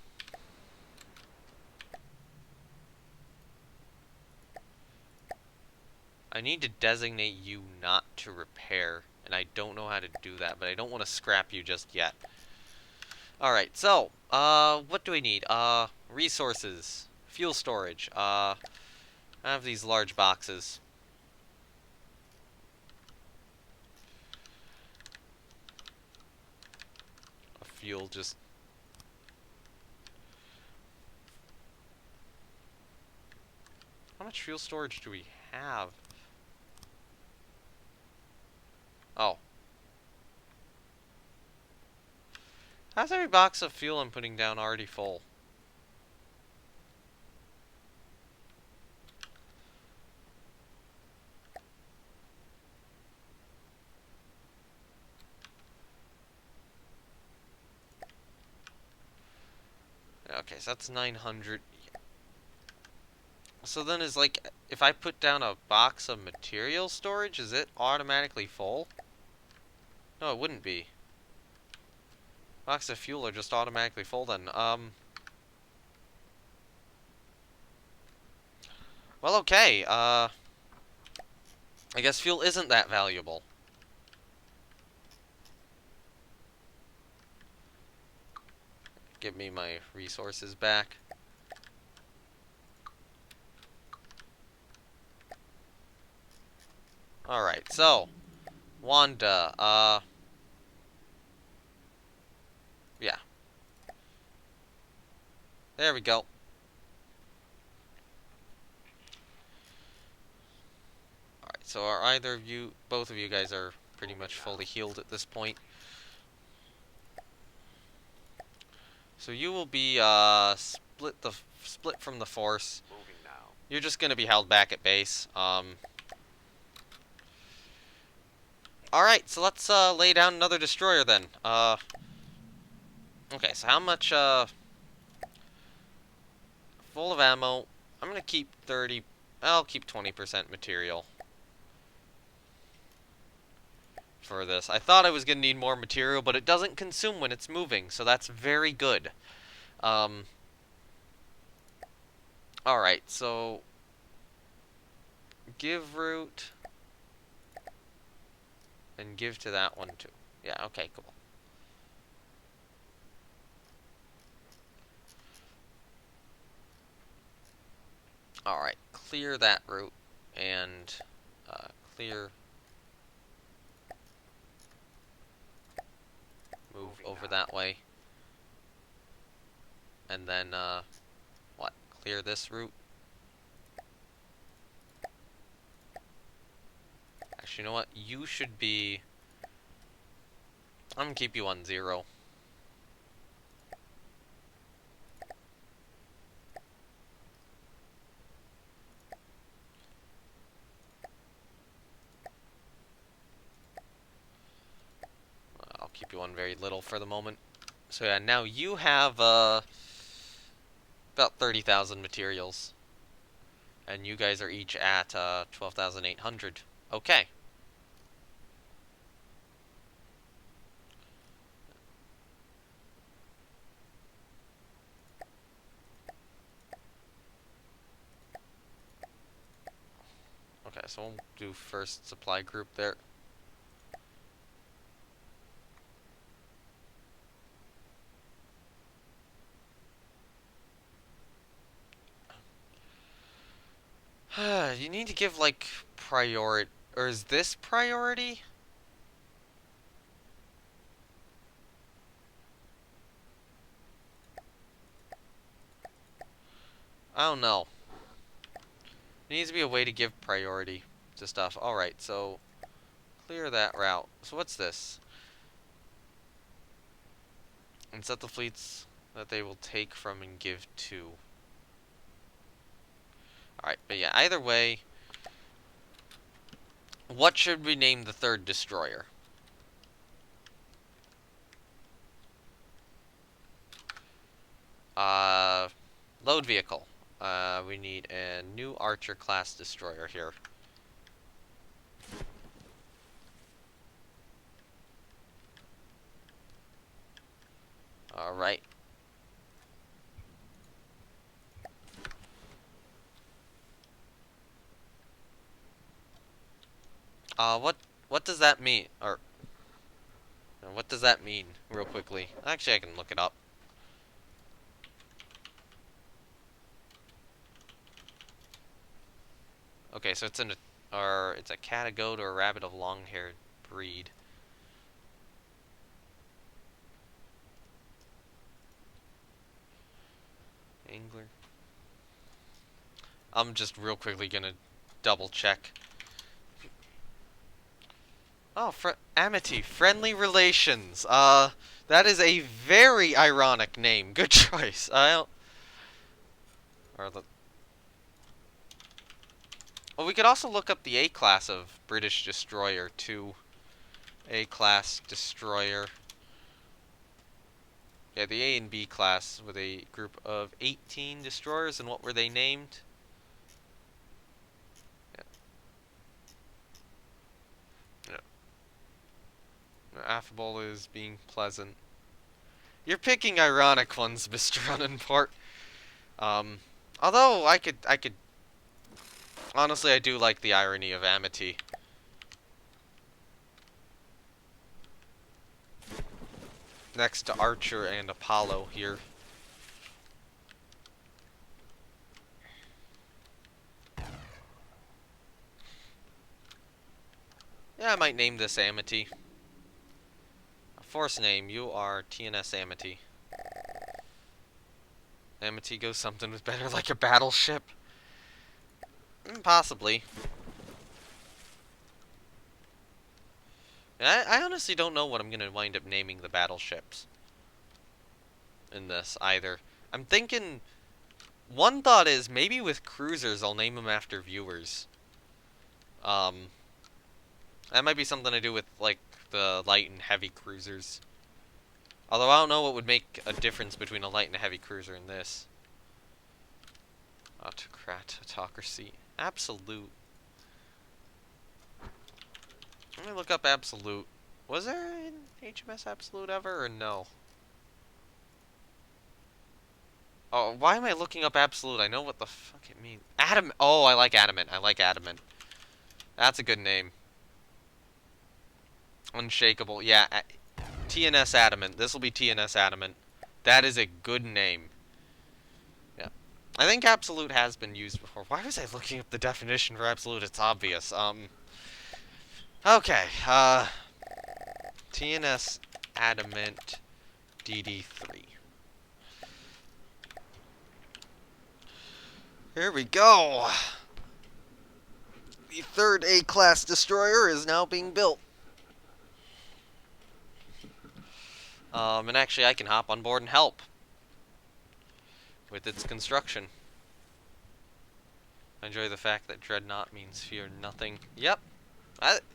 I need to designate you not to repair, and I don't know how to do that, but I don't want to scrap you just yet. Alright, so, what do we need? Resources. Fuel storage. I have these large boxes. fuel just... How much fuel storage do we have? Oh. How's every box of fuel I'm putting down already full? Okay, so that's 900. So then is like, if I put down a box of material storage, is it automatically full? No, it wouldn't be. Box of fuel are just automatically full then. Well, okay, I guess fuel isn't that valuable. Give me my resources back. Alright, so, Wanda, yeah. There we go. Alright, so are either of you, both of you guys are pretty much fully healed at this point. So you will be, split from the force. Moving now. You're just gonna be held back at base. Alright, so let's, lay down another destroyer then. Okay, so how much, full of ammo. I'm gonna keep 30, I'll keep 20% material for this. I thought I was gonna need more material, but it doesn't consume when it's moving, so that's very good. Alright, so give root and give to that one too. Yeah, okay, cool. Alright, clear that route and clear. Move over that way. And then, what? Clear this route. Actually, you know what? You should be... I'm gonna keep you on 0. I'll keep you on very little for the moment. So yeah, now you have, about 30,000 materials. And you guys are each at, 12,800. Okay. Okay, so we'll do first supply group there. You need to give, like, priority... Or is this priority? I don't know. There needs to be a way to give priority to stuff. Alright, so... Clear that route. So what's this? And set the fleets that they will take from and give to. Alright, but yeah, either way... What should we name the third destroyer? Load vehicle. We need a new Archer class destroyer here. Alright. What does that mean? Or what does that mean, real quickly? Actually, I can look it up. Okay, so it's it's a cat, a goat, or a rabbit of long-haired breed. I'm just real quickly gonna double check. Oh, Amity, friendly relations. That is a very ironic name. Good choice. I don't. Or the. Well, we could also look up the A class of British destroyer too. A class destroyer. Yeah, the A and B class with a group of 18 destroyers, and what were they named? Yeah. Affable is being pleasant. You're picking ironic ones, Mr. Ununport. Um, although I could, honestly, I do like the irony of Amity. Next to Archer and Apollo here. Yeah, I might name this Amity. A force name, you are TNS Amity. Amity goes something with better like a battleship. Possibly. I honestly don't know what I'm gonna wind up naming the battleships in this either. I'm thinking, one thought is maybe with cruisers I'll name them after viewers. Um, that might be something to do with like the light and heavy cruisers. Although I don't know what would make a difference between a light and a heavy cruiser in this. Autocrat, autocracy, absolute. Let me look up absolute. Was there an HMS Absolute ever or no? Oh, why am I looking up absolute? I know what the fuck it means. Oh, I like adamant. I like adamant. That's a good name. Unshakable. Yeah, TNS adamant. This will be TNS adamant. That is a good name. Yeah. I think absolute has been used before. Why was I looking up the definition for absolute? It's obvious. Okay. TNS adamant DD3. Here we go. The third A-class destroyer is now being built. And actually I can hop on board and help with its construction. I enjoy the fact that Dreadnought means fear nothing. Yep.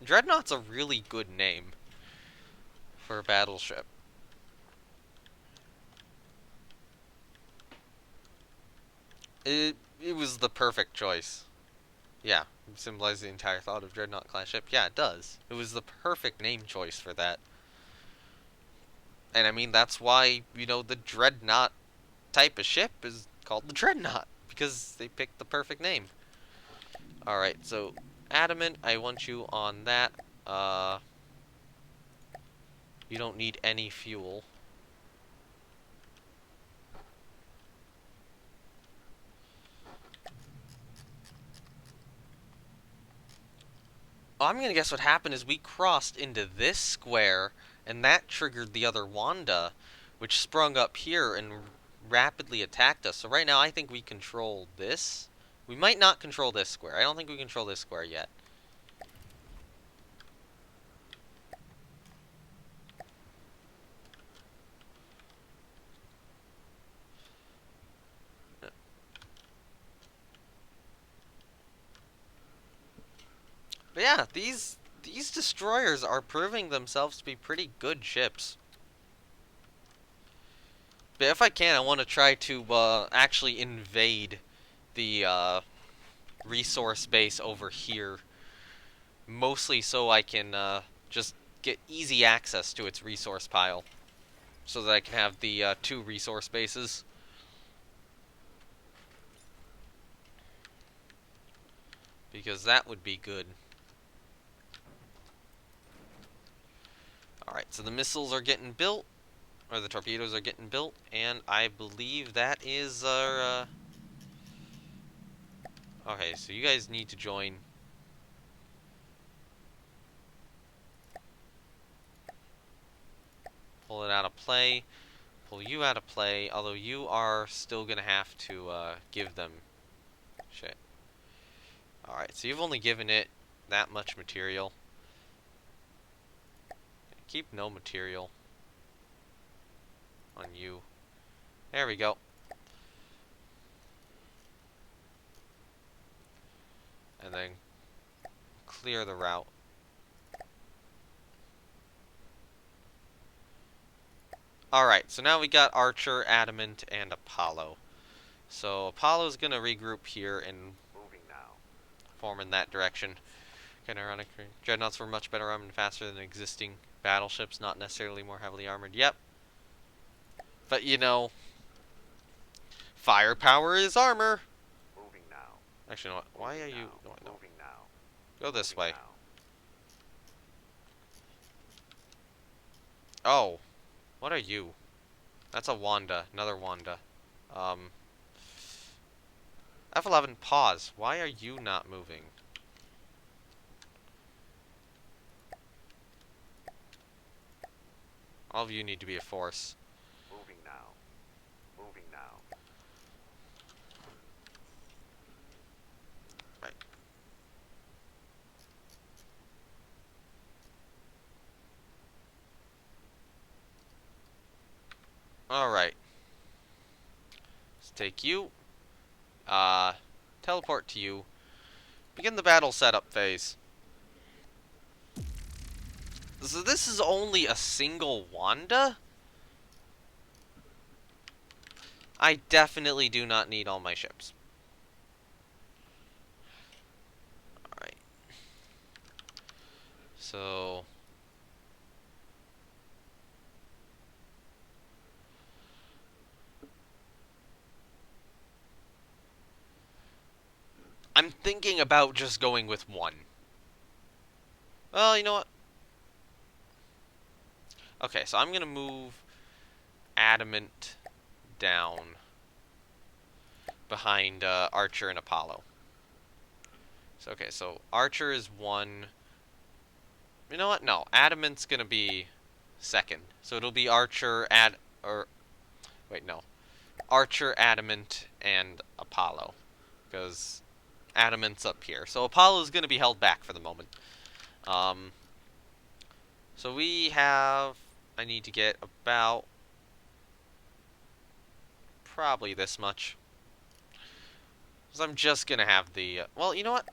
Dreadnought's a really good name for a battleship. It was the perfect choice. Yeah, it symbolizes the entire thought of Dreadnought class ship. Yeah, it does. It was the perfect name choice for that. And I mean, that's why, you know, the Dreadnought type of ship is called the Dreadnought, because they picked the perfect name. Alright, so adamant, I want you on that. You don't need any fuel. Oh, I'm gonna guess what happened is we crossed into this square, and that triggered the other Wanda, which sprung up here and rapidly attacked us. So right now I think we control this. We might not control this square. I don't think we control this square yet. But yeah, these destroyers are proving themselves to be pretty good ships. But if I can, I want to try to actually invade the resource base over here. Mostly so I can just get easy access to its resource pile. So that I can have the 2 resource bases. Because that would be good. Alright, so the missiles are getting built. Or the torpedoes are getting built. And I believe that is our... Okay, so you guys need to join. Pull it out of play. Pull you out of play. Although you are still going to have to give them shit. Alright, so you've only given it that much material. Keep no material on you. There we go. And then clear the route. Alright, so now we got Archer, Adamant, and Apollo. So Apollo's gonna regroup here and Moving now. form in that direction. Kinda ironic. Dreadnoughts were much better armed and faster than existing battleships, not necessarily more heavily armored. Yep. But you know, firepower is armor. Moving now. Actually, you know what? Why are Moving you now. going? No. Moving now. Go this Moving way. now. Oh, what are you? That's a Wanda. Another Wanda. F11, pause. Why are you not moving? All of you need to be a force. Moving now. Moving now. Right. Alright. Let's take you. Teleport to you. Begin the battle setup phase. So this is only a single Wanda? I definitely do not need all my ships. Alright. So... I'm thinking about just going with one. Well, you know what? Okay, so I'm gonna move Adamant down behind Archer and Apollo. So okay, so Archer is one. You know what? No, Adamant's gonna be second. So it'll be Archer, wait, no, Archer, Adamant, and Apollo, because Adamant's up here. So Apollo's gonna be held back for the moment. So we have. I need to get about probably this much. Because I'm just gonna have the. Well, you know what?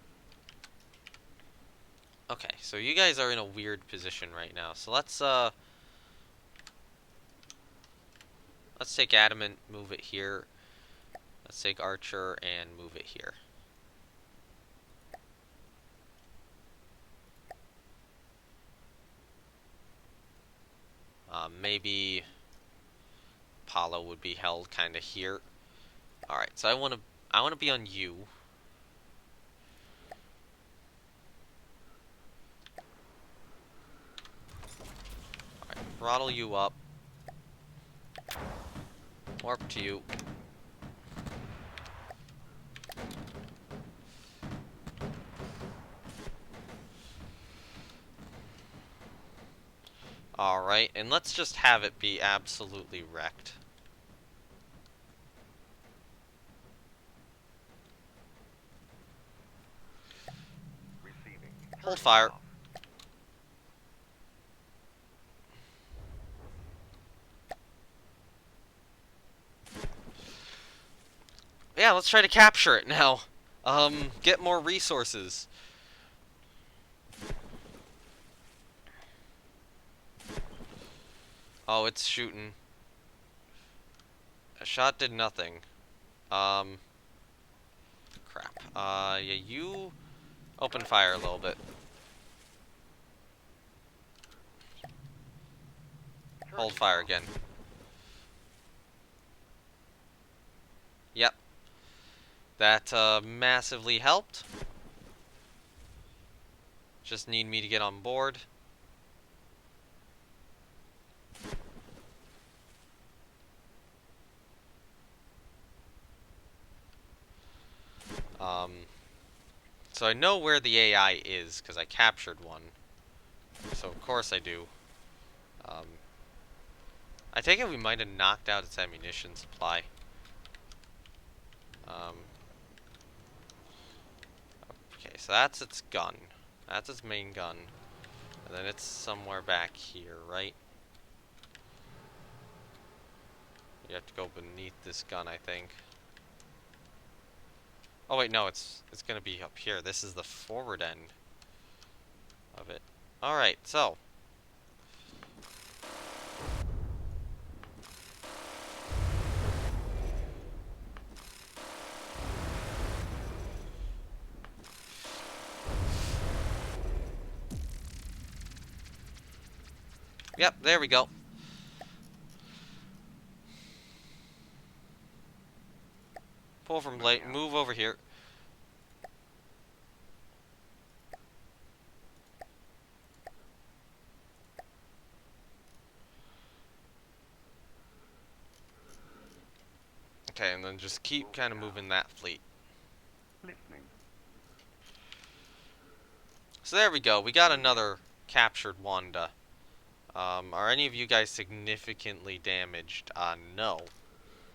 Okay, so you guys are in a weird position right now. So let's take Adamant, move it here. Let's take Archer and move it here. Maybe Apollo would be held kind of here. All right, so I want to be on you. All right, throttle you up. Warp to you. Alright, and let's just have it be absolutely wrecked. Receiving. Hold Turning fire. off. Yeah, let's try to capture it now. Get more resources. Oh, it's shooting. A shot did nothing. Crap. Yeah, you open fire a little bit. Hold Turning fire off. again. Yep. That massively helped. Just need me to get on board. So I know where the AI is because I captured one. So of course I do. I take it we might have knocked out its ammunition supply. Okay, so that's its gun. That's its main gun. And then it's somewhere back here, right? You have to go beneath this gun, I think. Oh wait, no, it's gonna be up here. This is the forward end of it. Alright, so. Yep, there we go. Pull from blade, move over here. Okay, and then just keep kind of moving that fleet. Listening. So there we go. We got another captured Wanda. Are any of you guys significantly damaged? No.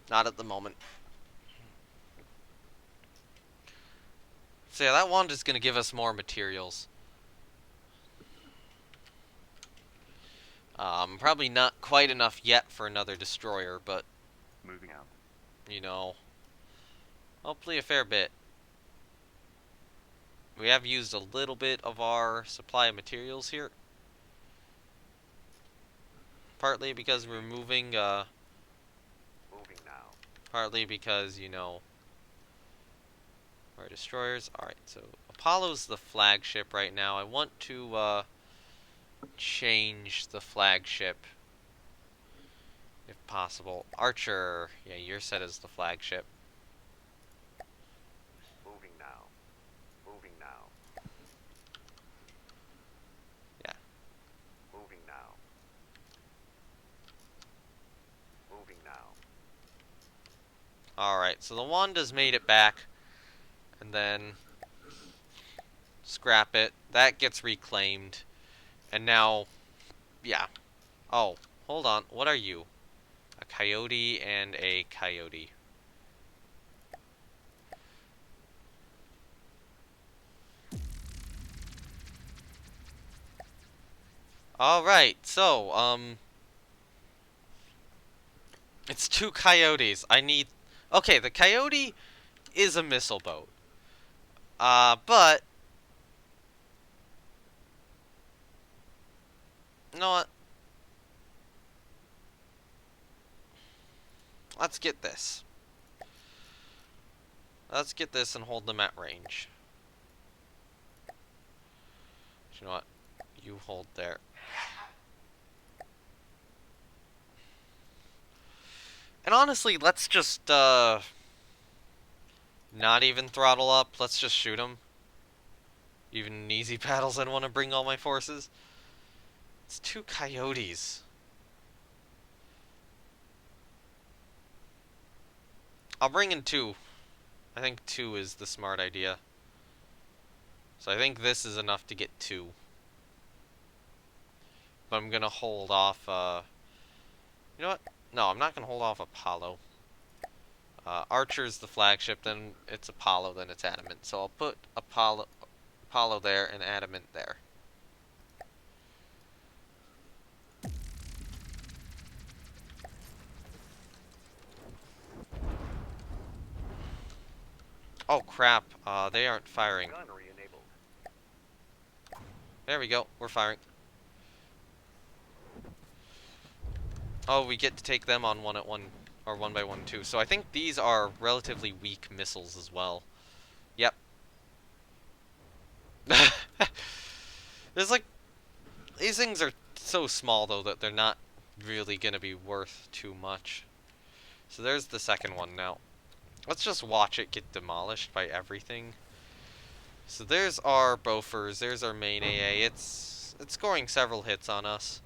Not at the moment. So yeah, that Wanda's gonna give us more materials. Probably not quite enough yet for another destroyer, but Moving out. you know, hopefully a fair bit. We have used a little bit of our supply of materials here. Partly because we're moving, Moving now. partly because, you know, our destroyers. Alright, so Apollo's the flagship right now. I want to, change the flagship. If possible. Archer, yeah, you're set as the flagship. Moving now. Moving now. Yeah. Moving now. Moving now. Alright, so the Wanda's made it back. And then scrap it. That gets reclaimed. And now, yeah. Oh, hold on. What are you? A coyote and a coyote. Alright, so, it's two coyotes. I need... Okay, the coyote is a missile boat. But... You know what? Let's get this. Let's get this and hold them at range. You know what? You hold there. And honestly, let's just, not even throttle up. Let's just shoot them. Even easy paddles, I don't want to bring all my forces. It's two coyotes. I'll bring in two. I think two is the smart idea. So I think this is enough to get two. But I'm gonna hold off, you know what? No, I'm not gonna hold off Apollo. Archer's the flagship, then it's Apollo, then it's Adamant. So I'll put Apollo there and Adamant there. Oh crap, they aren't firing. Gunnery enabled. There we go, we're firing. Oh, we get to take them on one at one, or one by one too. So I think these are relatively weak missiles as well. Yep. There's like, these things are so small though that they're not really gonna be worth too much. So there's the second one now. Let's just watch it get demolished by everything. So there's our Bofors, there's our main AA. It's scoring several hits on us.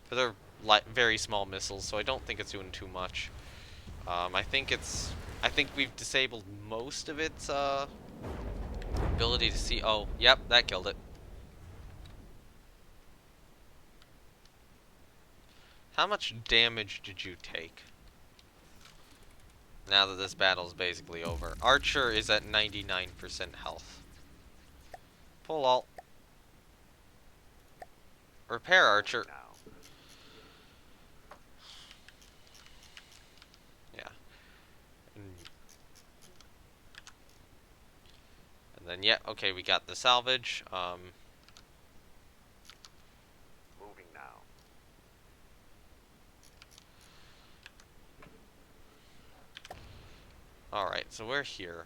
But they're very small missiles, so I don't think it's doing too much. I think we've disabled most of its ability to see. Oh, yep, that killed it. How much damage did you take? Now that this battle is basically over. Archer is at 99% health. Pull alt. Repair archer. Now. Yeah. And then, yeah, okay, we got the salvage. Moving now. Alright, so we're here.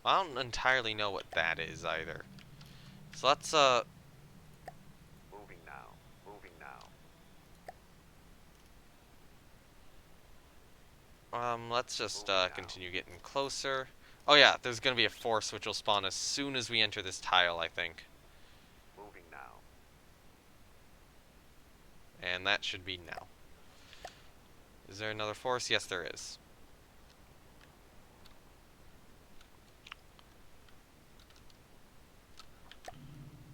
I don't entirely know what that is either. So let's, Moving now. Moving now. let's just, Moving now. continue getting closer. Oh yeah, there's gonna be a force which will spawn as soon as we enter this tile, I think. Moving now. And that should be now. Is there another force? Yes, there is.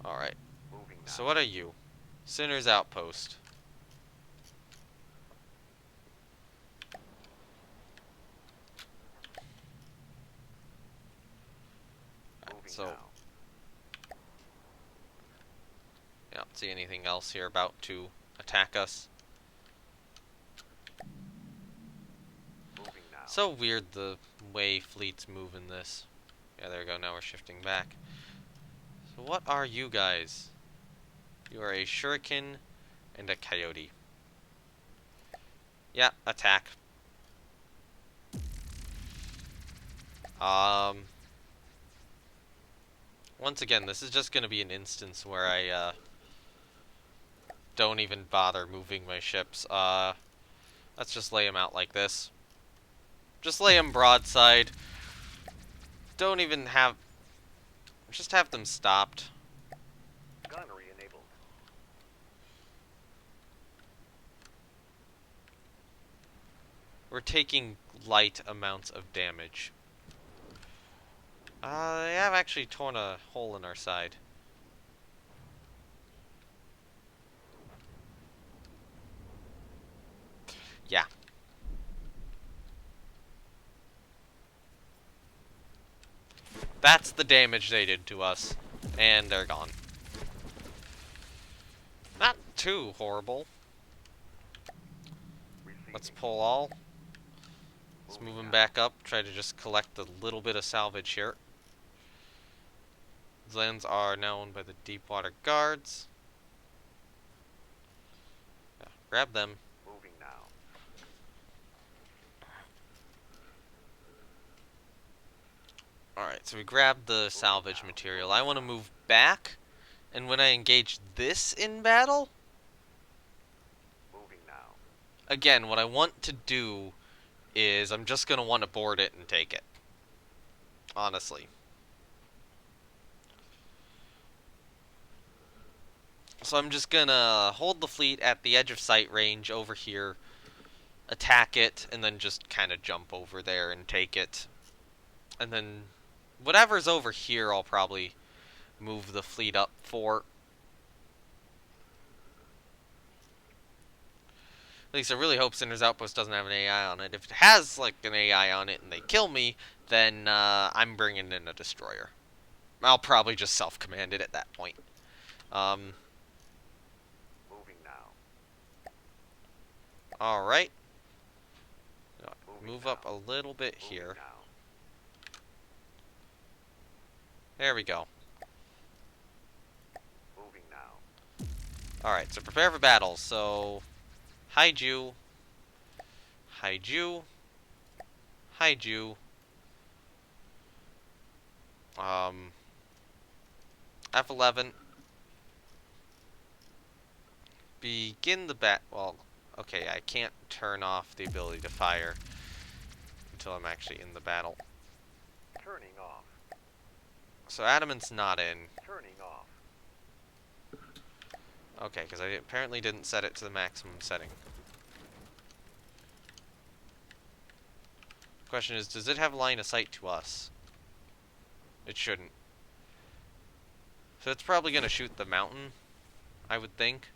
Alright, Moving now. so what are you? Sinner's Outpost. Moving So, now. I don't see anything else here about to attack us. Moving now. So weird the way fleets move in this. Yeah, there we go, now we're shifting back. So what are you guys? You are a shuriken and a coyote. Yeah, attack. Once again, this is just gonna be an instance where I, don't even bother moving my ships. Let's just lay them out like this. Just lay them broadside. Don't even have... Just have them stopped. Gunnery enabled. We're taking light amounts of damage. They have actually torn a hole in our side. Yeah. That's the damage they did to us. And they're gone. Not too horrible. Receiving. Let's pull all. Let's move Moving them now. back up. Try to just collect a little bit of salvage here. These lands are now owned by the Deepwater Guards. Yeah, grab them. Moving now. Alright, so we grabbed the salvage material. I want to move back, and when I engage this in battle, Moving now. again, what I want to do is I'm just going to want to board it and take it. Honestly. So I'm just going to hold the fleet at the edge of sight range over here, attack it, and then just kind of jump over there and take it. And then whatever's over here, I'll probably move the fleet up for. At least I really hope Sinner's Outpost doesn't have an AI on it. If it has, like, an AI on it and they kill me, then I'm bringing in a destroyer. I'll probably just self-command it at that point. Moving now. Alright. Moving Move now. up a little bit Moving here. now. There we go. Moving now. Alright, so prepare for battle. So, hide you. Hide you. Hide you. F11. Begin the well, okay, I can't turn off the ability to fire until I'm actually in the battle. Turning off. So Adamant's not in. Turning off. Okay, because I apparently didn't set it to the maximum setting. Question is, does it have line of sight to us? It shouldn't. So it's probably going to shoot the mountain. I would think.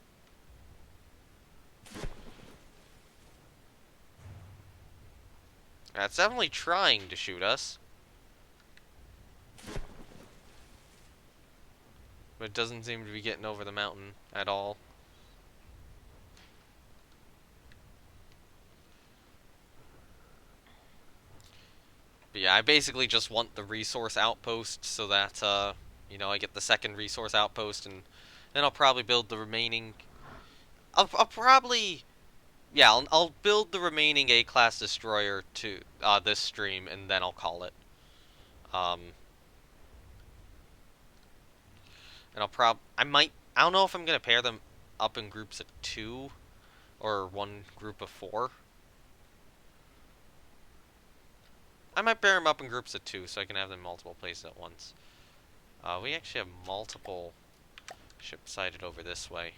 It's definitely trying to shoot us. But it doesn't seem to be getting over the mountain at all. But yeah, I basically just want the resource outpost so that, you know, I get the second resource outpost, and then I'll probably build the remaining... I'll probably... Yeah, I'll build the remaining A-class destroyer to this stream, and then I'll call it. And I don't know if I'm gonna pair them up in groups of 2 or one group of 4. I might pair them up in groups of 2 so I can have them multiple places at once. We actually have multiple ships sighted over this way.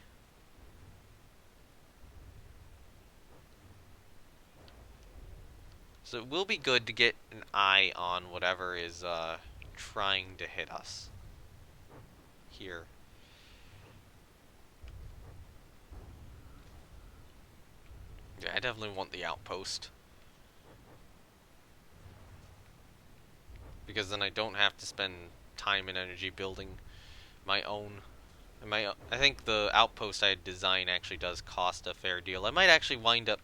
So it will be good to get an eye on whatever is trying to hit us here. Yeah, I definitely want the outpost. Because then I don't have to spend time and energy building my own. I think the outpost I design actually does cost a fair deal. I might actually wind up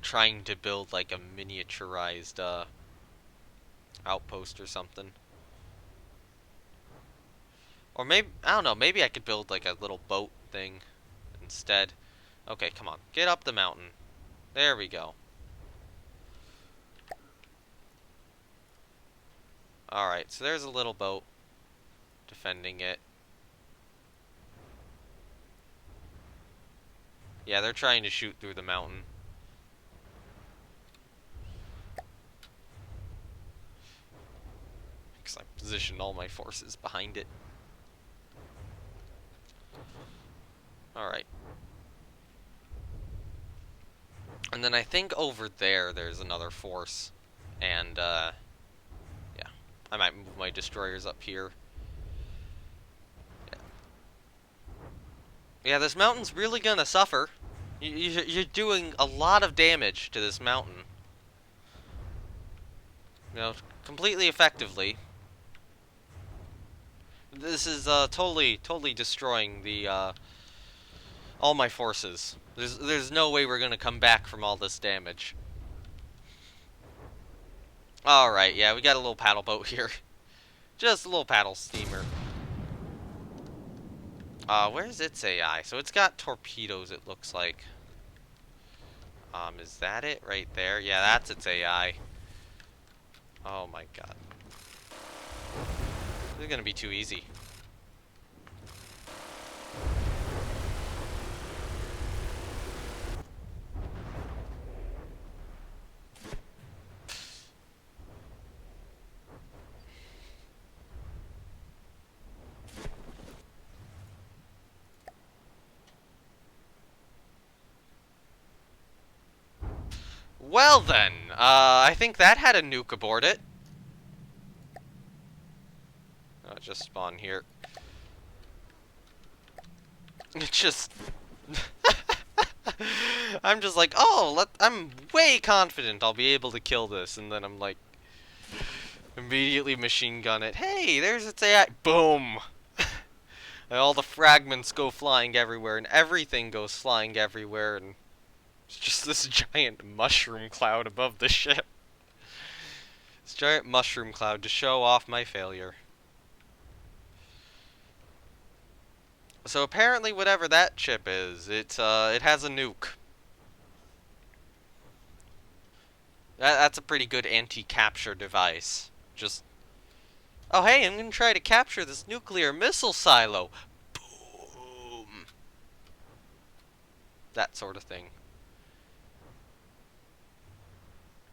trying to build like a miniaturized outpost or something. Or maybe, I don't know, maybe I could build like a little boat thing instead. Okay, come on, get up the mountain. There we go. Alright, so there's a little boat defending it. Yeah, they're trying to shoot through the mountain. Because I positioned all my forces behind it. Alright. And then I think over there's another force. And, yeah. I might move my destroyers up here. Yeah, this mountain's really gonna suffer. You're doing a lot of damage to this mountain. You know, completely effectively. This is totally destroying the all my forces. There's no way we're gonna come back from all this damage. All right, yeah, we got a little paddle boat here, just a little paddle steamer. Where's its AI? So it's got torpedoes. It looks like. Is that it right there? Yeah, that's its AI. Oh my god. This is gonna be too easy. Well then, I think that had a nuke aboard it. Oh, it just spawned here. It just... I'm just like, oh, I'm way confident I'll be able to kill this, and then I'm like, immediately machine gun it. Hey, there's its AI. Boom! And all the fragments go flying everywhere, and everything goes flying everywhere, and it's just this giant mushroom cloud above the ship. This giant mushroom cloud to show off my failure. So apparently whatever that chip is, it has a nuke. That's a pretty good anti-capture device. Just, oh hey, I'm gonna try to capture this nuclear missile silo. Boom. That sort of thing.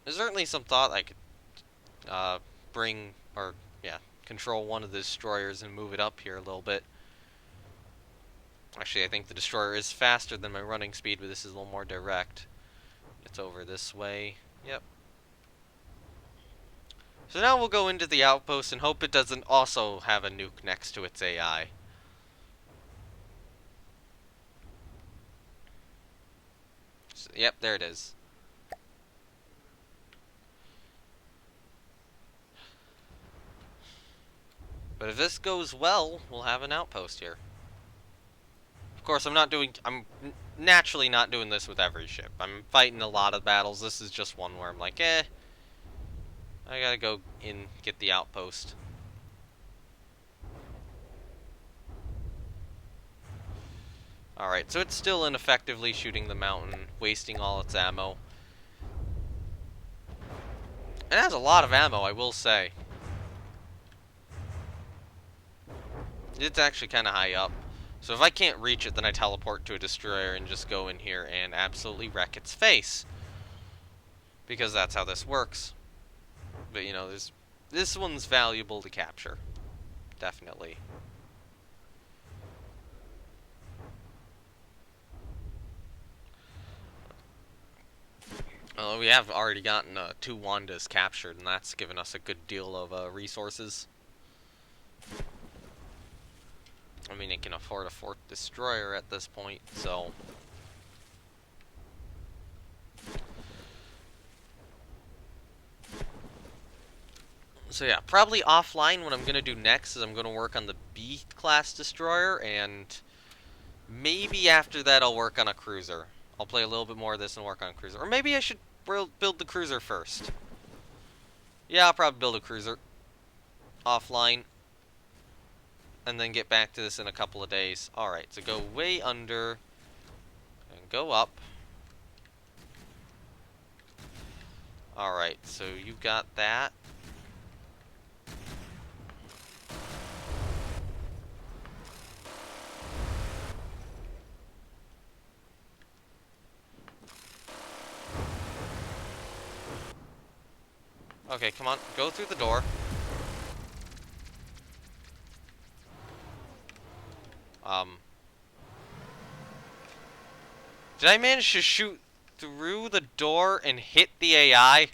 There's certainly some thought I could bring, or yeah, control one of the destroyers and move it up here a little bit. Actually, I think the destroyer is faster than my running speed, but this is a little more direct. It's over this way. Yep. So now we'll go into the outpost and hope it doesn't also have a nuke next to its AI. Yep, there it is. But if this goes well, we'll have an outpost here. Of course, I'm naturally not doing this with every ship. I'm fighting a lot of battles. This is just one where I'm like, I gotta go in, get the outpost. Alright, so it's still ineffectively shooting the mountain, wasting all its ammo. It has a lot of ammo, I will say. It's actually kind of high up. So if I can't reach it, then I teleport to a destroyer and just go in here and absolutely wreck its face. Because that's how this works. But, you know, this one's valuable to capture. Definitely. Well, we have already gotten 2 Wandas captured, and that's given us a good deal of resources. I mean, it can afford a 4th destroyer at this point, so... So yeah, probably offline what I'm going to do next is I'm going to work on the B-class destroyer, and maybe after that I'll work on a cruiser. I'll play a little bit more of this and work on a cruiser. Or maybe I should build the cruiser first. Yeah, I'll probably build a cruiser offline. And then get back to this in a couple of days. Alright, so go way under and go up. Alright, so you've got that. Okay, come on, go through the door. Did I manage to shoot through the door and hit the AI?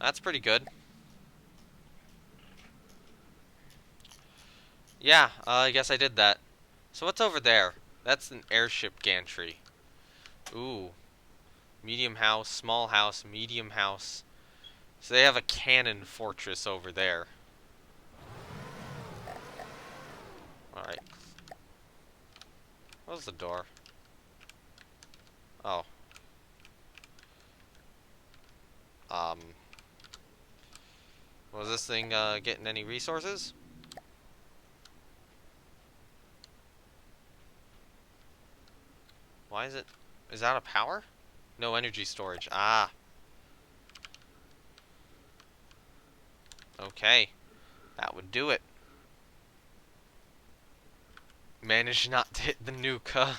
That's pretty good. Yeah, I guess I did that. So what's over there? That's an airship gantry. Ooh. Medium house, small house, medium house. So they have a cannon fortress over there. Alright. What was the door? Oh. Was this thing getting any resources? Why is it... Is out of power? No energy storage. Ah. Okay. That would do it. Managed not to hit the nuke, huh?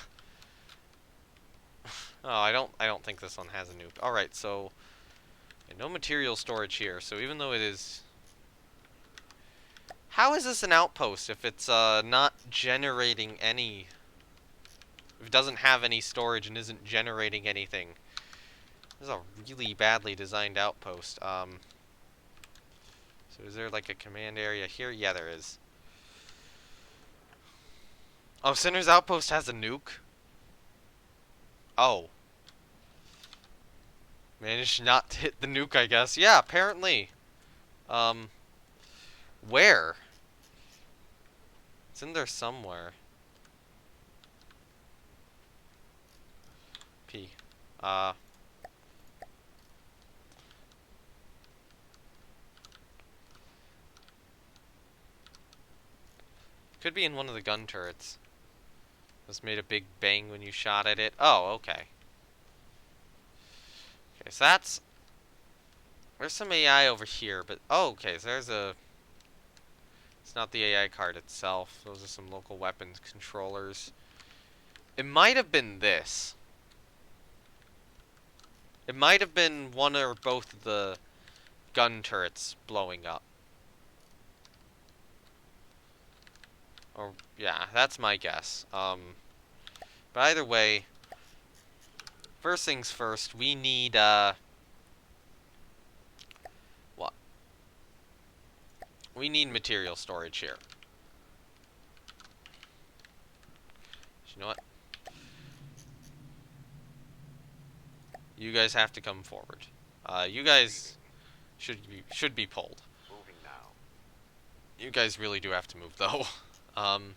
Oh, I don't think this one has a nuke. Alright, so no material storage here. So even though it is... How is this an outpost if it's not generating any... If it doesn't have any storage and isn't generating anything? This is a really badly designed outpost. So is there like a command area here? Yeah, there is. Oh, Sinner's Outpost has a nuke? Oh. Managed not to hit the nuke, I guess. Yeah, apparently. Where? It's in there somewhere. P. Could be in one of the gun turrets. This made a big bang when you shot at it. Oh, okay. Okay, so that's... There's some AI over here, but... Oh, okay, so there's a... It's not the AI card itself. Those are some local weapons controllers. It might have been this. It might have been one or both of the gun turrets blowing up. Or, yeah, that's my guess. But either way, first things first, we need, what? We need material storage here. you know what? You guys have to come forward. You guys should be pulled. Moving now. You guys really do have to move, though. I'm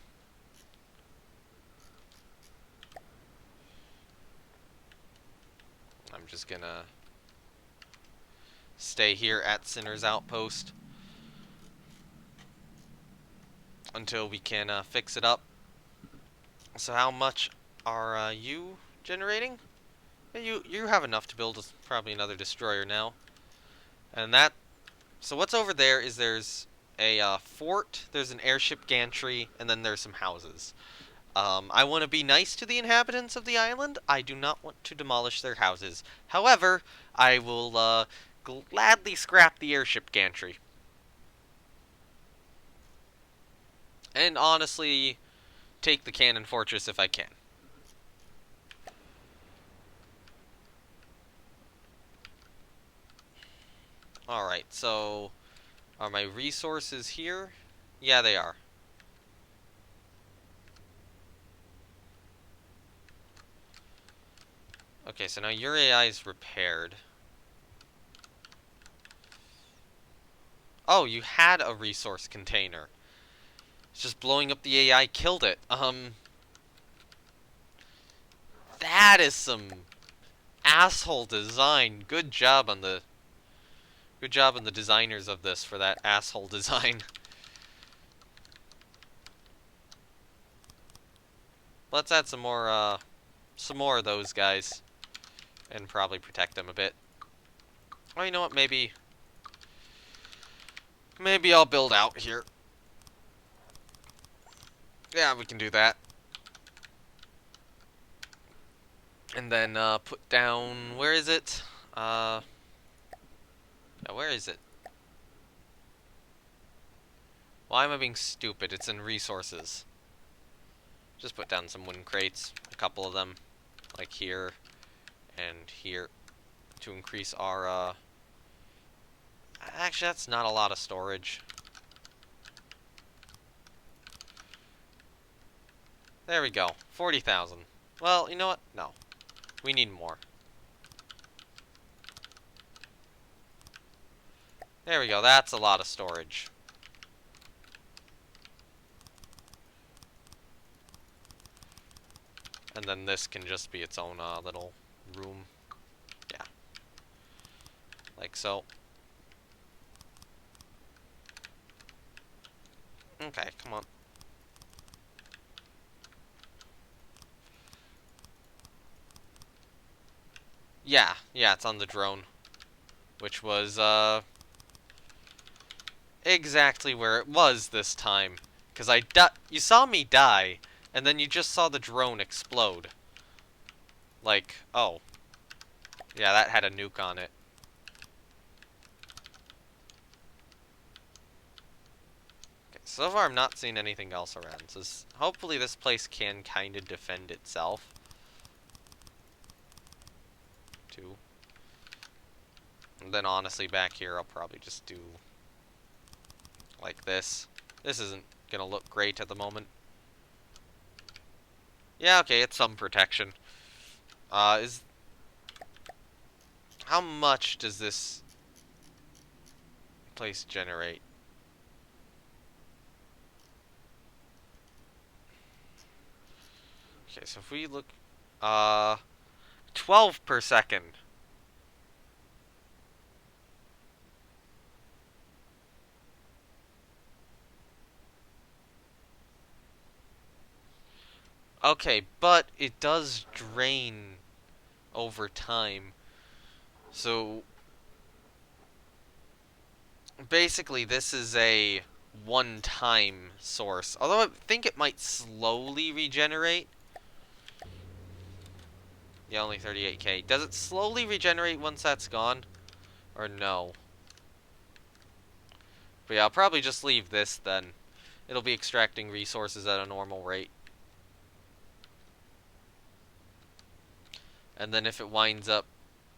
just gonna stay here at Sinner's Outpost until we can fix it up. So how much are you generating? You have enough to build probably another destroyer now. And that... So what's over there is there's a fort, there's an airship gantry, and then there's some houses. I want to be nice to the inhabitants of the island. I do not want to demolish their houses. However, I will gladly scrap the airship gantry. And honestly, take the cannon fortress if I can. Alright, so are my resources here? Yeah, they are. Okay, so now your AI is repaired. Oh, you had a resource container. It's just blowing up the AI killed it. That is some asshole design. Good job on the designers of this for that asshole design. Let's add some more of those guys and probably protect them a bit. Oh, you know what? Maybe I'll build out here. Yeah, we can do that. And then put down, where is it? Yeah, where is it? Why am I being stupid? It's in resources. Just put down some wooden crates, a couple of them, like here and here, to increase our, actually, that's not a lot of storage. There we go, 40,000. Well, you know what? No. We need more. There we go, that's a lot of storage. And then this can just be its own little room. Yeah. Like so. Okay, come on. Yeah, it's on the drone. Which was, exactly where it was this time. Because you saw me die, and then you just saw the drone explode. Like, oh. Yeah, that had a nuke on it. Okay, so far I'm not seeing anything else around. So hopefully this place can kind of defend itself. Too. And then honestly back here I'll probably just do like this. This isn't gonna look great at the moment. Yeah, okay, it's some protection. How much does this place generate? Okay, so if we look, 12 per second. Okay, but it does drain over time. So basically this is a one-time source. Although I think it might slowly regenerate. Yeah, only 38k. Does it slowly regenerate once that's gone? Or no? But yeah, I'll probably just leave this then. It'll be extracting resources at a normal rate. And then if it winds up,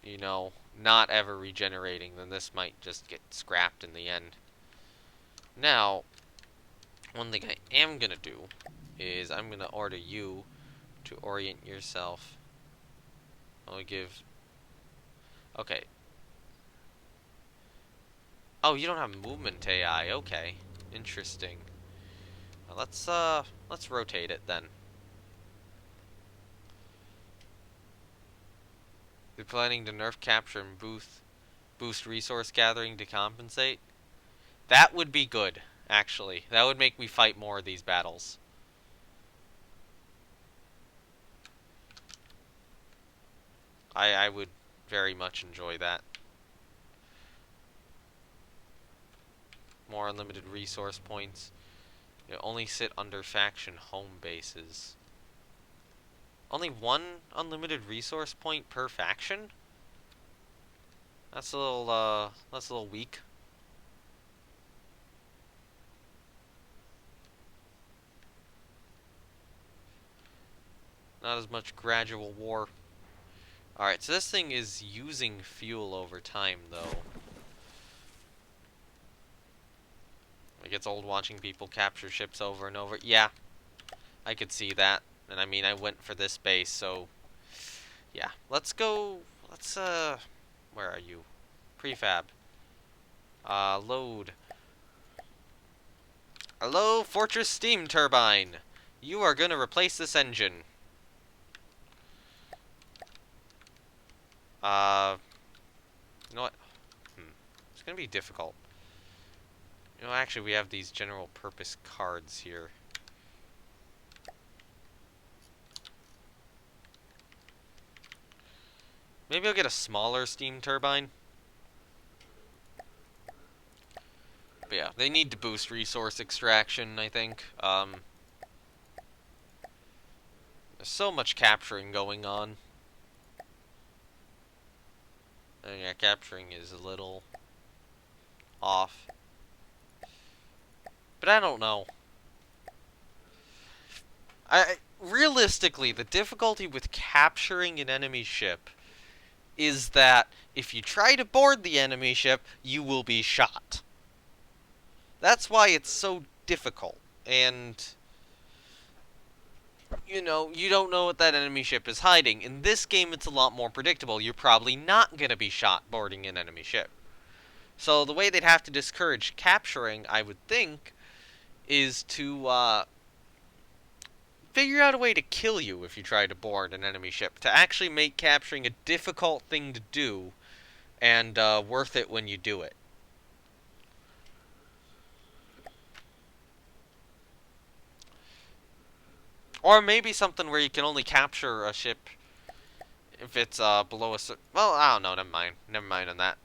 you know, not ever regenerating, then this might just get scrapped in the end. Now, one thing I am gonna do is I'm gonna order you To orient yourself. I'll give... Okay. Oh, you don't have movement AI. Okay. Interesting. Well, let's rotate it then. You're planning to nerf capture and boost resource gathering to compensate? That would be good, actually. That would make me fight more of these battles. I would very much enjoy that. More unlimited resource points. You only sit under faction home bases. Only one unlimited resource point per faction? That's a little weak. Not as much gradual war. Alright, so this thing is using fuel over time, though. It gets old watching people capture ships over and over. Yeah, I could see that. And I mean, I went for this base, so... Yeah, let's go... Let's, where are you? Prefab. Load. Hello, Fortress Steam Turbine! You are gonna replace this engine. You know what? It's gonna be difficult. You know, actually, we have these general purpose cards here. Maybe I'll get a smaller steam turbine. But yeah, they need to boost resource extraction, I think. There's so much capturing going on. And yeah, capturing is a little off. But I don't know. Realistically, the difficulty with capturing an enemy ship is that if you try to board the enemy ship, you will be shot. That's why it's so difficult. And, you know, you don't know what that enemy ship is hiding. In this game, it's a lot more predictable. You're probably not going to be shot boarding an enemy ship. So the way they'd have to discourage capturing, I would think, is to figure out a way to kill you if you try to board an enemy ship. To actually make capturing a difficult thing to do and worth it when you do it. Or maybe something where you can only capture a ship if it's below a certain... Well, I don't know, never mind. Never mind on that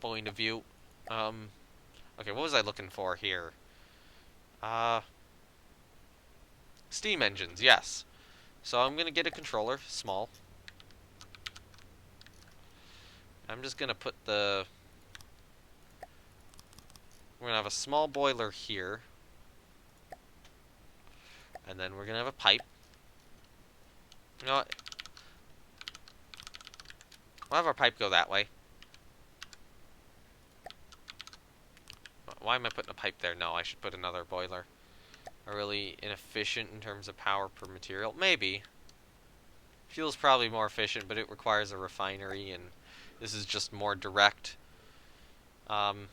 point of view. Okay, what was I looking for here? Steam engines, yes. So I'm gonna get a controller, small. I'm just gonna put the... We're gonna have a small boiler here. And then we're gonna have a pipe. You know what? We'll have our pipe go that way. Why am I putting a pipe there? No, I should put another boiler. Are really inefficient in terms of power per material? Maybe. Fuel's probably more efficient, but it requires a refinery, and this is just more direct. Alright,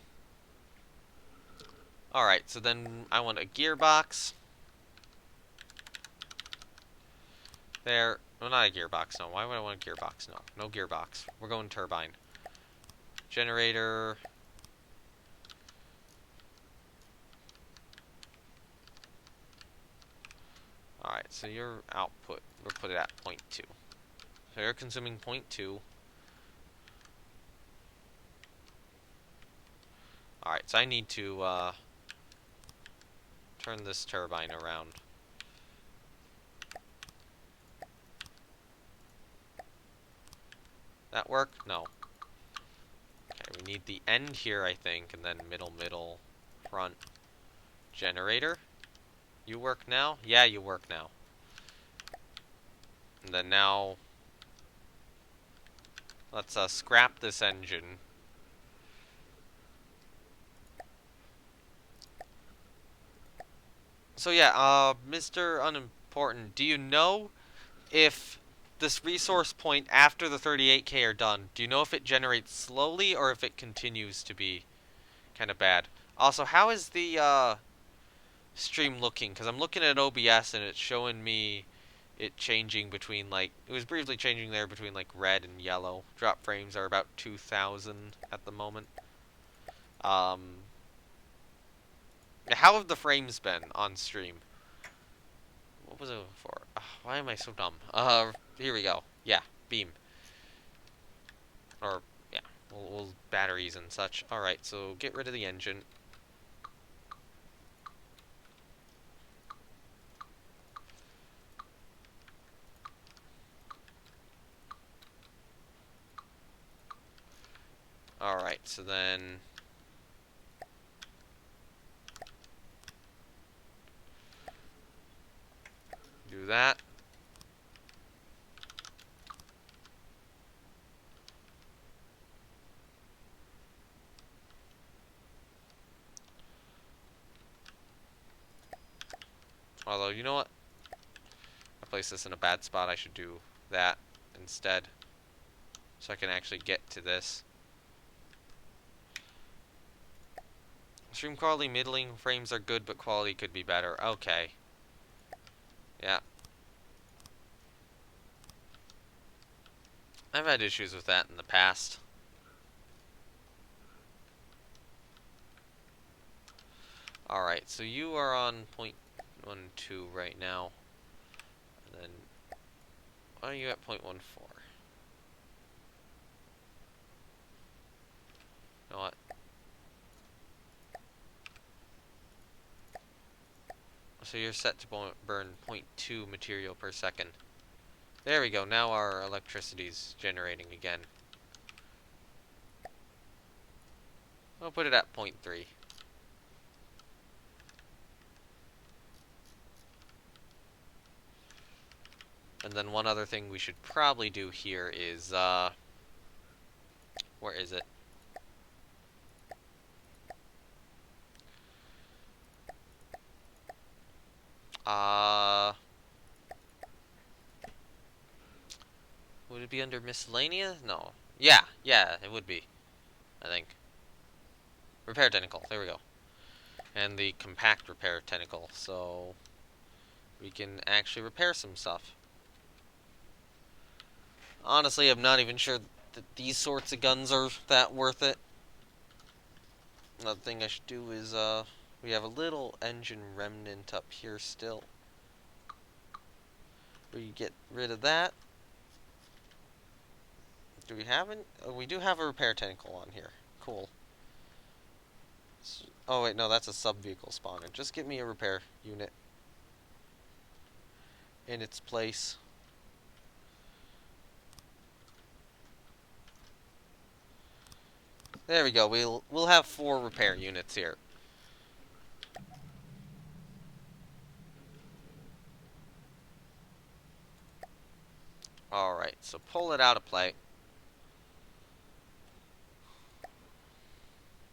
so then I want a gearbox. There. No, not a gearbox, no. Why would I want a gearbox? No, no gearbox. We're going turbine. Generator. Alright, so your output, we'll put it at 0.2. So you're consuming 0.2. Alright, so I need to turn this turbine around. That work? No. Okay, we need the end here, I think, and then middle, front. Generator. You work now? Yeah, you work now. And then now... Let's scrap this engine. So yeah, Mr. Unimportant, do you know if this resource point after the 38k are done, do you know if it generates slowly or if it continues to be kind of bad? Also, how is the stream looking? Because I'm looking at OBS and it's showing me it changing between, like, it was briefly changing there between like red and yellow. Drop frames are about 2,000 at the moment. How have the frames been on stream? What was it for? Why am I so dumb? Here we go. Yeah, beam. Or, yeah, we'll batteries and such. Alright, so get rid of the engine. Alright, so then... do that. Although, you know what? I placed this in a bad spot. I should do that instead. So I can actually get to this. Stream quality middling, frames are good, but quality could be better. Okay. Yeah. I've had issues with that in the past. Alright, so you are on 0.12 right now. And then, why are you at 0.14? You know what? So you're set to burn 0.2 material per second. There we go, now our electricity's generating again. I'll put it at 0.3. And then one other thing we should probably do here is, where is it? Would it be under miscellaneous? No. Yeah, it would be, I think. Repair tentacle, there we go. And the compact repair tentacle, so we can actually repair some stuff. Honestly, I'm not even sure that these sorts of guns are that worth it. Another thing I should do is, we have a little engine remnant up here still. We get rid of that. Do we have it? Oh, we do have a repair tentacle on here. Cool. Oh wait, no, that's a sub-vehicle spawner. Just get me a repair unit in its place. There we go. We'll have 4 repair units here. Alright, so pull it out of play.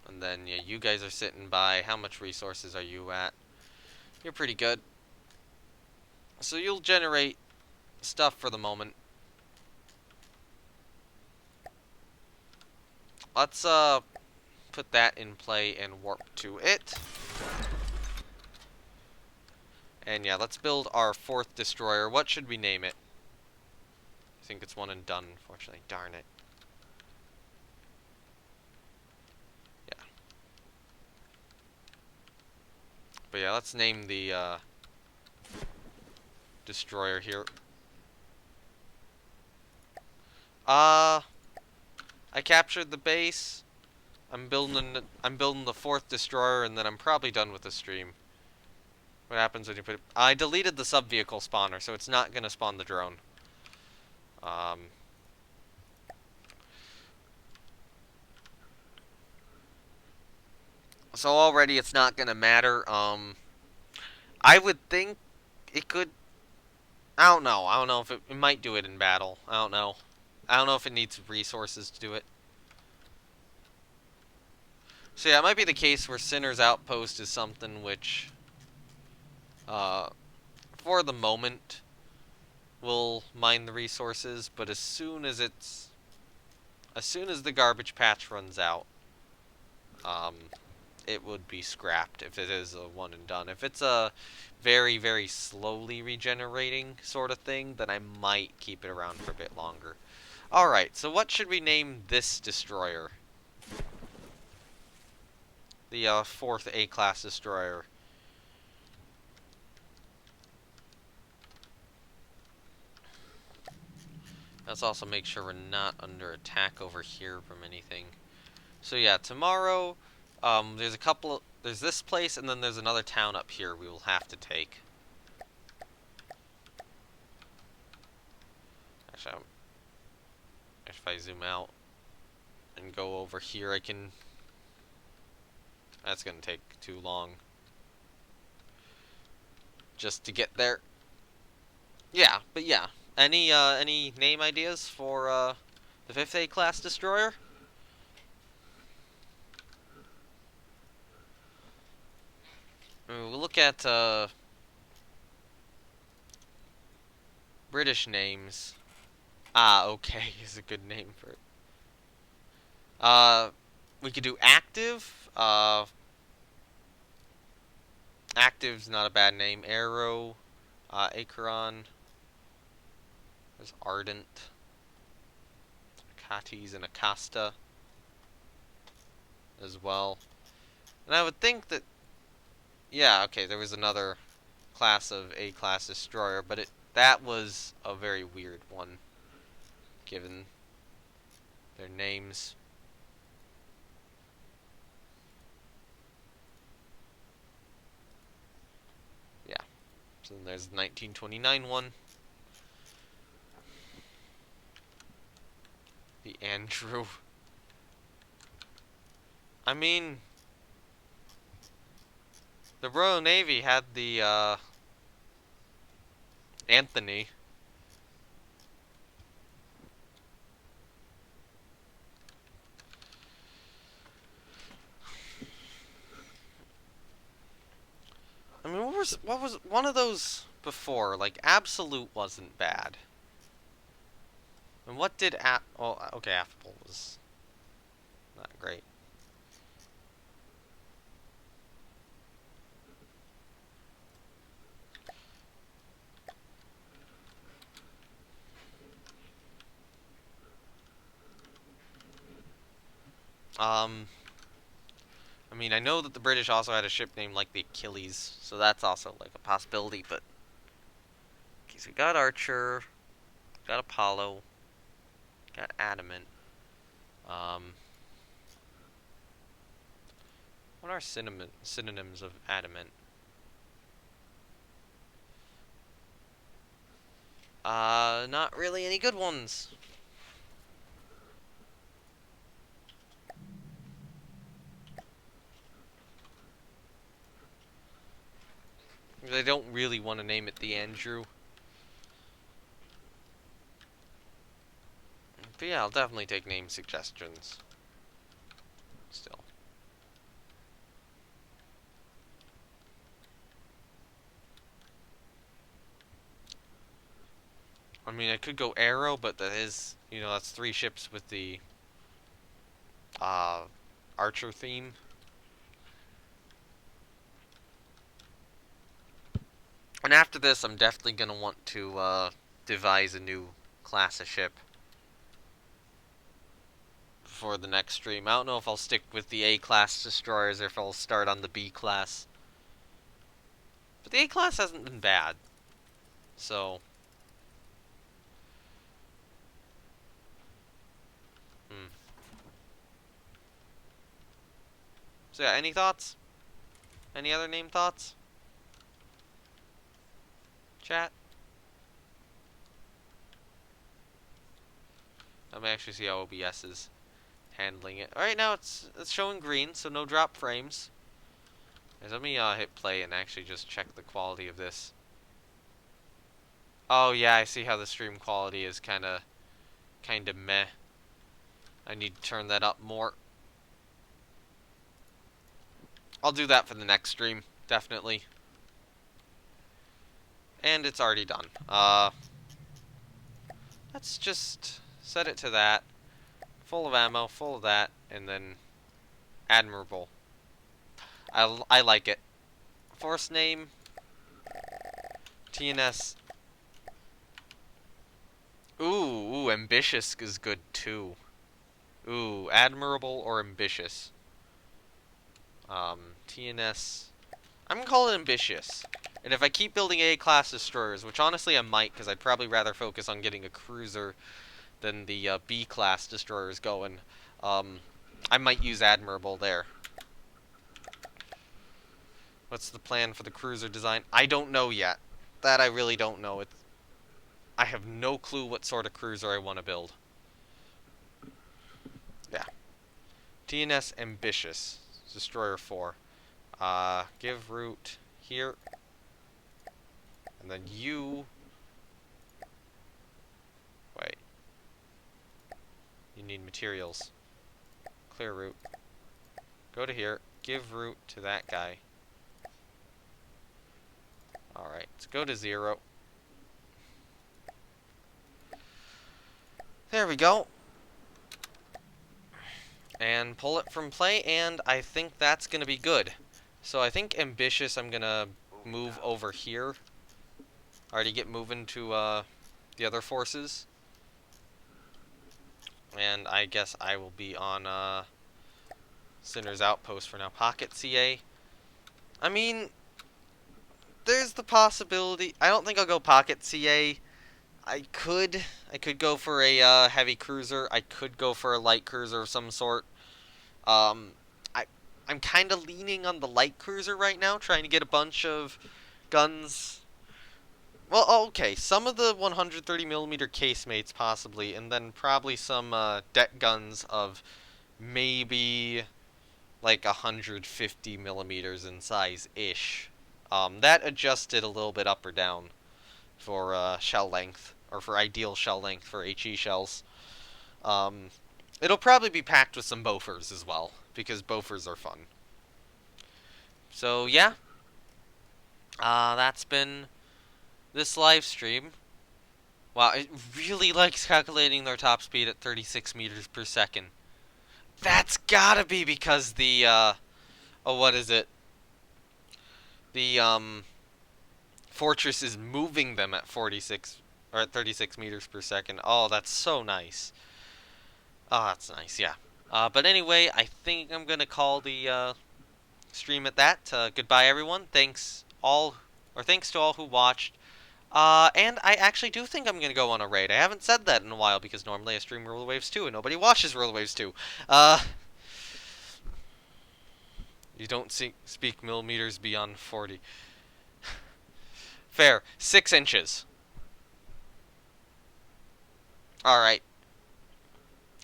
And then, yeah, you guys are sitting by. How much resources are you at? You're pretty good. So you'll generate stuff for the moment. Let's, put that in play and warp to it. And yeah, let's build our 4th destroyer. What should we name it? I think it's one and done, unfortunately. Darn it. Yeah. But yeah, let's name the, destroyer here. I captured the base. I'm building the 4th destroyer, and then I'm probably done with the stream. What happens when you put it? I deleted the sub-vehicle spawner, so it's not gonna spawn the drone. So already it's not gonna matter. I would think it could. I don't know. I don't know if it might do it in battle. I don't know. I don't know if it needs resources to do it. So yeah, it might be the case where Sinner's Outpost is something which, for the moment, we'll mine the resources, but as soon as the garbage patch runs out, um, it would be scrapped if it is a one and done. If it's a very, very slowly regenerating sort of thing, then I might keep it around for a bit longer. Alright, so what should we name this destroyer? The fourth A-class destroyer. Let's also make sure we're not under attack over here from anything. So yeah, tomorrow, there's this place, and then there's another town up here we will have to take. Actually, if I zoom out and go over here, I can... That's gonna take too long. Just to get there. Yeah, but yeah. Any name ideas for, the 5th A-class destroyer? We'll look at, British names. Ah, okay, is a good name for it. We could do Active. Active's not a bad name. Arrow, Acheron. There's Ardent. Achates and Acasta as well. And I would think that, yeah, okay, there was another class of A-class destroyer, but that was a very weird one, given their names. Yeah. So then there's the 1929 one. The Andrew. I mean, the Royal Navy had the, Anthony. I mean, what was one of those before? Like, Absolute wasn't bad. And what did well, okay, Affable was not great. I mean, I know that the British also had a ship named like the Achilles, so that's also like a possibility, but... Okay, so we got Archer, got Apollo, got Adamant. What are synonyms of Adamant? Not really any good ones. I don't really want to name it the Andrew. But yeah, I'll definitely take name suggestions. Still. I mean, I could go Arrow, but that is, that's 3 ships with the, Archer theme. And after this, I'm definitely gonna want to, devise a new class of ship for the next stream. I don't know if I'll stick with the A-class destroyers or if I'll start on the B-class. But the A-class hasn't been bad. So... So yeah, any thoughts? Any other name thoughts? Chat? Let me actually see how OBS is handling it. Alright, now it's showing green, so no drop frames. Let me hit play and actually just check the quality of this. Oh yeah, I see how the stream quality is kinda meh. I need to turn that up more. I'll do that for the next stream, definitely. And it's already done. Let's just set it to that. Full of ammo, full of that, and then admirable. I like it. Force name, TNS. Ooh, ambitious is good too. Ooh, admirable or ambitious. TNS. I'm gonna call it ambitious. And if I keep building A-class destroyers, which honestly I might, because I'd probably rather focus on getting a cruiser than the B-class destroyers going, I might use admirable there. What's the plan for the cruiser design? I don't know yet. That I really don't know. I have no clue what sort of cruiser I want to build. Yeah. TNS ambitious. Destroyer 4. Give route here. And then you... Wait. You need materials. Clear route. Go to here. Give route to that guy. Alright, let's go to 0. There we go. And pull it from play, and I think that's going to be good. So I think ambitious I'm going to move over here. Already get moving to the other forces. And I guess I will be on Sinner's Outpost for now. Pocket CA. I mean, there's the possibility. I don't think I'll go Pocket CA. I could go for a heavy cruiser. I could go for a light cruiser of some sort. I'm kind of leaning on the light cruiser right now, trying to get a bunch of guns. Well, okay, some of the 130mm casemates possibly, and then probably some deck guns of maybe like 150mm in size-ish. That adjusted a little bit up or down for shell length, or for ideal shell length for HE shells. It'll probably be packed with some Bofors as well, because Bofors are fun. So, yeah. That's been this live stream. Wow, it really likes calculating their top speed at 36 meters per second. That's gotta be because the, oh, what is it? The, Fortress is moving them at 46, or at 36 meters per second. Oh, that's so nice. Oh, that's nice, yeah. But anyway, I think I'm gonna call the, stream at that. Goodbye, everyone. Thanks to all who watched. And I actually do think I'm going to go on a raid. I haven't said that in a while because normally I stream Roller Waves 2 and nobody watches Roller Waves 2. You don't speak millimeters beyond 40. Fair. 6 inches. Alright.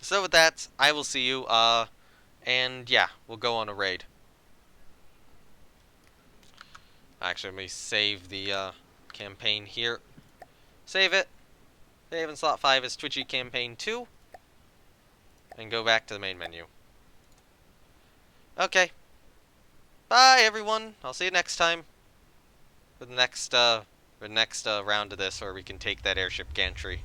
So with that, I will see you, and yeah, we'll go on a raid. Actually, let me save the, campaign here. Save it. Save in slot 5 as Twitchy Campaign 2. And go back to the main menu. Okay. Bye, everyone. I'll see you next time. For the next round of this, where we can take that airship gantry.